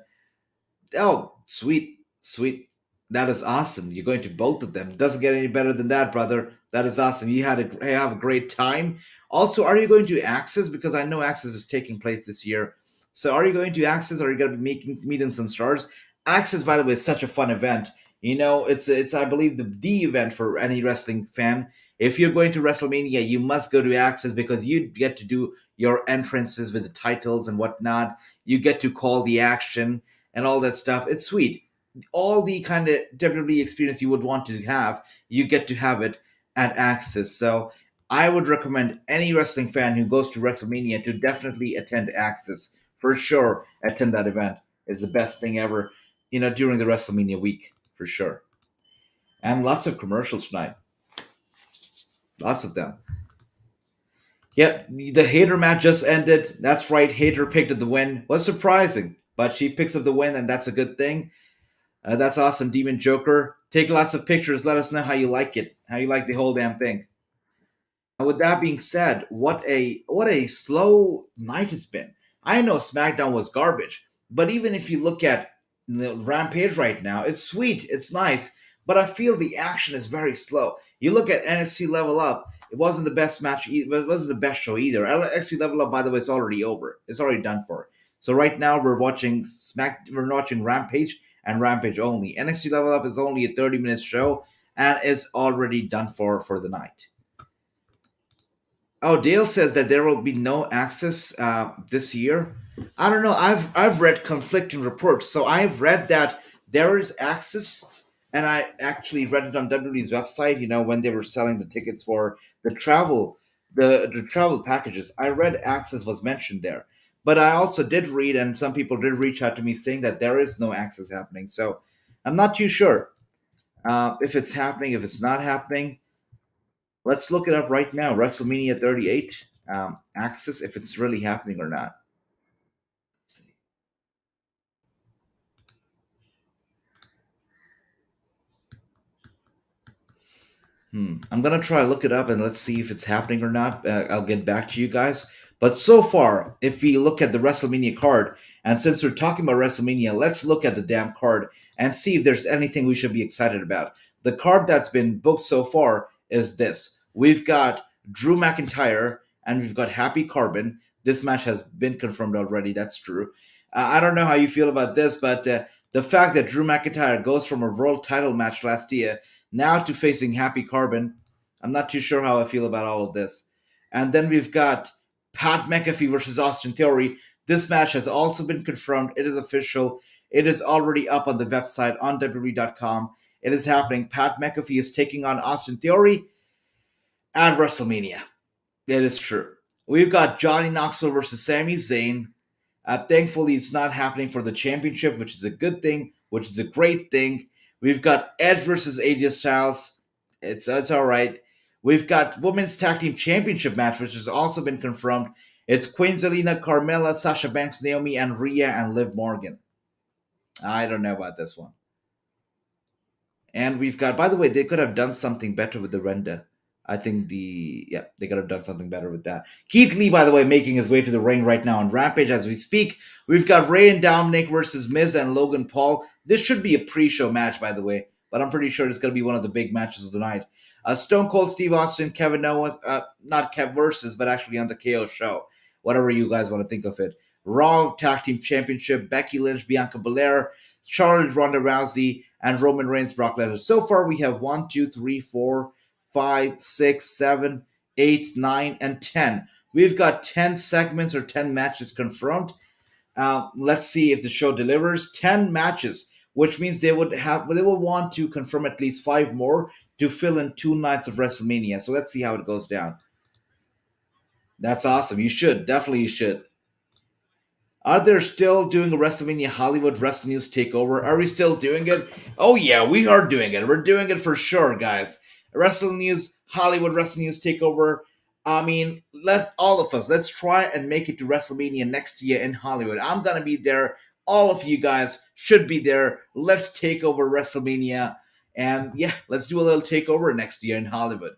Oh, sweet, sweet. That is awesome. You're going to both of them. Doesn't get any better than that, brother. That is awesome. You have a great time. Also, are you going to Access? Because I know Access is taking place this year. So are you going to Access? Or are you going to be meeting some stars? Access, by the way, is such a fun event. It's I believe the event for any wrestling fan. If you're going to WrestleMania, you must go to Access because you get to do your entrances with the titles and whatnot. You get to call the action and all that stuff. It's sweet. All the kind of WWE experience you would want to have, you get to have it at Access. So I would recommend any wrestling fan who goes to WrestleMania to definitely attend Access. For sure, attend that event. It's the best thing ever, during the WrestleMania week, for sure. And lots of commercials tonight. Lots of them. Yep, the Hater match just ended. That's right, Hater picked up the win. Was surprising, but she picks up the win, and that's a good thing. That's awesome, Demon Joker. Take lots of pictures. Let us know how you like it, how you like the whole damn thing. And with that being said, what a slow night it's been. I know SmackDown was garbage, but even if you look at the Rampage right now, it's sweet, it's nice, but I feel the action is very slow. You look at NXT Level Up, it wasn't the best match, it wasn't the best show either. NXT Level Up, by the way, is already over. It's already done for. So right now we're watching Rampage and Rampage only. NXT Level Up is only a 30-minute show and is already done for the night. Oh, Dale says that there will be no Access this year. I don't know. I've read conflicting reports. So I've read that there is Access, and I actually read it on WWE's website. When they were selling the tickets for the travel, the travel packages. I read Access was mentioned there, but I also did read, and some people did reach out to me saying that there is no Access happening. So I'm not too sure if it's happening, if it's not happening. Let's look it up right now. WrestleMania 38 Access, if it's really happening or not. Let's see. I'm gonna try to look it up and let's see if it's happening or not. I'll get back to you guys. But so far, if we look at the WrestleMania card, and since we're talking about WrestleMania, let's look at the damn card and see if there's anything we should be excited about. The card that's been booked so far is this. We've got Drew McIntyre and we've got Happy Corbin. This match has been confirmed already. That's true. I don't know how you feel about this, but the fact that Drew McIntyre goes from a world title match last year now to facing Happy Corbin, I'm not too sure how I feel about all of this. And then we've got Pat McAfee versus Austin Theory. This match has also been confirmed. It is official. It is already up on the website on WWE.com. It is happening. Pat McAfee is taking on Austin Theory at WrestleMania. It is true. We've got Johnny Knoxville versus Sami Zayn. Thankfully, it's not happening for the championship, which is a good thing, which is a great thing. We've got Edge versus AJ Styles. It's all right. We've got Women's Tag Team Championship match, which has also been confirmed. It's Queen Zelina, Carmella, Sasha Banks, Naomi, and Rhea and Liv Morgan. I don't know about this one. And we've got, by the way, they could have done something better with the render. I think they could have done something better with that. Keith Lee, by the way, making his way to the ring right now on Rampage as we speak. We've got Ray and Dominic versus Miz and Logan Paul. This should be a pre-show match, by the way, but I'm pretty sure it's going to be one of the big matches of the night. Stone Cold Steve Austin, Kevin Owens, not Kev versus, but actually on the KO show. Whatever you guys want to think of it. Raw Tag Team Championship, Becky Lynch, Bianca Belair, Charlotte, Ronda Rousey, and Roman Reigns, Brock Lesnar. So far, we have 1, 2, 3, 4, 5, 6, 7, 8, 9, and 10. We've got 10 segments or 10 matches confirmed. Let's see if the show delivers 10 matches, which means they would want to confirm at least 5 more to fill in 2 nights of WrestleMania. So let's see how it goes down. That's awesome. You should. Definitely you should. Are they still doing a WrestleMania Hollywood Wrestlenews takeover? Are we still doing it? Oh yeah, we are doing it. We're doing it for sure, guys. WrestleNews Hollywood Wrestlenews takeover. I mean, let's try and make it to WrestleMania next year in Hollywood. I'm gonna be there. All of you guys should be there. Let's take over WrestleMania. And yeah, let's do a little takeover next year in Hollywood.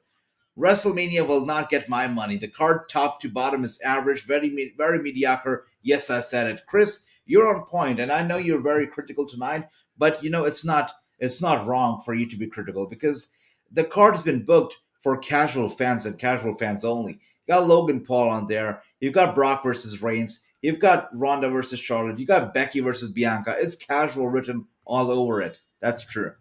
WrestleMania will not get my money. The card top to bottom is average, very mediocre. Yes, I said it. Chris, you're on point, and I know you're very critical tonight, but it's not wrong for you to be critical because the card has been booked for casual fans and casual fans only. You got Logan Paul on there. You've got Brock versus Reigns. You've got Ronda versus Charlotte. You got Becky versus Bianca. It's casual written all over it. That's true.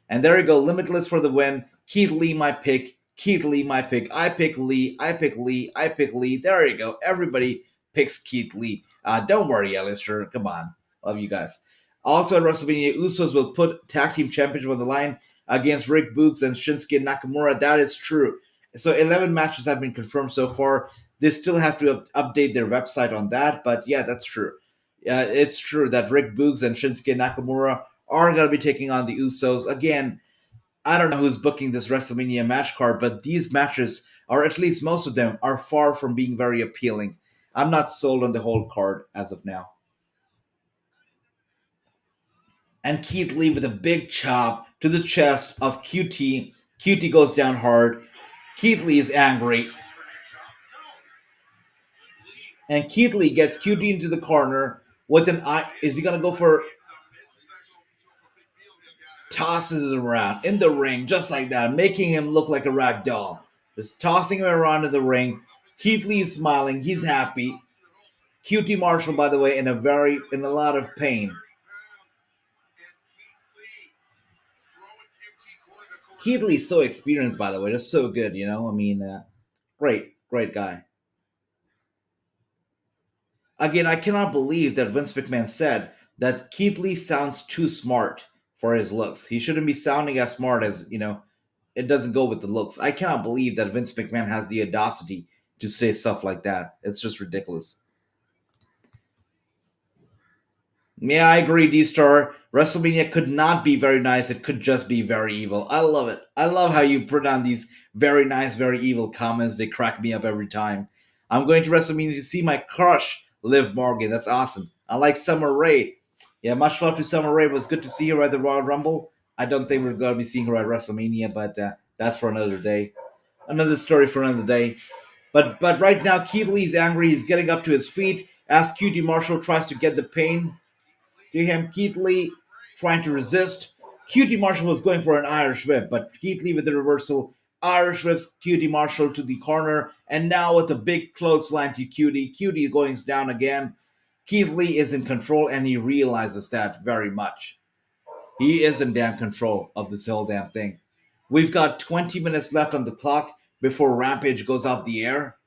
And there you go. Limitless for the win. Keith Lee, my pick. Keith Lee, my pick. I pick Lee. I pick Lee. I pick Lee. There you go. Everybody picks Keith Lee. Don't worry, Alistair. Come on. Love you guys. Also at WrestleMania, Usos will put Tag Team Championship on the line against Rick Boogs and Shinsuke Nakamura. That is true. So 11 matches have been confirmed so far. They still have to update their website on that, but yeah, that's true. It's true that Rick Boogs and Shinsuke Nakamura are going to be taking on the Usos. Again, I don't know who's booking this WrestleMania match card, but these matches, or at least most of them, are far from being very appealing. I'm not sold on the whole card as of now. And Keith Lee with a big chop to the chest of QT. QT goes down hard. Keith Lee is angry. And Keith Lee gets QT into the corner with an eye. Is he going to go for... Tosses him around in the ring just like that, making him look like a rag doll. Just tossing him around in the ring. Keith Lee is smiling. He's happy. QT Marshall, by the way, in a lot of pain. Keith Lee's so experienced, by the way. Just so good, I mean, great guy. Again, I cannot believe that Vince McMahon said that Keith Lee sounds too smart for his looks. He shouldn't be sounding as smart as, it doesn't go with the looks. I cannot believe that Vince McMahon has the audacity to say stuff like that. It's just ridiculous. Yeah, I agree, D-Star. WrestleMania could not be very nice. It could just be very evil. I love it. I love how you put on these very nice, very evil comments. They crack me up every time. I'm going to WrestleMania to see my crush, Liv Morgan. That's awesome. I like Summer Rae. Yeah, much love to Summer Rae. It was good to see her at the Royal Rumble. I don't think we're going to be seeing her at WrestleMania, but That's for another day. Another story for another day. But right now, Keith Lee's angry. He's getting up to his feet as QT Marshall tries to get the pain to him. Keith Lee trying to resist. QT Marshall was going for an Irish whip, but Keith Lee with the reversal. Irish whips QT Marshall to the corner, and now with a big clothesline to QT. QT going down again. Keith Lee is in control, and he realizes that very much. He is in damn control of this whole damn thing. We've got 20 minutes left on the clock before Rampage goes off the air.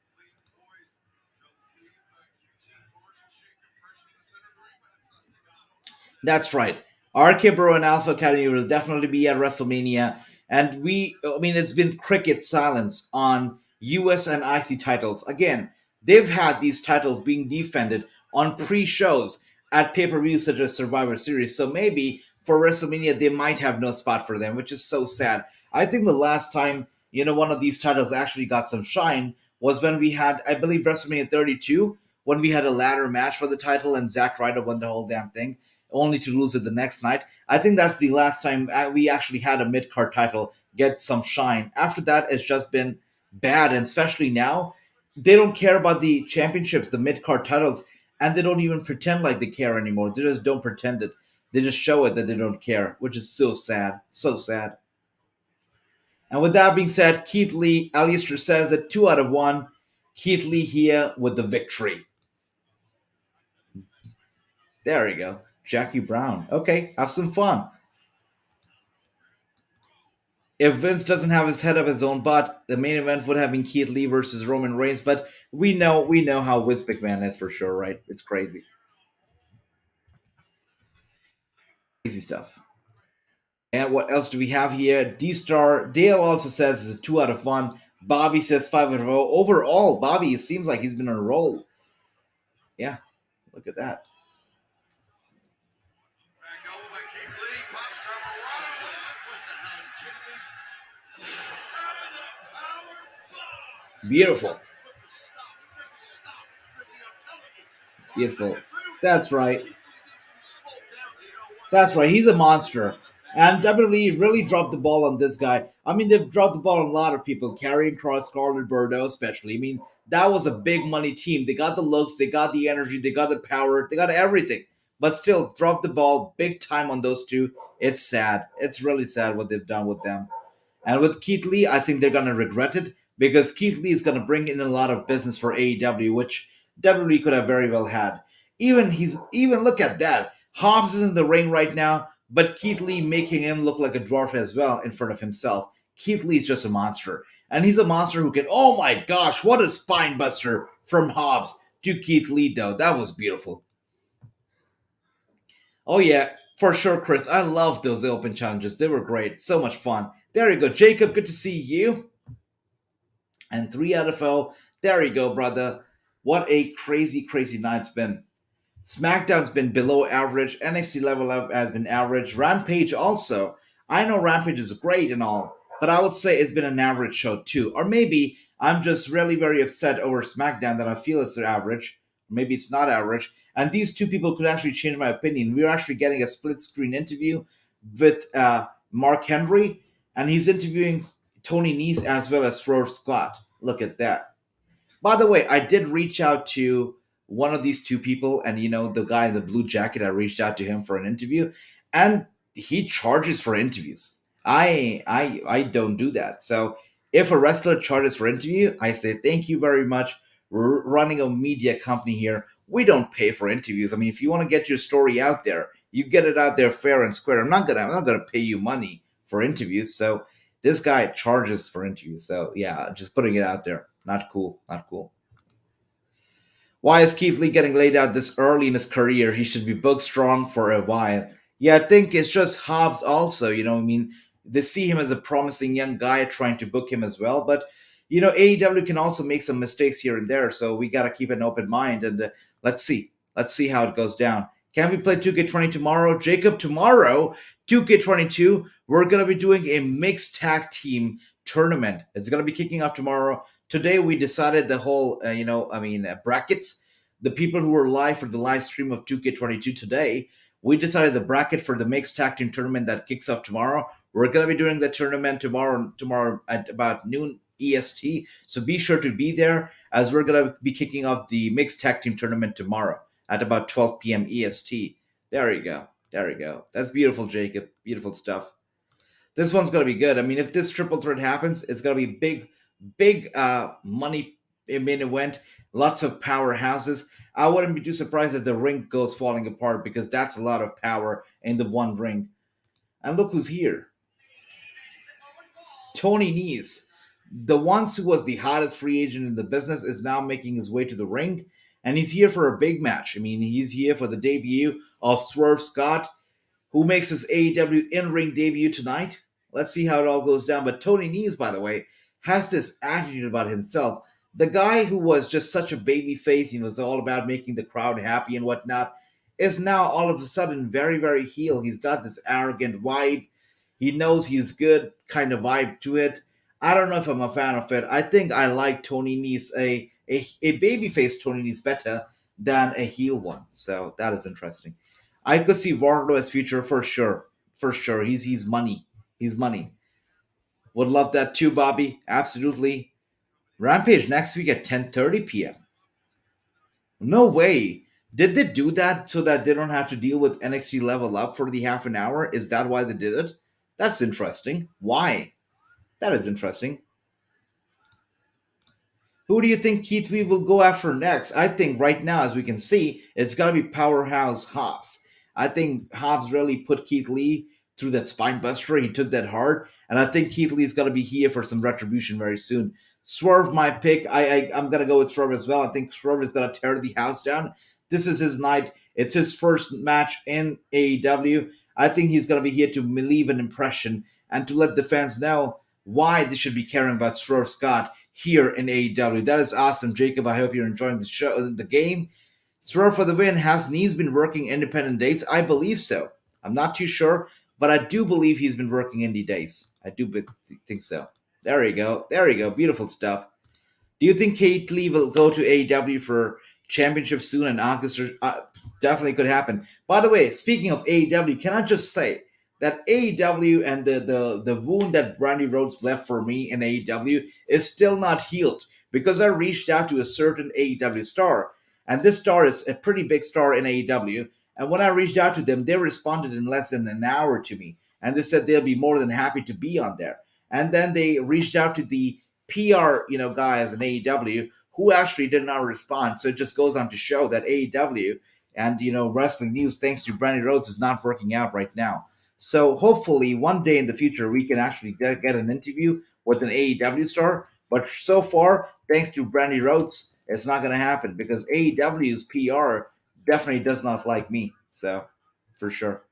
That's right. RK Bro and Alpha Academy will definitely be at WrestleMania. And it's been cricket silence on US and IC titles. Again, they've had these titles being defended on pre-shows at pay-per-views such as Survivor Series. So maybe for WrestleMania, they might have no spot for them, which is so sad. I think the last time, one of these titles actually got some shine was when we had, I believe, WrestleMania 32, when we had a ladder match for the title and Zack Ryder won the whole damn thing, only to lose it the next night. I think that's the last time we actually had a mid-card title get some shine. After that, it's just been bad, and especially now, they don't care about the championships, the mid-card titles, and they don't even pretend like they care anymore. They just don't pretend it. They just show it that they don't care, which is so sad. So sad. And with that being said, Keith Lee, Alistair says it 2 out of 1. Keith Lee here with the victory. There you go. Jackie Brown. Okay, have some fun. If Vince doesn't have his head up his own butt, the main event would have been Keith Lee versus Roman Reigns, but we know how Vince McMahon is for sure, right? It's crazy. Crazy stuff. And what else do we have here? D-Star. Dale also says it's a 2 out of 1. Bobby says 5 out of 0. Overall, Bobby, it seems like he's been on a roll. Yeah, look at that. Beautiful. Beautiful. That's right. That's right. He's a monster. And WWE really dropped the ball on this guy. I mean, they've dropped the ball on a lot of people. Karrion Kross, Scarlett Bordeaux especially. I mean, that was a big money team. They got the looks, they got the energy, they got the power, they got everything. But still, dropped the ball big time on those two. It's sad. It's really sad what they've done with them. And with Keith Lee, I think they're going to regret it because Keith Lee is going to bring in a lot of business for AEW, which WWE could have very well had. Even look at that. Hobbs is in the ring right now, but Keith Lee making him look like a dwarf as well in front of himself. Keith Lee's just a monster. And he's a monster who can, oh my gosh, what a spine buster from Hobbs to Keith Lee, though. That was beautiful. Oh yeah, for sure, Chris. I love those open challenges. They were great. So much fun. There you go. Jacob, good to see you. And 3 out of 0. There you go, brother. What a crazy, crazy night's been. SmackDown's been below average. NXT Level Up has been average. Rampage also. I know Rampage is great and all, but I would say it's been an average show too. Or maybe I'm just really very upset over SmackDown that I feel it's average. Maybe it's not average. And these two people could actually change my opinion. We're actually getting a split screen interview with Mark Henry, and he's interviewing Tony Nese as well as Swerve Scott. Look at that. By the way, I did reach out to one of these two people, and the guy in the blue jacket, I reached out to him for an interview, and he charges for interviews. I don't do that. So if a wrestler charges for interview, I say thank you very much. We're running a media company here. We don't pay for interviews. I mean, if you want to get your story out there, you get it out there fair and square. I'm not gonna pay you money for interviews. So this guy charges for interviews. So yeah, just putting it out there. Not cool. Not cool. Why is Keith Lee getting laid out this early in his career? He should be booked strong for a while. Yeah, I think it's just Hobbs also. They see him as a promising young guy trying to book him as well. But, AEW can also make some mistakes here and there. So we got to keep an open mind. And let's see. Let's see how it goes down. Can we play 2K20 tomorrow? Jacob, tomorrow, 2K22, we're going to be doing a mixed tag team tournament. It's going to be kicking off tomorrow. Today we decided the whole, brackets. The people who were live for the live stream of 2K22 today, we decided the bracket for the mixed tag team tournament that kicks off tomorrow. We're gonna be doing the tournament tomorrow at about noon EST. So be sure to be there as we're gonna be kicking off the mixed tag team tournament tomorrow at about 12 p.m. EST. There you go. There you go. That's beautiful, Jacob. Beautiful stuff. This one's gonna be good. I mean, if this triple threat happens, it's gonna be big money main event. Lots of powerhouses. I wouldn't be too surprised if the ring goes falling apart because that's a lot of power in the one ring. And look who's here. Tony Nese. The once who was the hottest free agent in the business is now making his way to the ring. And he's here for a big match. I mean, he's here for the debut of Swerve Scott, who makes his AEW in-ring debut tonight. Let's see how it all goes down. But Tony Nese, by the way, has this attitude about himself. The guy who was just such a baby face, he was all about making the crowd happy and whatnot, is now all of a sudden very, very heel. He's got this arrogant vibe. He knows he's good kind of vibe to it. I don't know if I'm a fan of it. I think I like Tony Nese, a babyface Tony Nese better than a heel one. So that is interesting. I could see Wardlow as future for sure. For sure. He's money. He's money. Would love that too, Bobby. Absolutely. Rampage next week at 10:30 p.m. No way. Did they do that so that they don't have to deal with NXT Level Up for the half an hour? Is that why they did it? That's interesting. Why? That is interesting. Who do you think Keith Lee will go after next? I think right now, as we can see, it's got to be Powerhouse Hobbs. I think Hobbs really put Keith Lee through that spine buster. He took that hard. And I think Keith Lee's got to be here for some retribution very soon. Swerve, my pick. I'm going to go with Swerve as well. I think Swerve is going to tear the house down. This is his night. It's his first match in AEW. I think he's going to be here to leave an impression and to let the fans know why they should be caring about Swerve Scott here in AEW. That is awesome, Jacob. I hope you're enjoying the show, the game. Swerve for the win. Has Nese been working independent dates? I believe so. I'm not too sure, but I do believe he's been working indie days. I do think so. There you go. There you go. Beautiful stuff. Do you think Keith Lee will go to AEW for championship soon in August? Definitely could happen. By the way, speaking of AEW, can I just say that AEW and the wound that Brandy Rhodes left for me in AEW is still not healed because I reached out to a certain AEW star, and this star is a pretty big star in AEW. And when I reached out to them, they responded in less than an hour to me, and they said they'll be more than happy to be on there. And then they reached out to the PR, guys in AEW who actually did not respond. So it just goes on to show that AEW and wrestling news, thanks to Brandy Rhodes, is not working out right now. So hopefully one day in the future we can actually get an interview with an AEW star. But so far, thanks to Brandy Rhodes, it's not going to happen because AEW's PR definitely does not like me. So for sure.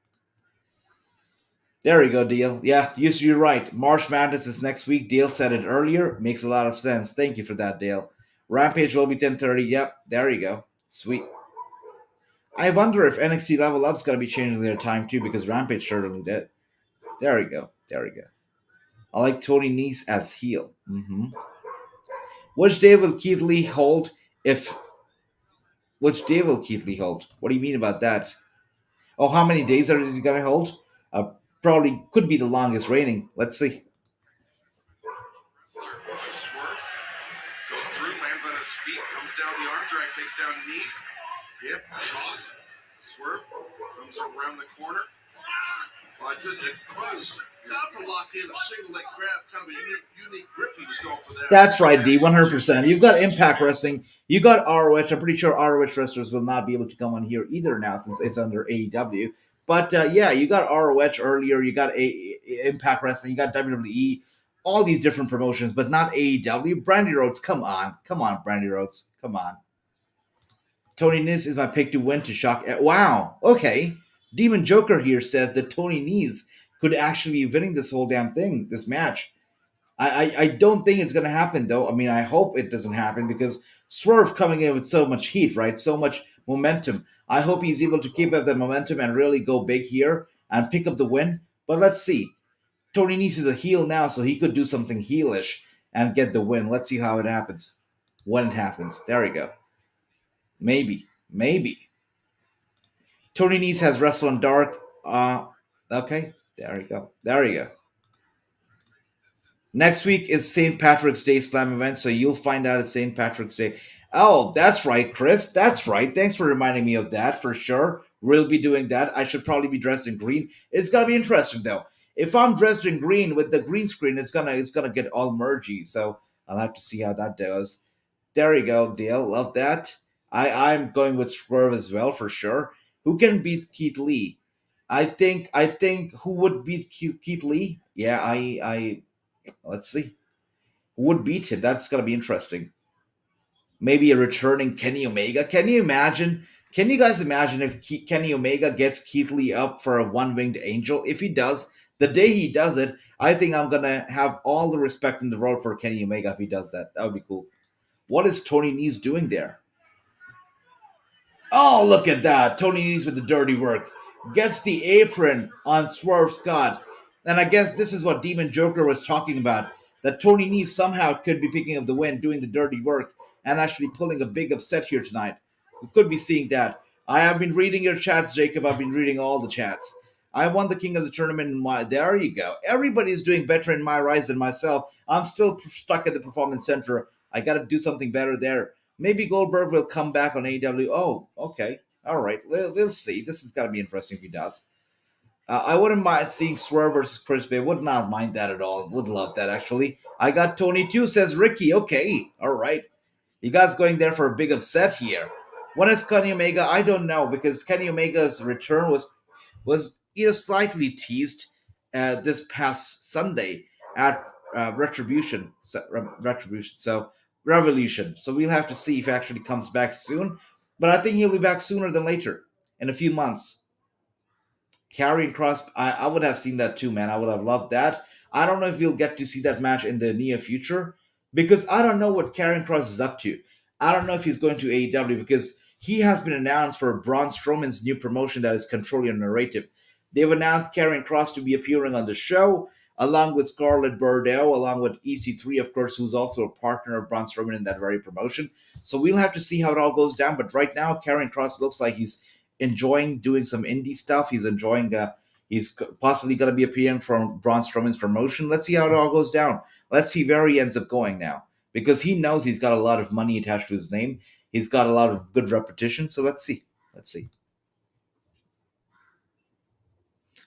There you go, Deal. Yeah, you're right. March Madness is next week. Dale said it earlier. Makes a lot of sense. Thank you for that, Dale. Rampage will be 10:30. Yep, there you go. Sweet. I wonder if NXT Level Up's going to be changing their time too because Rampage certainly did. There you go. There you go. I like Tony Nese as heel. Which day will Keith Lee hold Which day will Keith Lee hold? What do you mean about that? Oh, how many days is he going to hold? Probably could be the longest reigning. Let's see. Swerve goes through, lands on his feet, comes down the arm drag, takes down knees, hip, toss. Swerve comes around the corner. It's close. About to lock in a single leg grab, kind of a unique grip he was going for there. That's right, D, 100%. You've got Impact Wrestling. You got ROH. I'm pretty sure ROH wrestlers will not be able to come on here either now since it's under AEW. But yeah, you got ROH earlier. You got Impact Wrestling. You got WWE. All these different promotions, but not AEW. Brandy Rhodes, come on. Come on, Brandy Rhodes. Come on. Tony Nese is my pick to win to shock. Wow. Okay. Demon Joker here says that Tony Nese could actually be winning this whole damn thing, this match. I don't think it's going to happen, though. I mean, I hope it doesn't happen because Swerve coming in with so much heat, right? So much momentum. I hope he's able to keep up the momentum and really go big here and pick up the win. But let's see. Tony Nese is a heel now, so he could do something heelish and get the win. Let's see how it happens. When it happens. There we go. Maybe. Tony Nese has wrestled on Dark. Okay. There you go. Next week is St. Patrick's Day Slam event, so you'll find out it's St. Patrick's Day. Oh, that's right, Chris. That's right. Thanks for reminding me of that for sure. We'll be doing that. I should probably be dressed in green. It's gonna be interesting though. If I'm dressed in green with the green screen, it's gonna get all mergy. So I'll have to see how that goes. There you go, Dale. Love that. I'm going with Swerve as well for sure. Who can beat Keith Lee? I think who would beat Keith Lee? Yeah, I let's see. Who would beat him? That's gonna be interesting. Maybe a returning Kenny Omega. Can you imagine? Can you guys imagine if Kenny Omega gets Keith Lee up for a one-winged angel? If he does, the day he does it, I think I'm gonna have all the respect in the world for Kenny Omega if he does that. That would be cool. What is Tony Nese doing there? Oh, look at that. Tony Nese with the dirty work. Gets the apron on Swerve Scott. And I guess this is what Demon Joker was talking about. That Tony Nese somehow could be picking up the win, doing the dirty work, and actually pulling a big upset here tonight. We could be seeing that. I have been reading your chats, Jacob. I've been reading all the chats. I won the king of the tournament in my. There you go. Everybody's doing better in my rise than myself. I'm still stuck at the performance center. I got to do something better there. Maybe Goldberg will come back on AEW. Oh, okay. All right. We'll see. This is going to be interesting if he does. I wouldn't mind seeing Swerve versus Chris Bay. Would not mind that at all. Would love that, actually. I got Tony too, says Ricky. Okay. All right. You guys going there for a big upset here. When is Kenny Omega? I don't know, because Kenny Omega's return was slightly teased this past Sunday at Retribution. So Revolution. So we'll have to see if he actually comes back soon. But I think he'll be back sooner than later, in a few months. Karrion Cross, I would have seen that too, man. I would have loved that. I don't know if we'll get to see that match in the near future, because I don't know what Karrion Cross is up to. I don't know if he's going to AEW, because he has been announced for Braun Strowman's new promotion that is Control Your Narrative. They've announced Karrion Cross to be appearing on the show, along with Scarlett Bordeaux, along with EC3, of course, who's also a partner of Braun Strowman in that very promotion. So we'll have to see how it all goes down. But right now, Karrion Cross looks like he's enjoying doing some indie stuff. He's enjoying. He's possibly going to be appearing from Braun Strowman's promotion. Let's see how it all goes down. Let's see where he ends up going now, because he knows he's got a lot of money attached to his name. He's got a lot of good repetition. So let's see. Let's see.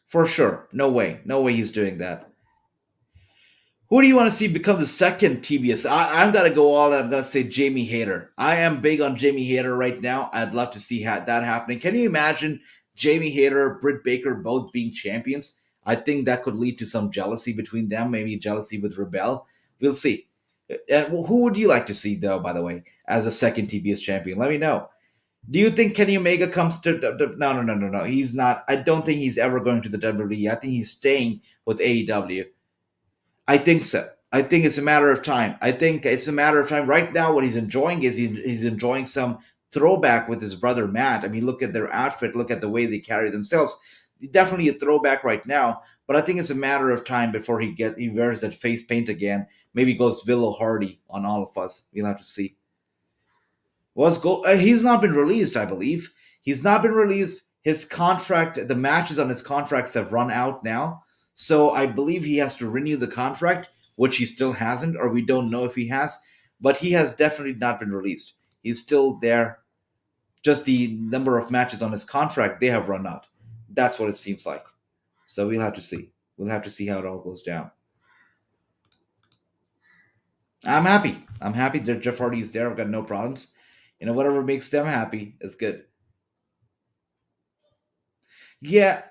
For sure. No way. No way he's doing that. Who do you want to see become the second TBS? I'm going to go all out. I'm going to say Jamie Hayter. I am big on Jamie Hayter right now. I'd love to see that happening. Can you imagine Jamie Hayter, Britt Baker both being champions? I think that could lead to some jealousy between them, maybe jealousy with Rebel. We'll see. Who would you like to see, though, by the way, as a second TBS champion? Let me know. Do you think Kenny Omega comes to... No. He's not. I don't think he's ever going to the WWE. I think he's staying with AEW. I think so. I think it's a matter of time. I think it's a matter of time. Right now, what he's enjoying is he's enjoying some throwback with his brother Matt. I mean, look at their outfit. Look at the way they carry themselves. Definitely a throwback right now. But I think it's a matter of time before he wears that face paint again. Maybe goes Willow Hardy on all of us. We'll have to see. He's not been released, I believe. He's not been released. His contract, the matches on his contracts have run out now. So I believe he has to renew the contract, which he still hasn't, or we don't know if he has. But he has definitely not been released. He's still there. Just the number of matches on his contract, they have run out. That's what it seems like. So we'll have to see. We'll have to see how it all goes down. I'm happy. I'm happy that Jeff Hardy is there. I've got no problems. Whatever makes them happy is good. Yeah.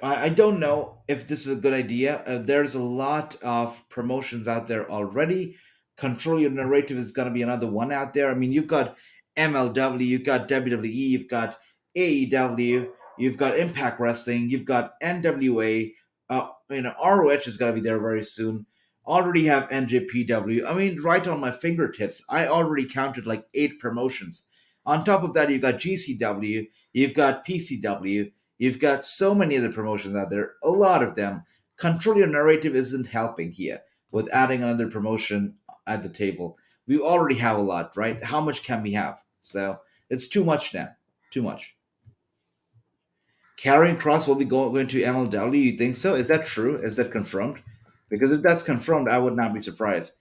I don't know if this is a good idea. There's a lot of promotions out there already. Control Your Narrative is going to be another one out there. I mean, you've got MLW, you've got WWE, you've got AEW, you've got Impact Wrestling, you've got NWA. ROH is going to be there very soon. Already have NJPW. I mean, right on my fingertips, I already counted like 8 promotions. On top of that, you've got GCW, you've got PCW, you've got so many other promotions out there, a lot of them. Control Your Narrative isn't helping here with adding another promotion at the table. We already have a lot, right? How much can we have? So it's too much now. Too much. Karrion Cross will be going to MLW. You think so? Is that true? Is that confirmed? Because if that's confirmed, I would not be surprised.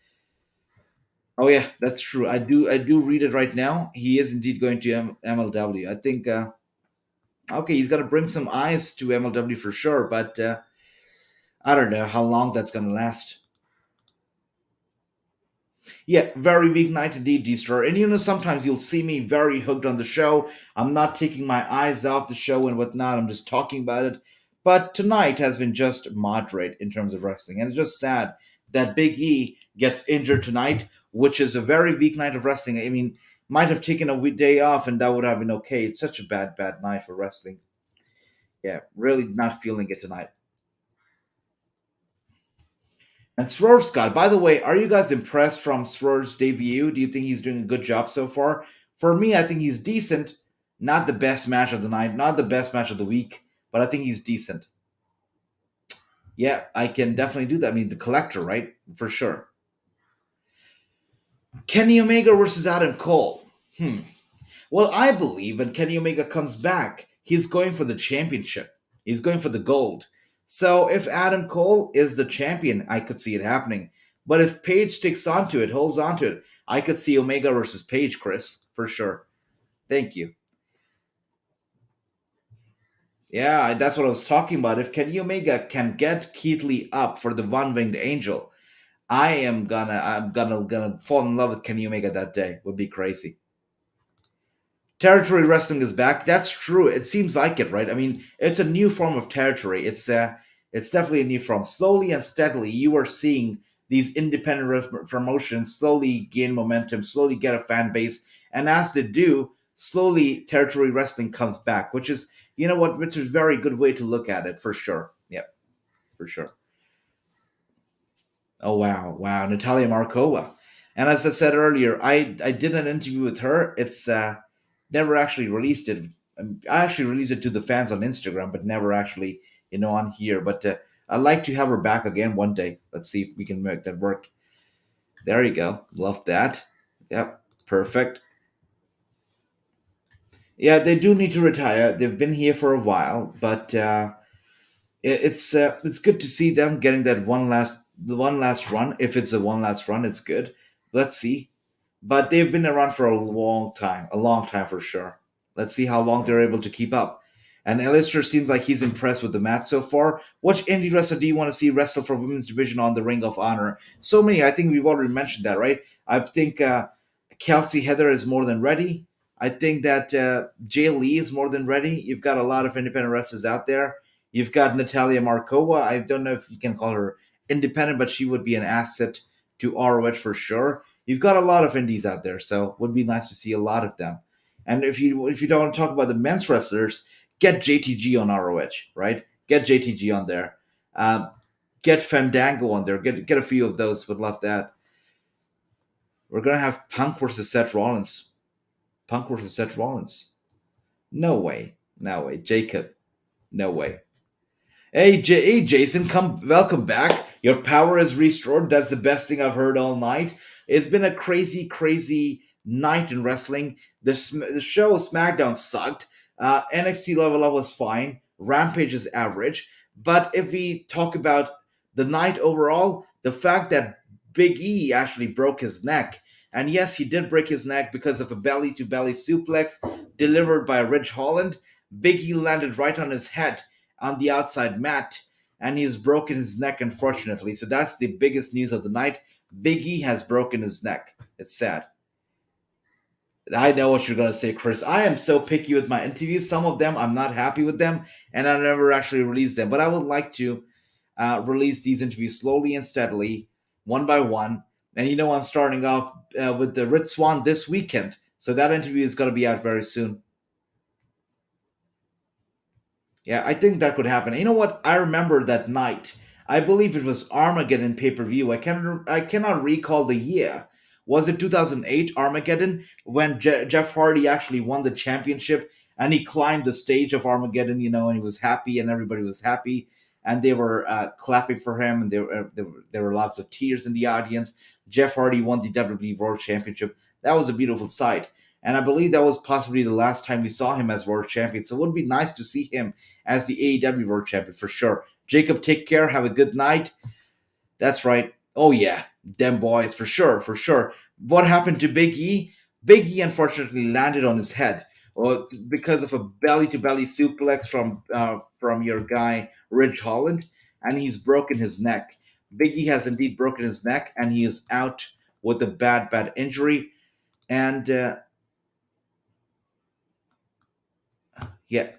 Oh yeah, that's true. I do read it right now. He is indeed going to MLW. I think okay, he's got to bring some eyes to MLW for sure, but I don't know how long that's going to last. Yeah, very weak night indeed, D-Star. And sometimes you'll see me very hooked on the show. I'm not taking my eyes off the show and whatnot. I'm just talking about it. But tonight has been just moderate in terms of wrestling. And it's just sad that Big E gets injured tonight, which is a very weak night of wrestling. I mean, might have taken a day off and that would have been okay. It's such a bad, bad night for wrestling. Yeah, really not feeling it tonight. And Swerve Scott, by the way, are you guys impressed from Swerve's debut? Do you think he's doing a good job so far? For me, I think he's decent. Not the best match of the night, not the best match of the week, but I think he's decent. Yeah, I can definitely do that. I mean, the collector, right? For sure. Kenny Omega versus Adam Cole. Well, I believe when Kenny Omega comes back, he's going for the championship. He's going for the gold. So if Adam Cole is the champion, I could see it happening. But if Page sticks onto it, holds onto it, I could see Omega versus Page, Chris, for sure. Thank you. Yeah, that's what I was talking about. If Kenny Omega can get Keith Lee up for the one-winged angel, I'm gonna fall in love with Kenny Omega that day. Would be crazy. Territory wrestling is back. That's true. It seems like it, right? I mean, it's a new form of territory. It's definitely a new form. Slowly and steadily, you are seeing these independent promotions slowly gain momentum, slowly get a fan base, and as they do, slowly territory wrestling comes back, which is, which is a very good way to look at it for sure. Yep, for sure. Oh wow, wow, Natalia Markova. And as I said earlier, I did an interview with her. It's never actually released it. I actually released it to the fans on Instagram, but never actually, on here. But I'd like to have her back again one day. Let's see if we can make that work. There you go. Love that. Yep, perfect. Yeah, they do need to retire. They've been here for a while, but it's good to see them getting that one last run. If it's a one last run, it's good. Let's see. But they've been around for a long time for sure. Let's see how long they're able to keep up. And Alistair seems like he's impressed with the match so far. Which indie wrestler do you want to see wrestle for women's division on the Ring of Honor? So many. I think we've already mentioned that, right? I think Kelsey Heather is more than ready. I think that Jay Lee is more than ready. You've got a lot of independent wrestlers out there. You've got Natalia Markova. I don't know if you can call her independent, but she would be an asset to ROH for sure. You've got a lot of indies out there, so it would be nice to see a lot of them. And if you don't want to talk about the men's wrestlers, get JTG on ROH, right? Get JTG on there. Get Fandango on there. Get a few of those. Would love that. We're gonna have Punk versus Seth Rollins. Punk versus Seth Rollins. No way. No way. Jacob. No way. Hey, Jason, welcome back. Your power is restored. That's the best thing I've heard all night. It's been a crazy, crazy night in wrestling. The show SmackDown sucked. NXT Level Up was fine. Rampage is average. But if we talk about the night overall, the fact that Big E actually broke his neck, and yes, he did break his neck because of a belly-to-belly suplex delivered by Ridge Holland. Big E landed right on his head on the outside mat, and he has broken his neck, unfortunately. So that's the biggest news of the night. Big E has broken his neck. It's sad. I know what you're going to say, Chris. I am so picky with my interviews. Some of them, I'm not happy with them, and I never actually release them. But I would like to release these interviews slowly and steadily, one by one. And I'm starting off with the Rich Swann this weekend. So that interview is going to be out very soon. Yeah, I think that could happen. You know what? I remember that night. I believe it was Armageddon pay-per-view. I cannot recall the year. Was it 2008 Armageddon when Jeff Hardy actually won the championship and he climbed the stage of Armageddon, and he was happy and everybody was happy and they were clapping for him and there were lots of tears in the audience. Jeff Hardy won the WWE World Championship. That was a beautiful sight. And I believe that was possibly the last time we saw him as World Champion. So it would be nice to see him as the AEW World Champion for sure. Jacob, take care. Have a good night. That's right. Oh yeah, them boys for sure, for sure. What happened to Big E? Big E unfortunately landed on his head, because of a belly-to-belly suplex from your guy Ridge Holland, and he's broken his neck. Big E has indeed broken his neck, and he is out with a bad injury. And yeah,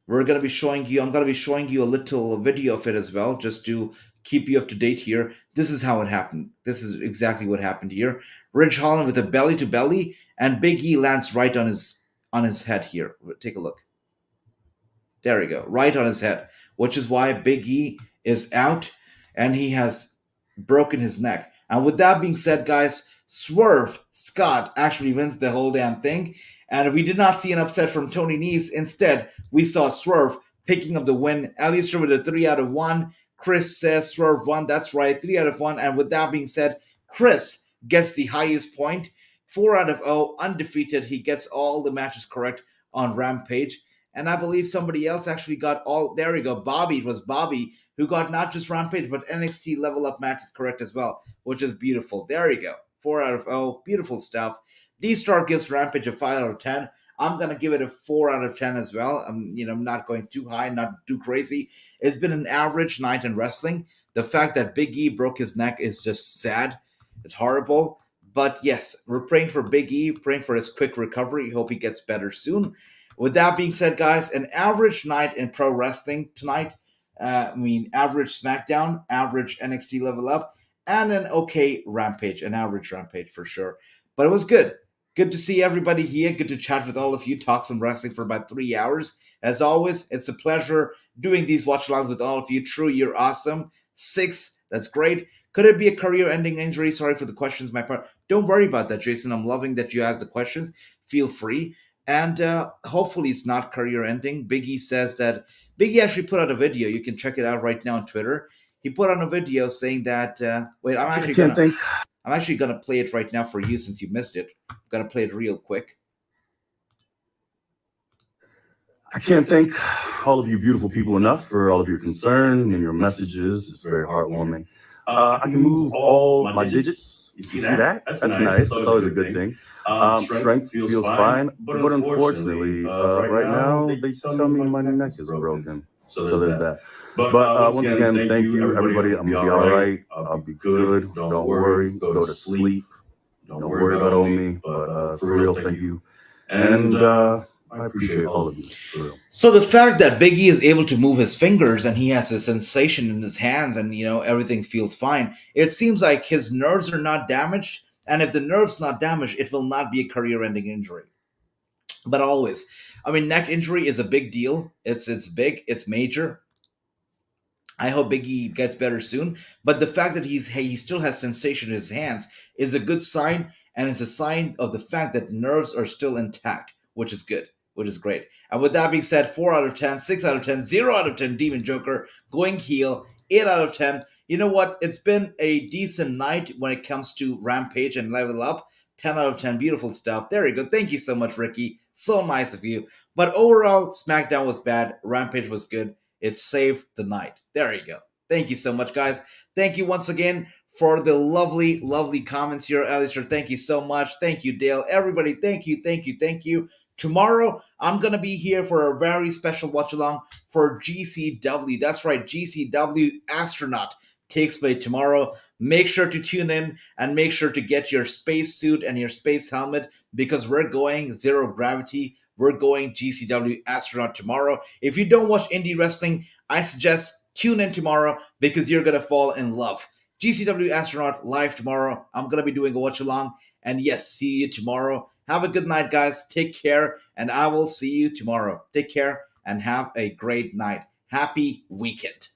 I'm gonna be showing you a little video of it as well, just to keep you up to date here. This is how it happened. This is exactly what happened here. Ridge Holland with a belly to belly, and Big E lands right on his head here. Take a look. There we go, right on his head, which is why Big E is out, and he has broken his neck. And with that being said, guys, Swerve Scott actually wins the whole damn thing. And we did not see an upset from Tony Nese. Instead, we saw Swerve picking up the win. Alistair with a 3 out of 1. Chris says Swerve won. That's right, 3 out of 1. And with that being said, Chris gets the highest point. 4 out of 0, undefeated. He gets all the matches correct on Rampage. And I believe somebody else actually got all. There we go. Bobby. It was Bobby who got not just Rampage, but NXT Level Up matches correct as well, which is beautiful. There you go. 4 out of 0. Beautiful stuff. D-Star gives Rampage a 5 out of 10. I'm going to give it a 4 out of 10 as well. I'm not going too high, not too crazy. It's been an average night in wrestling. The fact that Big E broke his neck is just sad. It's horrible. But yes, we're praying for Big E, praying for his quick recovery. Hope he gets better soon. With that being said, guys, an average night in pro wrestling tonight. Average SmackDown, average NXT Level Up, and an okay Rampage, an average Rampage for sure. But it was good. Good to see everybody here. Good to chat with all of you. Talk some wrestling for about 3 hours. As always, it's a pleasure doing these watch-alongs with all of you. True, you're awesome. 6, that's great. Could it be a career-ending injury? Sorry for the questions, my part. Don't worry about that, Jason. I'm loving that you asked the questions. Feel free. And hopefully it's not career-ending. Biggie says that... Biggie actually put out a video. You can check it out right now on Twitter. He put on a video saying that... wait, I'm actually gonna play it right now for you since you missed it. I'm gonna play it real quick. I can't thank all of you beautiful people enough for all of your concern and your messages. It's very heartwarming. I can move all my digits. You see that? That's nice. That's always a good thing. Strength feels fine, but unfortunately, right now they tell me my neck is broken. So there's that. But once again, thank you, everybody. I'm gonna be all right. I'll be good. Don't worry. Go to sleep. Don't worry about Omi. But for real, thank you. And I appreciate all of you, for real. So the fact that Big E is able to move his fingers and he has a sensation in his hands and, everything feels fine, it seems like his nerves are not damaged. And if the nerve's not damaged, it will not be a career-ending injury. But always, neck injury is a big deal. It's big. It's major. I hope Big E gets better soon. But the fact that he still has sensation in his hands is a good sign. And it's a sign of the fact that nerves are still intact, which is good. Which is great. And with that being said, 4 out of 10, 6 out of 10, 0 out of 10, Demon Joker, going heel, 8 out of 10. You know what? It's been a decent night when it comes to Rampage and Level Up. 10 out of 10, beautiful stuff. There you go. Thank you so much, Ricky. So nice of you. But overall, SmackDown was bad. Rampage was good. It saved the night. There you go. Thank you so much, guys. Thank you once again for the lovely, lovely comments here, Alistair. Thank you so much. Thank you, Dale. Everybody, thank you, thank you, thank you. Tomorrow, I'm going to be here for a very special watch-along for GCW. That's right, GCW Astronaut takes place tomorrow. Make sure to tune in and make sure to get your space suit and your space helmet because we're going zero gravity. We're going GCW Astronaut tomorrow. If you don't watch indie wrestling, I suggest tune in tomorrow because you're going to fall in love. GCW Astronaut live tomorrow. I'm going to be doing a watch-along. And yes, see you tomorrow. Have a good night, guys. Take care, and I will see you tomorrow. Take care, and have a great night. Happy weekend.